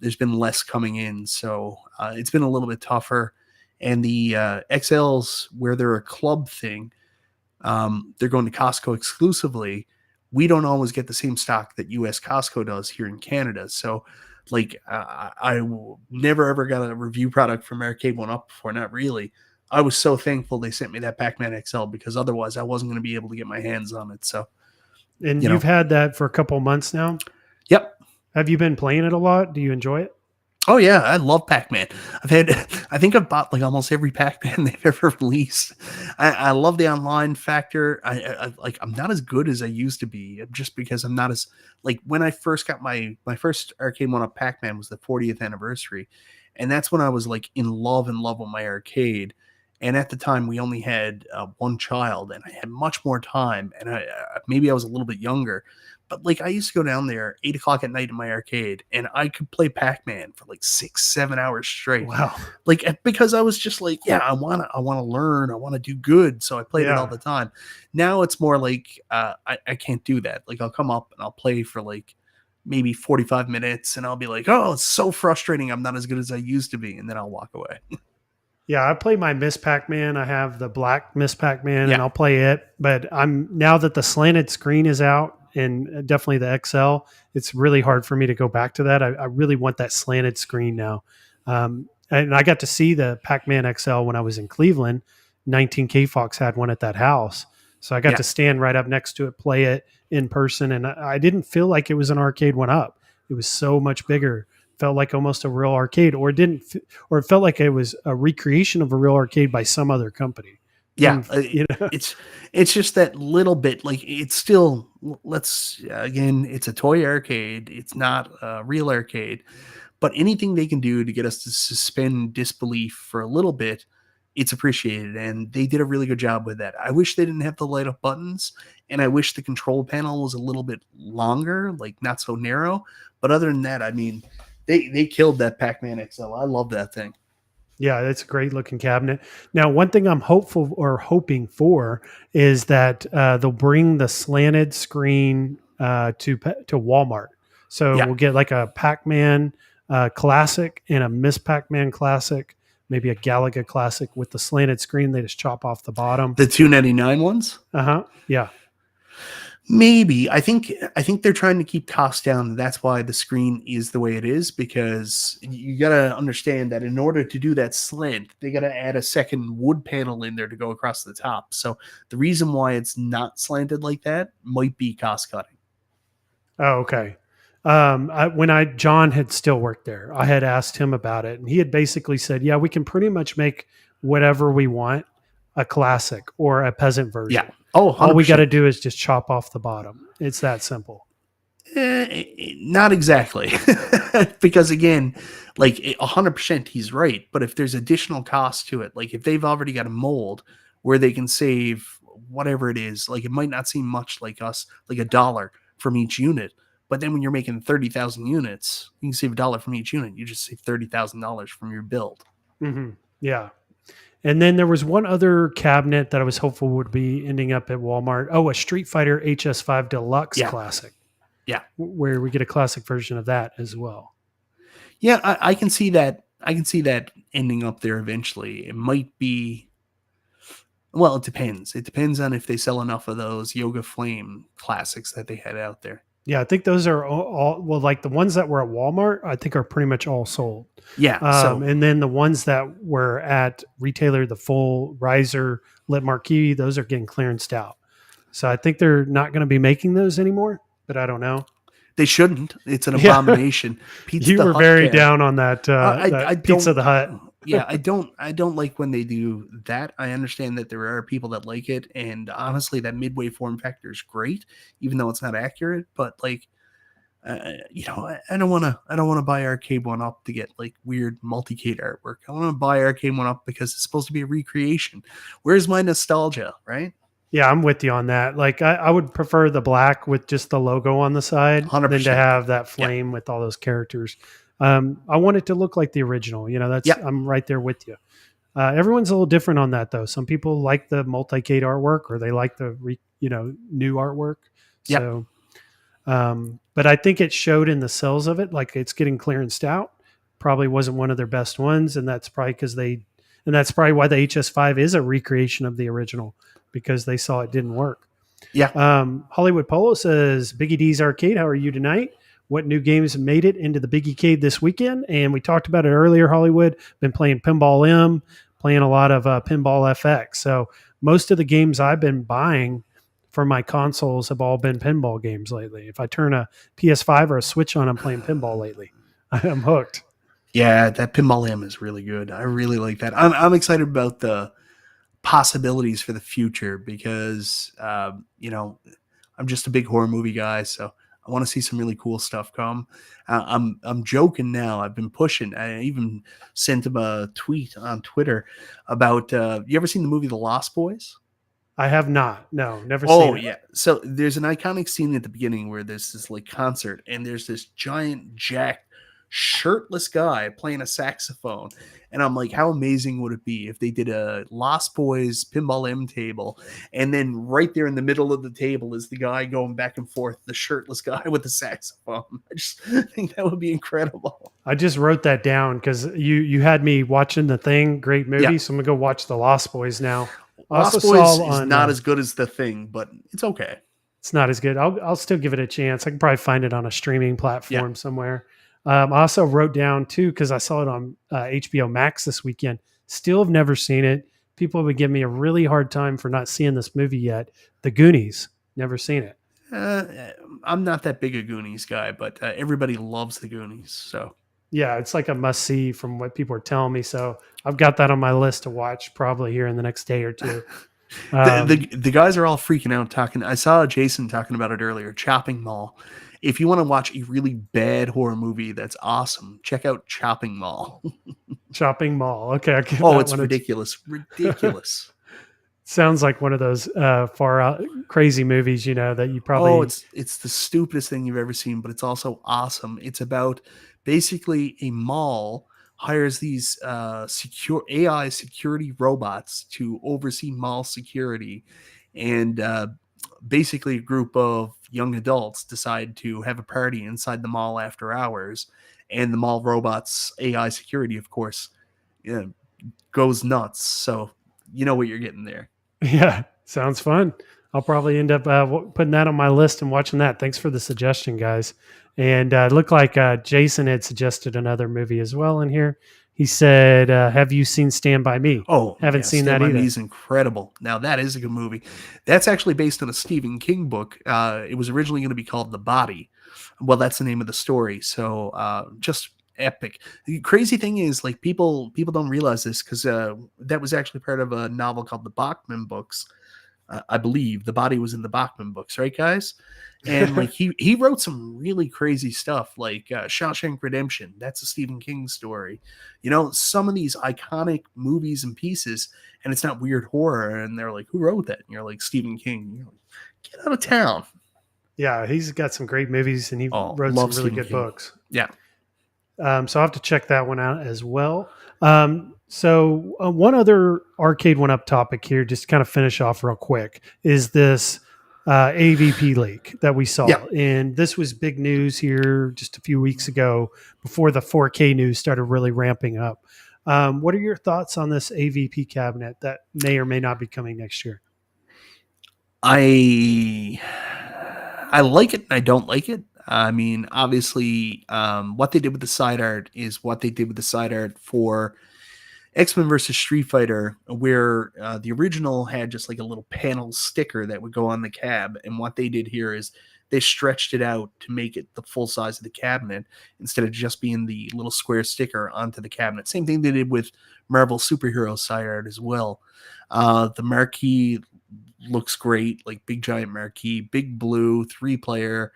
There's been less coming in, so it's been a little bit tougher. And the XLs, where they're a club thing, they're going to Costco exclusively. We don't always get the same stock that US Costco does here in Canada. So like I never ever got a review product from Arcade1up before. Not really. I was so thankful they sent me that Pac-Man XL because otherwise I wasn't going to be able to get my hands on it. So, and you've had that for a couple months now. Yep. Have you been playing it a lot? Do you enjoy it? Oh yeah, I love Pac-Man. I think I've bought like almost every Pac-Man they've ever released. I love the online factor. I'm not as good as I used to be, just because I'm not as, like, when I first got my first Arcade1up Pac-Man was the 40th anniversary, and that's when I was like in love with my arcade. And at the time, we only had one child, and I had much more time, and maybe I was a little bit younger. But like I used to go down there 8 o'clock at night in my arcade, and I could play Pac-Man for like 6-7 hours straight. Wow! Like because I was just like, yeah, I want to learn, I want to do good, so I played it all the time. Now it's more like I can't do that. Like I'll come up and I'll play for like maybe 45 minutes, and I'll be like, oh, it's so frustrating. I'm not as good as I used to be, and then I'll walk away. Yeah, I play my Miss Pac-Man. I have the black Miss Pac-Man, and I'll play it. But now that the slanted screen is out, and definitely the XL, it's really hard for me to go back to that. I really want that slanted screen now. And I got to see the Pac-Man XL when I was in Cleveland. 19K Fox had one at that house. So I got to stand right up next to it, play it in person, and I didn't feel like it was an Arcade1up. It was so much bigger. Felt like almost a real arcade, or or it felt like it was a recreation of a real arcade by some other company. Yeah, Didn't. it's just that little bit. Like, it's still, let's again, it's a toy arcade. It's not a real arcade, but anything they can do to get us to suspend disbelief for a little bit, it's appreciated, and they did a really good job with that. I wish they didn't have the light up buttons, and I wish the control panel was a little bit longer, like not so narrow. But other than that, I mean, they killed that Pac-Man XL. I love that thing. Yeah, it's a great looking cabinet. Now, one thing I'm hoping for is that they'll bring the slanted screen to Walmart. So Yeah, we'll get like a Pac-Man Classic and a Miss Pac-Man Classic, maybe a Galaga Classic with the slanted screen. They just chop off the bottom. the 299 ones. Yeah. Maybe. I think they're trying to keep costs down. That's why the screen is the way it is, because you got to understand that in order to do that slant, they got to add a second wood panel in there to go across the top. So the reason why it's not slanted like that might be cost cutting. Oh, okay. When John had still worked there, I had asked him about it, and he had basically said, "Yeah, we can pretty much make whatever we want, a classic or a peasant version. Yeah. Oh, All we got to 100%. do is just chop off the bottom. It's that simple." Not exactly. Because again, like 100% he's right, but if there's additional cost to it, like if they've already got a mold where they can save whatever it is, like it might not seem much like us, like $1 from each unit, but then when you're making 30,000 units, you can save $1 from each unit. You just save $30,000 from your build. Mm-hmm. Yeah. And then there was one other cabinet that I was hopeful would be ending up at Walmart. Oh, a Street Fighter HS5 Deluxe Classic. Yeah. Where we get a classic version of that as well. Yeah, I can see that. I can see that ending up there eventually. It might be. Well, it depends. It depends on if they sell enough of those Yoga Flame classics that they had out there. Yeah, I think those are all well, like the ones that were at Walmart, I think are pretty much all sold. Yeah. So And then the ones that were at retailer, the full riser lit marquee, those are getting clearanced out. So I think they're not going to be making those anymore, but I don't know. they shouldn't. It's an Yeah. abomination. Pizza You the were Hut very can. down on that, I Pizza don't. the Hut. Yeah, I don't like when they do that. I understand that there are people that like it, and honestly, that midway form factor is great, even though it's not accurate. But like, I don't want to. I don't want to buy Arcade1up to get like weird multicade artwork. I want to buy Arcade1up because it's supposed to be a recreation. Where's my nostalgia, right? Yeah, I'm with you on that. Like, I would prefer the black with just the logo on the side than to 100%. have that Yeah. flame with all those characters. I want it to look like the original. Yeah. I'm right there with you. Everyone's a little different on that, though. Some people like the multicade artwork, or they like the new artwork. Yeah. So, but I think it showed in the sales of it, like it's getting clearanced out. Probably wasn't one of their best ones, and that's probably that's probably why the HS5 is a recreation of the original, because they saw it didn't work. Yeah. Hollywood Polo says, Biggie D's Arcade, how are you tonight? What new games made it into the Biggie Cade this weekend? And we talked about it earlier, Hollywood. Been playing Pinball M, playing a lot of Pinball FX. So most of the games I've been buying for my consoles have all been pinball games lately. If I turn a PS5 or a Switch on, I'm playing pinball lately. I'm hooked. Yeah, that Pinball M is really good. I really like that. I'm excited about the possibilities for the future because I'm just a big horror movie guy, so I want to see some really cool stuff come. I'm joking now. I've been pushing. I even sent him a tweet on Twitter about. You ever seen the movie The Lost Boys? I have not. No, never seen Oh it. yeah. So there's an iconic scene at the beginning where there's this like concert and there's this giant jacked shirtless guy playing a saxophone. And I'm like, how amazing would it be if they did a Lost Boys Pinball M table, and then right there in the middle of the table is the guy going back and forth, the shirtless guy with the saxophone. I just think that would be incredible. I just wrote that down because you had me watching The Thing, great movie. Yeah. So I'm gonna go watch The Lost Boys now. Lost Boys is not as good as The Thing, but it's okay. It's not as good. I'll still give it a chance. I can probably find it on a streaming platform somewhere. I also wrote down too, because I saw it on HBO Max this weekend. Still have never seen it. people would give me a really hard time for not seeing this movie yet. The Goonies. Never seen it. Uh, I'm not that big a Goonies guy, but everybody loves the Goonies. So Yeah, it's like a must see from what people are telling me. So I've got that on my list to watch probably here in the next day or two. the guys are all freaking out talking. I saw Jason talking about it earlier. Chopping Mall. If you want to watch a really bad horror movie that's awesome, check out Chopping Mall. Shopping Mall. Okay, I'll give Oh, that it's one ridiculous, ridiculous. sounds like one of those far out crazy movies, that you Oh, probably it's the stupidest thing you've ever seen, but it's also awesome. It's about basically a mall hires these secure AI security robots to oversee mall security, and basically a group of young adults decide to have a party inside the mall after hours, and the mall robots AI security, of course, yeah, goes nuts. So you know what you're getting there. yeah, sounds fun. I'll probably end up putting that on my list and watching that. Thanks for the suggestion, guys. And it looked like Jason had suggested another movie as well in here. He said, "Have you seen Stand by Me?" Oh, Haven't yeah, seen Stand that By Me either. is incredible. Now, that is a good movie. That's actually based on a Stephen King book. It was originally going to be called The Body. Well, that's the name of the story. So, just epic. The crazy thing is, like, people don't realize this because that was actually part of a novel called The Bachman Books. I believe The Body was in the Bachman books, right, guys? And like he wrote some really crazy stuff, like Shawshank Redemption. That's a Stephen King story. Some of these iconic movies and pieces, and it's not weird horror. And they're like, "Who wrote that?" And you're like, "Stephen King." You're like, get out of town. Yeah, he's got some great movies and he Oh, wrote love some really Stephen good King. books. Yeah. So I'll have to check that one out as well. One other Arcade1up topic here, just to kind of finish off real quick, is this AVP leak that we Yeah. saw. And this was big news here just a few weeks ago before the 4K news started really ramping up. What are your thoughts on this AVP cabinet that may or may not be coming next year? I like it and I don't like it. I mean, obviously, what they did with the side art is what they did with the side art for X-Men versus Street Fighter, where the original had just like a little panel sticker that would go on the cab, and what they did here is they stretched it out to make it the full size of the cabinet instead of just being the little square sticker onto the cabinet. Same thing they did with Marvel superhero side art as well. The marquee looks great, like big giant marquee, big blue, 3-player.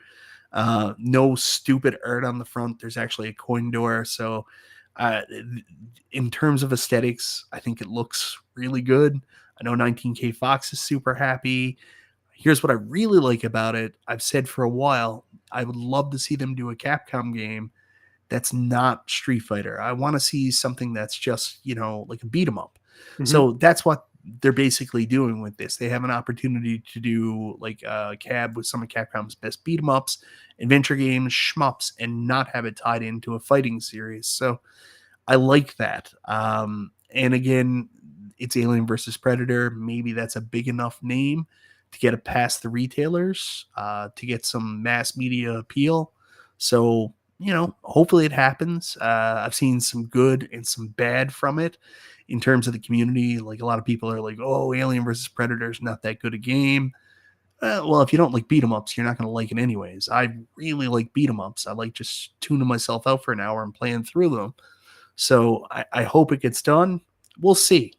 No stupid art on the front. There's actually a coin door, so uh, in terms of aesthetics, I think it looks really good. I know 19K Fox is super happy. Here's what I really like about it. I've said for a while, I would love to see them do a Capcom game that's not Street Fighter. I want to see something that's just, like a beat 'em up. Mm-hmm. So that's what they're basically doing with this. They have an opportunity to do like a cab with some of Capcom's best beat 'em ups, adventure games, shmups, and not have it tied into a fighting series. So I like that. And again, it's Alien versus Predator. Maybe that's a big enough name to get it past the retailers, to get some mass media appeal. So, hopefully it happens. I've seen some good and some bad from it in terms of the community. Like a lot of people are like, oh, Alien versus Predator is not that good a game. Well, if you don't like beat 'em ups, you're not going to like it anyways. I really like beat 'em ups. I like just tuning myself out for an hour and playing through them. So I hope it gets done. We'll see.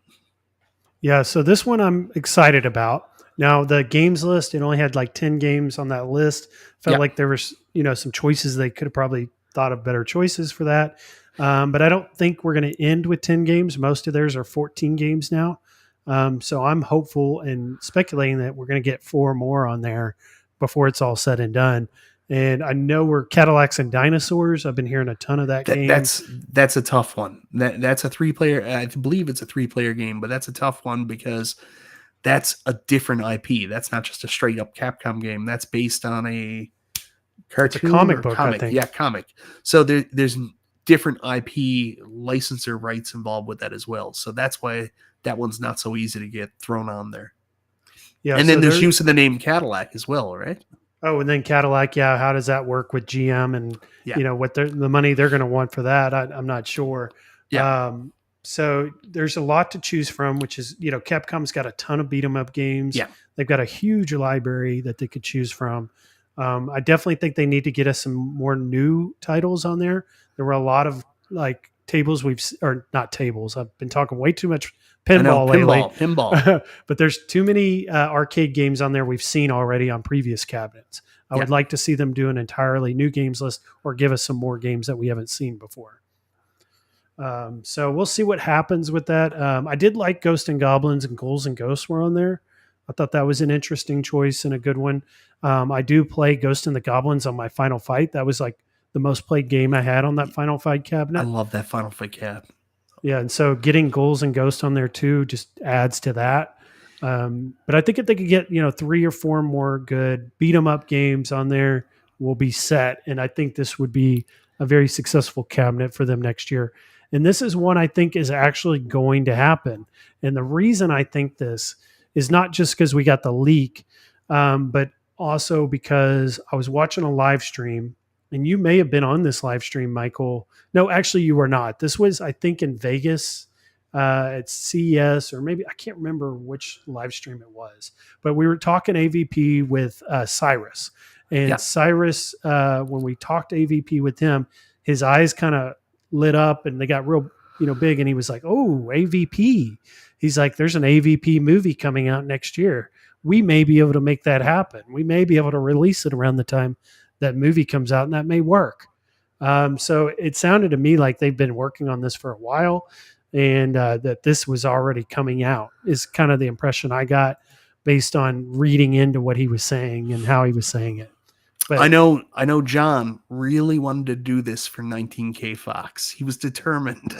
Yeah, so this one I'm excited about. Now the games list, it only had like 10 games on that list. Felt Yeah. like there was, some choices they could have probably thought of better choices for that. But I don't think we're going to end with 10 games. Most of theirs are 14 games now. So I'm hopeful and speculating that we're going to get 4 more on there before it's all said and done. And I know we're Cadillacs and Dinosaurs. I've been hearing a ton of that game. That's a tough one. That's a 3-player. I believe it's a 3-player game, but that's a tough one because that's a different IP. That's not just a straight up Capcom game. That's based on a It's a cartoon comic or book, I comic. think. Yeah, comic. So there's different IP licensor rights involved with that as well. So that's why that one's not so easy to get thrown on there. Yeah, And so then there's use of the name Cadillac as well, right? Oh, and then Cadillac, yeah. How does that work with GM and Yeah. what the money they're going to want for that? I'm not sure. Yeah. So there's a lot to choose from, which is, Capcom's got a ton of beat 'em up games. Yeah. They've got a huge library that they could choose from. I definitely think they need to get us some more new titles on there. There were a lot of like tables or not tables. I've been talking way too much I know, pinball lately, pinball. but there's too many arcade games on there we've seen already on previous cabinets. I would like to see them do an entirely new games list or give us some more games that we haven't seen before. So we'll see what happens with that. I did like Ghost and Goblins and Ghouls and Ghosts were on there. I thought that was an interesting choice and a good one. I do play Ghost and the Goblins on my Final Fight. That was like the most played game I had on that Final Fight cabinet. I love that Final Fight cab. Yeah, and so getting Ghouls and Ghosts on there too just adds to that. But I think if they could get 3 or 4 more good beat 'em up games on there, we'll be set. And I think this would be a very successful cabinet for them next year. And this is one I think is actually going to happen. And the reason I think this is not just because we got the leak, but also because I was watching a live stream, and you may have been on this live stream, Michael. No, actually, you were not. This was, I think, in Vegas at CES, or maybe I can't remember which live stream it was. But we were talking AVP with Cyrus. And Cyrus, when we talked AVP with him, his eyes kind of lit up and they got real, big. And he was like, "Oh, AVP." He's like, "There's an AVP movie coming out next year. We may be able to make that happen. We may be able to release it around the time that movie comes out, and that may work." So it sounded to me like they've been working on this for a while, and that this was already coming out is kind of the impression I got based on reading into what he was saying and how he was saying it. But I know John really wanted to do this for 19K Fox. He was determined.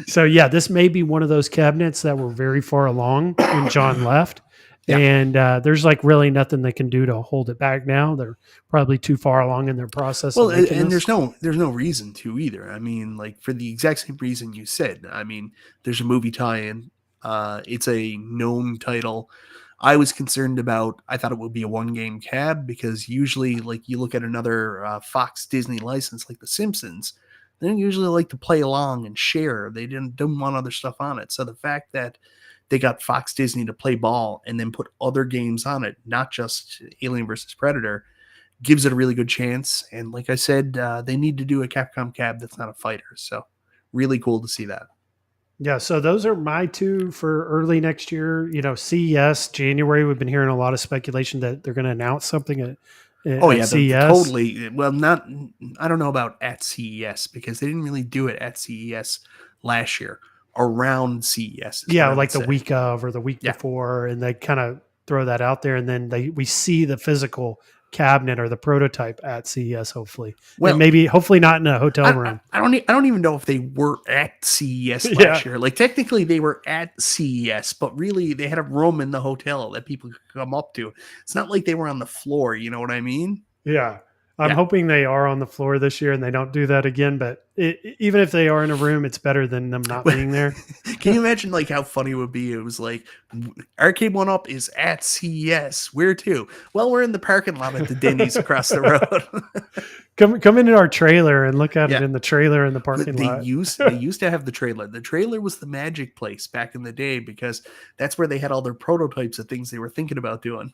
So yeah, this may be one of those cabinets that were very far along when John left. Yeah. And there's like really nothing they can do to hold it back now. They're probably too far along in their process. Well, and there's no reason to either. I mean, like for the exact same reason you said. I mean, there's a movie tie-in. It's a known title. I was concerned about, I thought it would be a one-game cab because usually, like, you look at another Fox Disney license like The Simpsons, they don't usually like to play along and share. They don't want other stuff on it. So the fact that they got Fox Disney to play ball and then put other games on it, not just Alien versus Predator, gives it a really good chance. And like I said, they need to do a Capcom cab that's not a fighter. So really cool to see that. Yeah, so those are my 2 for early next year. CES, January, we've been hearing a lot of speculation that they're going to announce something at CES. Totally. Well, I don't know about at CES because they didn't really do it at CES last year. Around CES. Yeah, like the week of or the week before, and they kind of throw that out there, and then we see the physical cabinet or the prototype at CES, hopefully. Well, and hopefully not in a hotel room. I don't even know if they were at CES last year. Like technically they were at CES, but really they had a room in the hotel that people could come up to. It's not like they were on the floor, you know what I mean? Yeah. I'm hoping they are on the floor this year and they don't do that again. But even if they are in a room, it's better than them not being there. Can you imagine like how funny it would be? It was like Arcade1up is at CES. Where to? Well, we're in the parking lot at the Denny's across the road. Come into our trailer and look at it in the trailer in the parking lot. They used to have the trailer. The trailer was the magic place back in the day because that's where they had all their prototypes of things they were thinking about doing.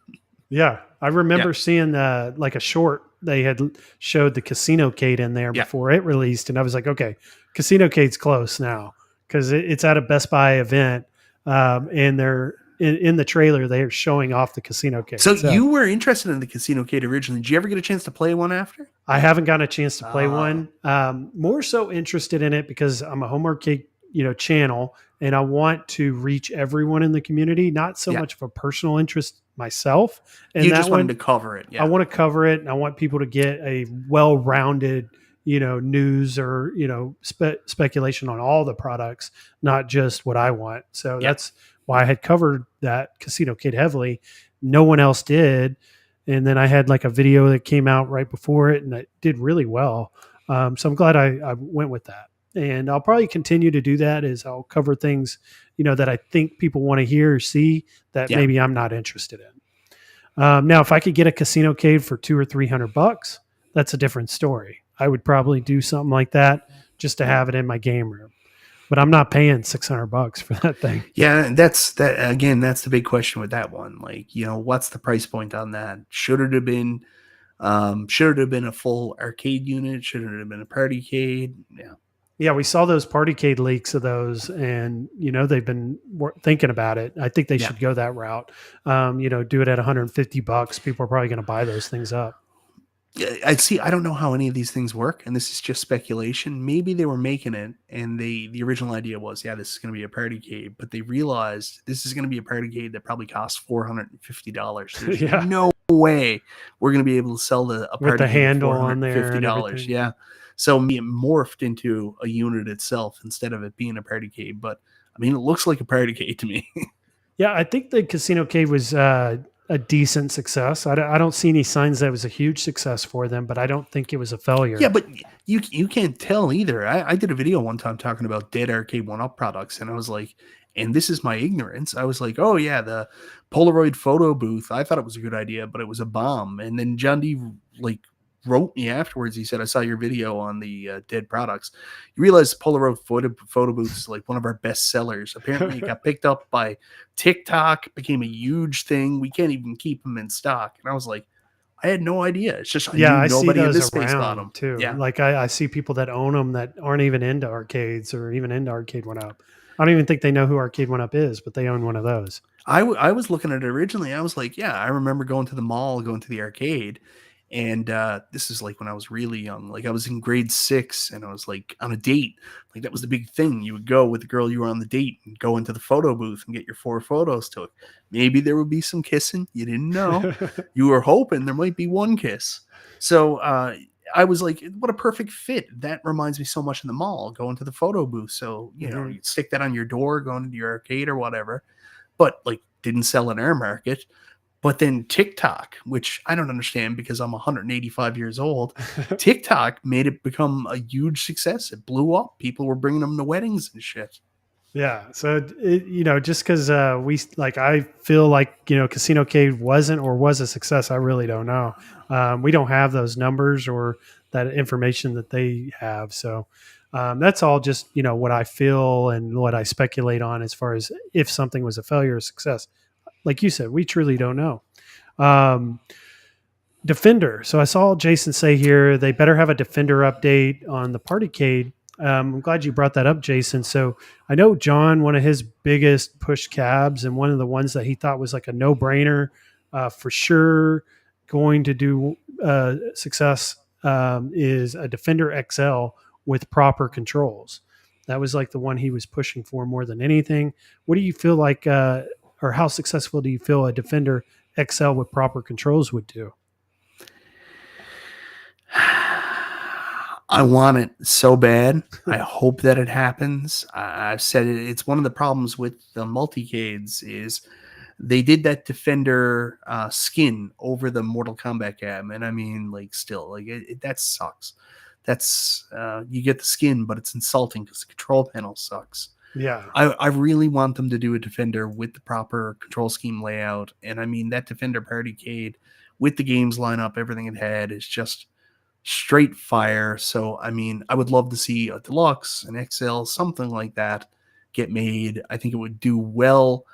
Yeah, I remember seeing like a short. They had showed the Casino Cade in there before it released, and I was like, okay, Casino Cade's close now because it's at a Best Buy event, and they're in the trailer. They are showing off the Casino Cade. So you were interested in the Casino Cade originally. Did you ever get a chance to play one after? I haven't gotten a chance to play one. More so interested in it because I'm a home arcade channel, and I want to reach everyone in the community. Not so much of a personal interest myself. And you just wanted to cover it. Yeah. I want to cover it, and I want people to get a well-rounded, news or speculation on all the products, not just what I want. So that's why I had covered that Casino Cade heavily. No one else did. And then I had like a video that came out right before it, and it did really well. So I'm glad I went with that. And I'll probably continue to do that as I'll cover things, that I think people want to hear or see that maybe I'm not interested in. Now, if I could get a Casino Cade for $200 or $300, that's a different story. I would probably do something like that just to have it in my game room. but I'm not paying $600 for that thing. Yeah, that's that again. That's the big question with that one. Like, what's the price point on that? Should it have been? Should it have been a full arcade unit? Should it have been a partycade? Yeah, Yeah, we saw those Partycade leaks of those, and they've been thinking about it. I think they yeah. should go that route. Do it at $150. People are probably going to buy those things up. Yeah, I see. I don't know how any of these things work, and this is just speculation. Maybe they were making it, and the original idea was, yeah, this is going to be a partycade, but they realized this is going to be a partycade that probably costs $450. There's Yeah, no way we're going to be able to sell a with the partycade for handle four hundred on and there fifty and dollars. everything. Yeah, so it morphed into a unit itself instead of it being a partycade. But I mean, it looks like a partycade to me. Yeah, I think the Casino Cave was a decent success. I don't see any signs that it was a huge success for them, but I don't think it was a Yeah, failure. but you can't tell either. I did a video one time talking about dead Arcade1up products, and I was like, and this is my ignorance. I was like, oh yeah, the Polaroid photo booth. I thought it was a good idea, but it was a bomb. And then John D like wrote me afterwards. He said, I saw your video on the dead products. You realize Polaroid photo booth is like one of our best sellers. Apparently, it got picked up by TikTok, became a huge thing. We can't even keep them in stock. And I was like, I had no idea. It's just I Yeah, knew I see nobody in those this space bought them. around too. Yeah. Like I see people that own them that aren't even into arcades or even into Arcade1up. I don't even think they know who Arcade1up is, but they own one of those. I was looking at it originally. I was like, yeah, I remember going to the mall, going to the arcade. And this is like when I was really young. Like I was in grade 6 and I was like on a date. Like that was the big thing. You would go with the girl you were on the date and go into the photo booth and get your 4 photos took. Maybe there would be some kissing. You didn't know. You were hoping there might be one kiss. So I was like, what a perfect fit. That reminds me so much in the mall, going to the photo booth. So, Mhm. you stick that on your door, going into your arcade or whatever. But like didn't sell in our market. But then TikTok, which I don't understand because I'm 185 years old, TikTok made it become a huge success. It blew up. People were bringing them to weddings and shit. Yeah. So, just because I feel like, Casino Cave wasn't or was a success, I really don't know. We don't have those numbers or that information that they have. So, that's all just, what I feel and what I speculate on as far as if something was a failure or success. Like you said, we truly don't know. Um, Defender. So I saw Jason say here they better have a Defender update on the Partycade. I'm glad you brought that up, Jason. So I know John, one of his biggest push cabs and one of the ones that he thought was like a no brainer for sure going to do success is a Defender XL with proper controls. That was like the one he was pushing for more than anything. What do you feel like, or how successful do you feel a Defender XL with proper controls would do? I want it so bad. I hope that it happens. I've said it. It's one of the problems with the multicades is they did that Defender skin over the Mortal Kombat cab, and I mean, like, still, like, that sucks. That's you get the skin, but it's insulting because the control panel sucks. Yeah. I really want them to do a Defender with the proper control scheme layout, and I mean that Defender Partycade with the games lineup, everything it had is just straight fire. So, I mean, I would love to see a deluxe, an XL, something like that get made. I think it would do well.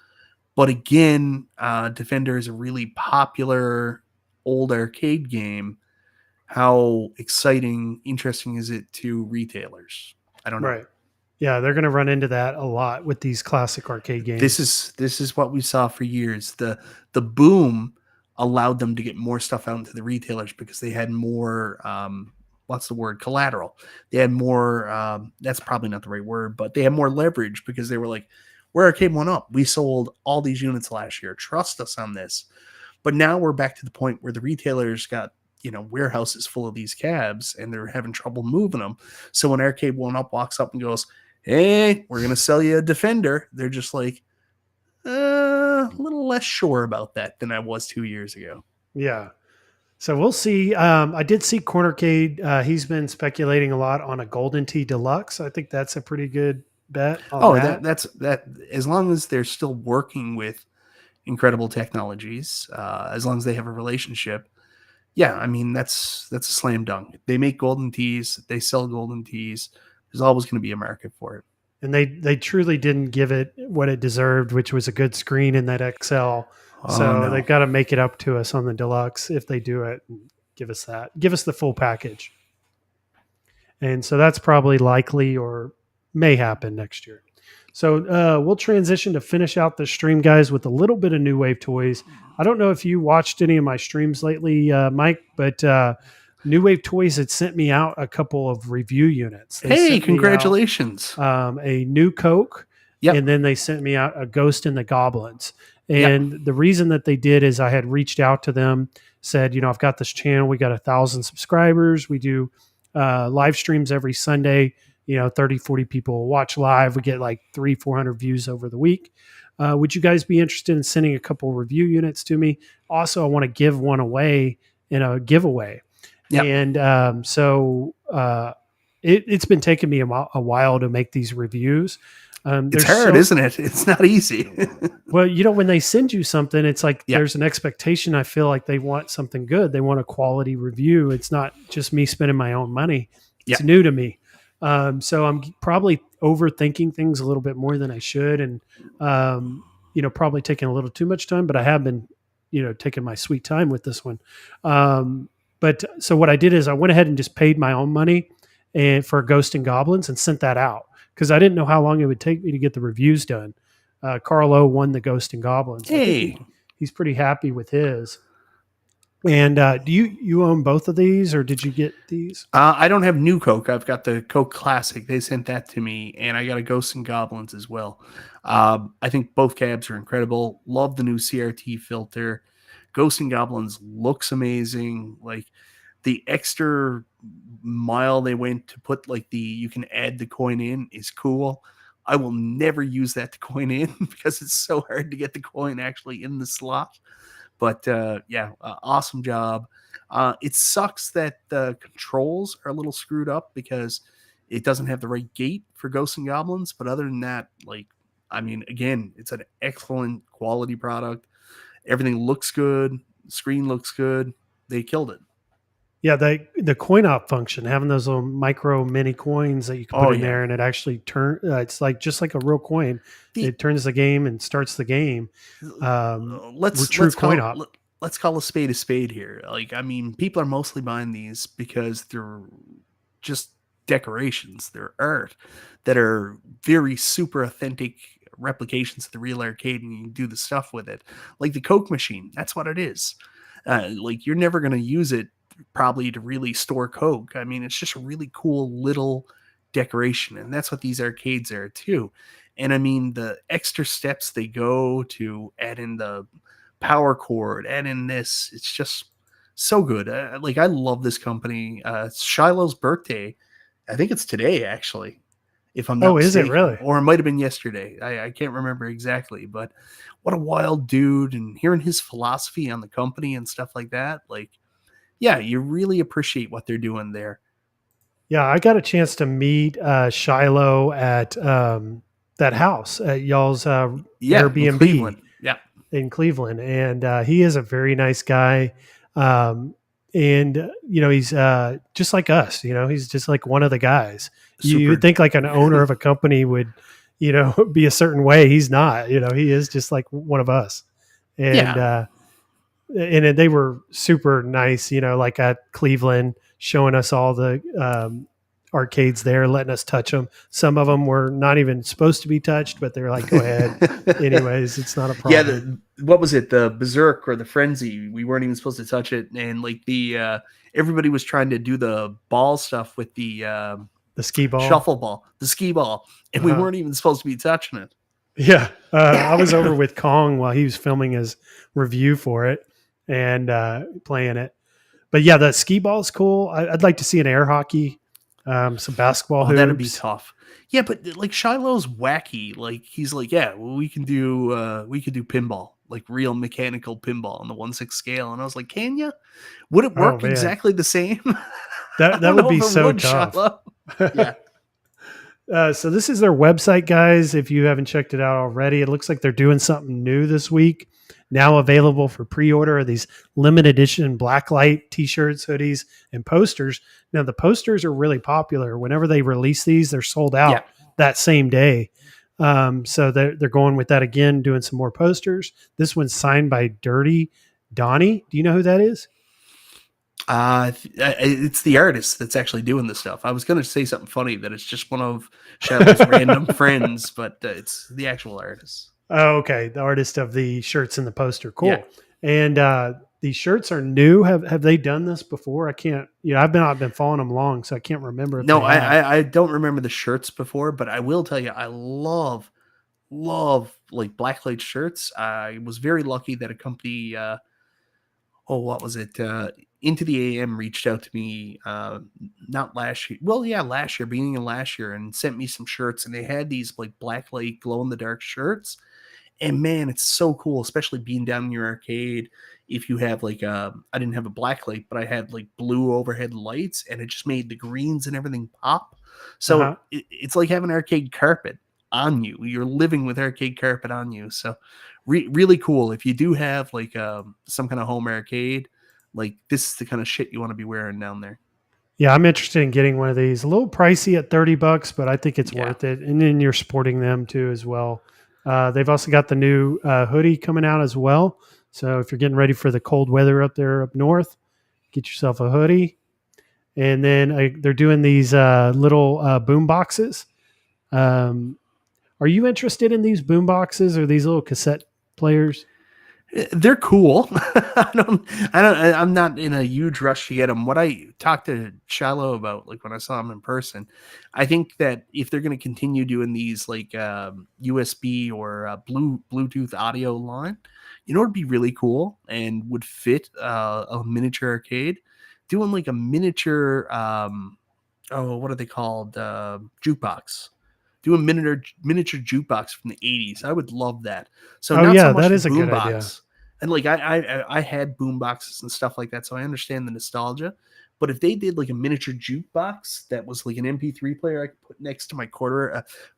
But again, Defender is a really popular old arcade game. How exciting, interesting is it to retailers? I don't know. Right. Yeah, they're going to run into that a lot with these classic arcade This games. is what we saw for years. The boom allowed them to get more stuff out into the retailers because they had more what's the word, collateral. They had more that's probably not the right word, but they had more leverage because they were like, we're Arcade1up. We sold all these units last year. Trust us on this. But now we're back to the point where the retailers got warehouses full of these cabs and they're having trouble moving them. So when Arcade1up walks up and goes, hey, we're going to sell you a Defender, they're just like, a little less sure about that than I was 2 years ago. Yeah. So we'll see. I did see Cornercade. He's been speculating a lot on a Golden Tee Deluxe. I think that's a pretty good bet on Oh, that. that's that. As long as they're still working with incredible technologies, as long as they have a relationship, yeah, I mean that's a slam dunk. They make golden tees, they sell golden tees. There's always going to be a market for it. And they truly didn't give it what it deserved, which was a good screen in that XL. Oh So no. they've got to make it up to us on the deluxe if they do it. Give us that. Give us the full package. And so that's probably likely or may happen next year. So we'll transition to finish out the stream, guys, with a little bit of New Wave toys. I don't know if you watched any of my streams lately, Mike, but New Wave Toys had sent me out a couple of review units. They Hey, sent me out congratulations. a new Coke, Yep. and then they sent me out a Ghost and the Goblins. Yep. And the reason that they did is I had reached out to them, said, I've got this channel. We got 1,000 subscribers. We do live streams every Sunday. 30, 40 people watch live. We get like 300-400 views over the week. Would you guys be interested in sending a couple review units to me? Also, I want to give one away in a giveaway. Yep. And so it's been taking me a while to make these reviews. It's hard, isn't it? It's not easy. Well, when they send you something, it's like Yep. there's an expectation. I feel like they want something good. They want a quality review. It's not just me spending my own money. It's Yep. new to me. So I'm probably overthinking things a little bit more than I should. And, probably taking a little too much time, but I have been, taking my sweet time with this one. But so what I did is I went ahead and just paid my own money and for Ghost and Goblins and sent that out because I didn't know how long it would take me to get the reviews done. Carl O won the Ghost and Goblins. Hey, he's pretty happy with his. And do you own both of these, or did you get these? I don't have new Coke. I've got the Coke Classic. They sent that to me, and I got a Ghosts and Goblins as well. I think both cabs are incredible. Love the new CRT filter. Ghosts and Goblins looks amazing. Like the extra mile they went to put you can add the coin in is cool. I will never use that to coin in because it's so hard to get the coin actually in the slot. But awesome job. It sucks that the controls are a little screwed up because it doesn't have the right gate for Ghosts and Goblins. But other than that, again, it's an excellent quality product. Everything looks good. Screen looks good. They killed it. Yeah, the coin op function, having those little micro mini coins that you can put in there, and it actually it's just like a real coin. It turns the game and starts the game. Let's call a spade here. People are mostly buying these because they're just decorations. They're art that are very super authentic replications of the real arcade, and you can do the stuff with it. Like the Coke machine, that's what it is. You're never going to use it probably to really store Coke. It's just a really cool little decoration, and that's what these arcades are too. And the extra steps they go to add in the power cord, add in this, it's just so good. I love this company. It's Shiloh's birthday. I think it's today, actually, if I'm not mistaken. Is it really? Or it might have been yesterday. I can't remember exactly, but what a wild dude. And hearing his philosophy on the company and stuff like that, you really appreciate what they're doing there. Yeah, I got a chance to meet Shiloh at that house at y'all's Airbnb in Cleveland. And he is a very nice guy. And he's just like us. He's just like one of the guys. You would think like an owner of a company would, be a certain way. He's not. He is just like one of us. And and they were super nice. Like at Cleveland, showing us all the arcades there, letting us touch them. Some of them were not even supposed to be touched, but they're like, "Go ahead." Anyways, it's not a problem. Yeah, what was it? The Berserk or the Frenzy? We weren't even supposed to touch it, and everybody was trying to do the ball stuff with the skee ball, shuffle ball, the skee ball, and we weren't even supposed to be touching it. Yeah, I was over with Kong while he was filming his review for it and playing it. But yeah, the skee ball is cool. I'd like to see an air hockey. Some basketball hoops. That'd be tough. Yeah, but Shiloh's wacky. He's we can do pinball, real mechanical pinball on the 1/6 scale. And I was like, can you? Would it work exactly the same? That would be so tough. Yeah. So this is their website, guys. If you haven't checked it out already, it looks like they're doing something new this week. Now available for pre-order are these limited edition blacklight t-shirts, hoodies, and posters. Now the posters are really popular. Whenever they release these, they're sold out that same day. So they're going with that again, doing some more posters. This one's signed by Dirty Donnie. Do you know who that is? It's the artist that's actually doing the stuff. I was going to say something funny that it's just one of Shadow's random friends, but it's the actual artist. Oh, okay. The artist of the shirts and the poster. Yeah. Cool. And these shirts are new. Have they done this before? I can't. I've been following them long, so I can't remember if No, they have. I don't remember the shirts before, but I will tell you, I love like blacklight shirts. I was very lucky that a company, what was it? Into the AM reached out to me, not last year. Well, yeah, last year, beginning of last year, and sent me some shirts. And they had these like blacklight glow in the dark shirts. And man, it's so cool, especially being down in your arcade. If you have like I didn't have a black light, but I had like blue overhead lights, and it just made the greens and everything pop. So Uh-huh. it's like having arcade carpet on you. You're living with arcade carpet on you. So really cool. If you do have like some kind of home arcade, like this is the kind of shit you want to be wearing down there. Yeah, I'm interested in getting one of these. A little pricey at $30, but I think it's Yeah. worth it. And then you're sporting them too as well. They've also got the new hoodie coming out as well. So if you're getting ready for the cold weather up there up north, get yourself a hoodie. And then they're doing these little boom boxes. Are you interested in these boom boxes or these little cassette players? They're cool. I'm not in a huge rush to get them. What I talked to Shiloh about, like when I saw him in person, I think that if they're going to continue doing these like USB or Bluetooth audio line, it'd be really cool and would fit a miniature arcade. Doing like a miniature, what are they called? Jukebox. Do a miniature jukebox from the 80s. I would love that. So Oh not so yeah, much that the is a good idea. boombox. And like I had boom boxes and stuff like that, so I understand the nostalgia. But if they did like a miniature jukebox that was like an MP3 player I could put next to my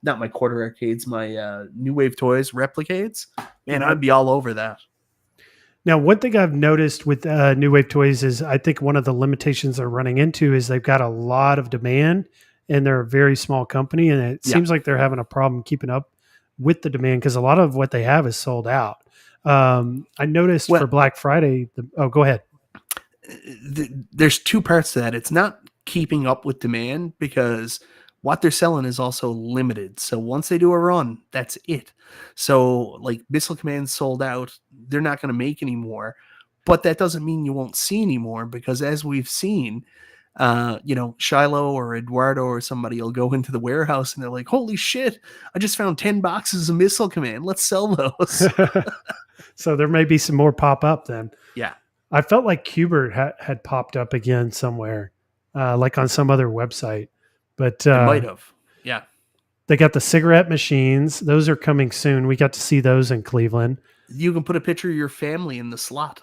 not my quarter arcades, my New Wave Toys replicades, man, Mhm. I'd be all over that. Now, one thing I've noticed with New Wave Toys is I think one of the limitations they're running into is they've got a lot of demand and they're a very small company. And it Yeah. seems like they're having a problem keeping up with the demand because a lot of what they have is sold out. I noticed Well, for Black Friday, go ahead. there's two parts to that. It's not keeping up with demand because what they're selling is also limited. So once they do a run, that's it. So like Missile Command sold out, they're not going to make any more. But that doesn't mean you won't see any more because as we've seen, Shiloh or Eduardo or somebody will go into the warehouse and they're like, holy shit, I just found 10 boxes of Missile Command. Let's sell those. So there may be some more pop up then. Yeah. I felt like Qbert had popped up again somewhere, like on some other website. But It might have. Yeah. they got the cigarette machines. Those are coming soon. We got to see those in Cleveland. You can put a picture of your family in the slot.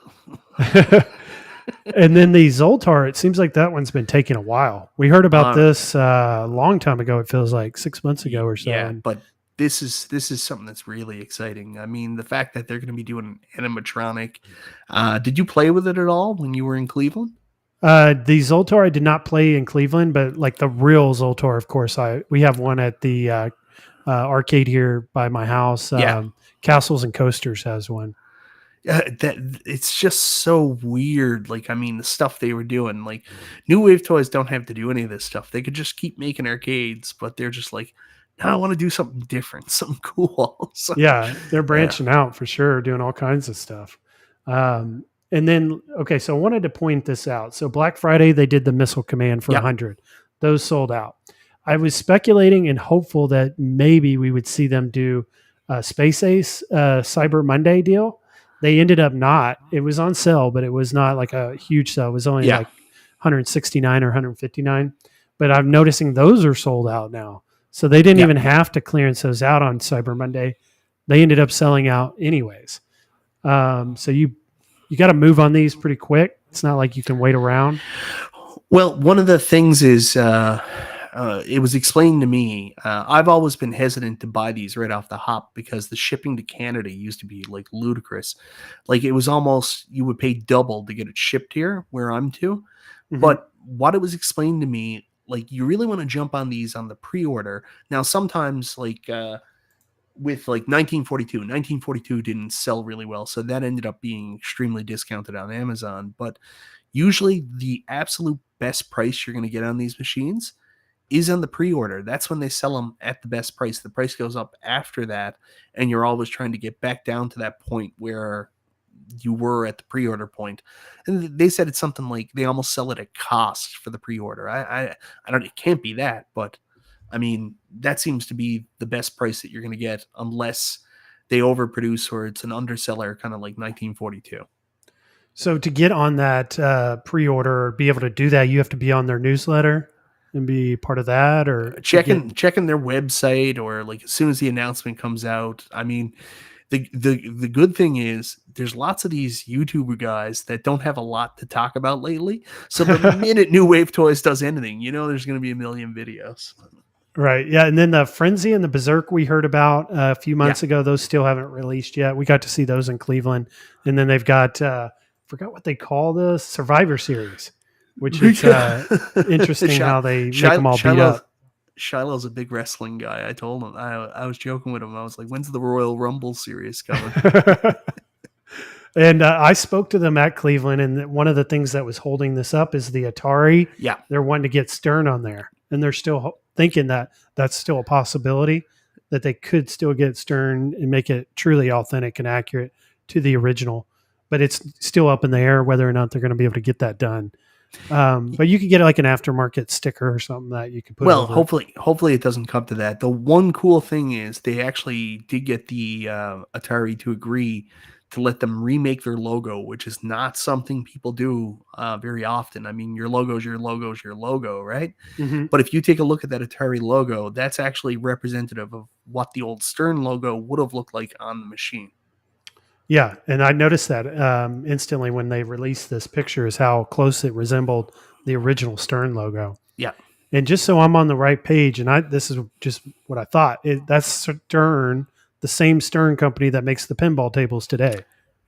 And then the Zoltar, it seems like that one's been taking a while. We heard about this a long time ago. It feels like 6 months ago or so. Yeah, but this is something that's really exciting. I mean, the fact that they're going to be doing an animatronic. Did you play with it at all when you were in Cleveland? The Zoltar I did not play in Cleveland, but like the real Zoltar, of course, we have one at the arcade here by my house. Yeah. Castles and Coasters has one. That it's just so weird. Like, I mean, the stuff they were doing, like New Wave Toys don't have to do any of this stuff. They could just keep making arcades, but they're just like, no, I want to do something different, something cool. So, Yeah, they're branching out for sure, doing all kinds of stuff. And then, okay, so I wanted to point this out. So Black Friday, they did the Missile Command for Yep. 100. Those sold out. I was speculating and hopeful that maybe we would see them do a Space Ace Cyber Monday deal. They ended up not. It was on sale, but it was not like a huge sale. It was only like 169 or 159. But I'm noticing those are sold out now. So they didn't even have to clearance those out on Cyber Monday. They ended up selling out anyways. So you got to move on these pretty quick. It's not like you can wait around. Well, one of the things is it was explained to me. I've always been hesitant to buy these right off the hop because the shipping to Canada used to be like ludicrous. Like it was almost you would pay double to get it shipped here where I'm to. Mhm. But what it was explained to me, like you really want to jump on these on the pre-order. Now, sometimes with like 1942 didn't sell really well, so that ended up being extremely discounted on Amazon. But usually the absolute best price you're going to get on these machines is on the pre-order. That's when they sell them at the best price. The price goes up after that, and you're always trying to get back down to that point where you were at the pre-order point. And they said it's something like they almost sell it at cost for the pre-order. I don't, it can't be that, but I mean, that seems to be the best price that you're going to get unless they overproduce or it's an underseller, kind of like 1942. So to get on that pre-order, or be able to do that, you have to be on their newsletter and be part of that, or checking their website, or like as soon as the announcement comes out. I mean, the good thing is there's lots of these YouTuber guys that don't have a lot to talk about lately. So the minute New Wave Toys does anything, there's going to be a million videos. Right. Yeah. And then the Frenzy and the Berserk we heard about a few months ago, those still haven't released yet. We got to see those in Cleveland. And then they've got, forgot what they call the Survivor Series, which is interesting how they make them all beat up. Shiloh's a big wrestling guy. I told him, I was joking with him. I was like, when's the Royal Rumble series coming? And I spoke to them at Cleveland, and one of the things that was holding this up is the Atari. Yeah. They're wanting to get Stern on there, and they're still thinking that that's still a possibility, that they could still get Stern and make it truly authentic and accurate to the original. But it's still up in the air whether or not they're going to be able to get that done. But you could get like an aftermarket sticker or something that you could put. Well, hopefully it doesn't come to that. The one cool thing is they actually did get the Atari to agree to let them remake their logo, which is not something people do very often. I mean, your logo's your logo, right? Mm-hmm. But if you take a look at that Atari logo, that's actually representative of what the old Stern logo would have looked like on the machine. Yeah, and I noticed that instantly when they released this picture, is how close it resembled the original Stern logo. Yeah. And just so I'm on the right page, and this is just what I thought, that's Stern, the same Stern company that makes the pinball tables today.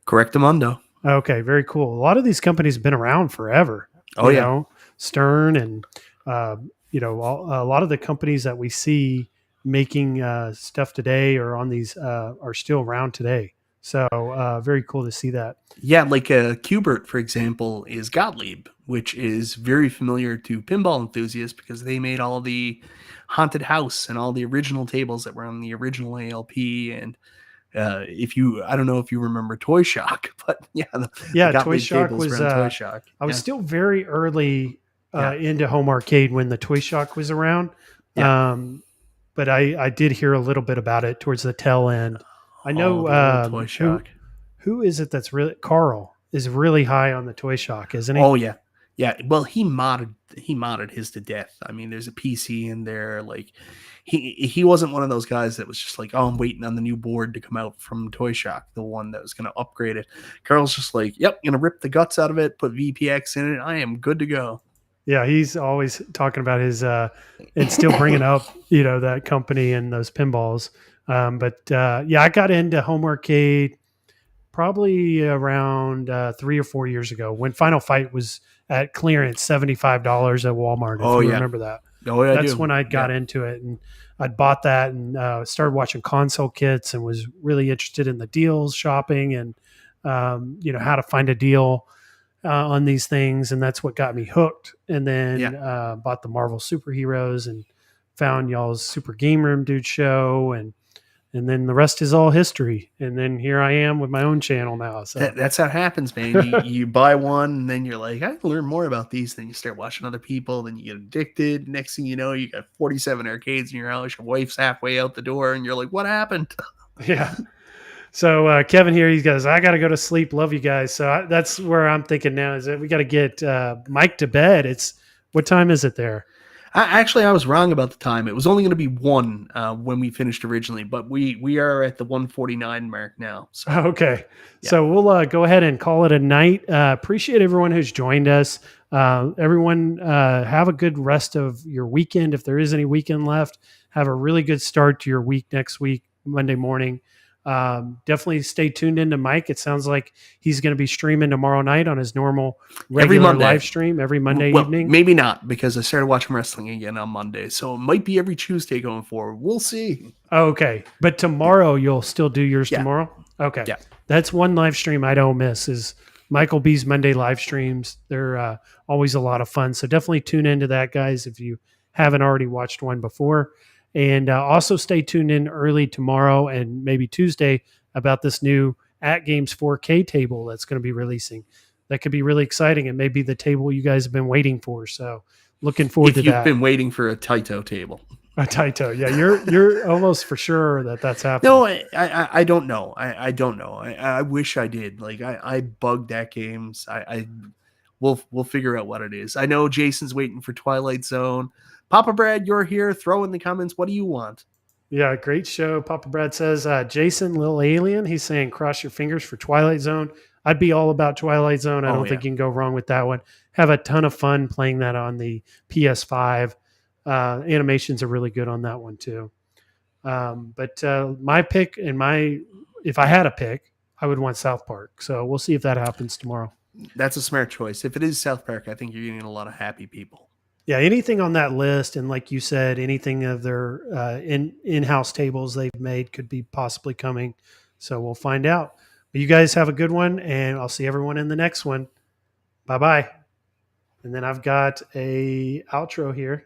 Correctamundo. Okay, very cool. A lot of these companies have been around forever. Oh, you yeah. know, Stern and, a lot of the companies that we see making stuff today or on these are still around today. So very cool to see that. Yeah, like Qbert, for example, is Gottlieb, which is very familiar to pinball enthusiasts because they made all the Haunted House and all the original tables that were on the original ALP. And I don't know if you remember Toy Shock, but the Toy Shock was Toy Shock. I was still very early into home arcade when the Toy Shock was around. Yeah. But I did hear a little bit about it towards the tail end. I know Toy Shock. Who is it that's really Carl is really high on the Toy Shock, isn't he? Oh yeah. Yeah. Well, he modded his to death. I mean, there's a PC in there. Like he wasn't one of those guys that was just like, oh, I'm waiting on the new board to come out from Toy Shock, the one that was going to upgrade it. Carl's just like, yep, gonna rip the guts out of it, put VPX in it. I am good to go. Yeah, he's always talking about his and still bringing up, that company and those pinballs. I got into home arcade probably around 3 or 4 years ago when Final Fight was at clearance, $75 at Walmart. If you remember that. Oh, yeah, that's when I got into it, and I'd bought that and started watching console kits and was really interested in the deals, shopping, and how to find a deal on these things, and that's what got me hooked. And then bought the Marvel superheroes and found y'all's Super Game Room Dude show, and then the rest is all history. And then here I am with my own channel now. So that's how it happens, man. You buy one, and then you're like, I can learn more about these. Then you start watching other people. Then you get addicted. Next thing you know, you got 47 arcades in your house. Your wife's halfway out the door, and you're like, what happened? Yeah. So Kevin here, he goes, I got to go to sleep. Love you guys. So that's where I'm thinking now is that we got to get Mike to bed. What time is it there? I was wrong about the time. It was only going to be 1 when we finished originally, but we are at the 1:49 mark now. So. Okay. Yeah. So we'll go ahead and call it a night. Appreciate everyone who's joined us. Everyone have a good rest of your weekend. If there is any weekend left, have a really good start to your week next week, Monday morning. Definitely stay tuned into Mike. It sounds like he's going to be streaming tomorrow night on his normal Every regular Monday. live stream every Monday Well, evening. maybe not, because I started watching wrestling again on Monday, so it might be every Tuesday going forward. We'll see. Oh, okay. But tomorrow you'll still do yours Yeah. tomorrow? Okay. Yeah. That's one live stream I don't miss is Michael B's Monday live streams. They're always a lot of fun. So definitely tune into that, guys, if you haven't already watched one before. And also stay tuned in early tomorrow and maybe Tuesday about this new AtGames 4K table that's going to be releasing. That could be really exciting. It may be the table you guys have been waiting for. So looking forward to If you've that. been waiting for a Taito table. A Taito. Yeah, you're almost for sure that's happening. No, I don't know. I don't know. I wish I did. Like I bugged AtGames. We'll figure out what it is. I know Jason's waiting for Twilight Zone. Papa Brad, you're here. Throw in the comments. What do you want? Yeah, great show. Papa Brad says, Jason, little alien. He's saying, cross your fingers for Twilight Zone. I'd be all about Twilight Zone. I don't think you can go wrong with that one. Have a ton of fun playing that on the PS5. Animations are really good on that one too. But my pick if I had a pick, I would want South Park. So we'll see if that happens tomorrow. That's a smart choice. If it is South Park, I think you're getting a lot of happy people. Yeah, anything on that list, and like you said, anything of their in-house tables they've made could be possibly coming. So we'll find out. But you guys have a good one, and I'll see everyone in the next one. Bye-bye. And then I've got a outro here.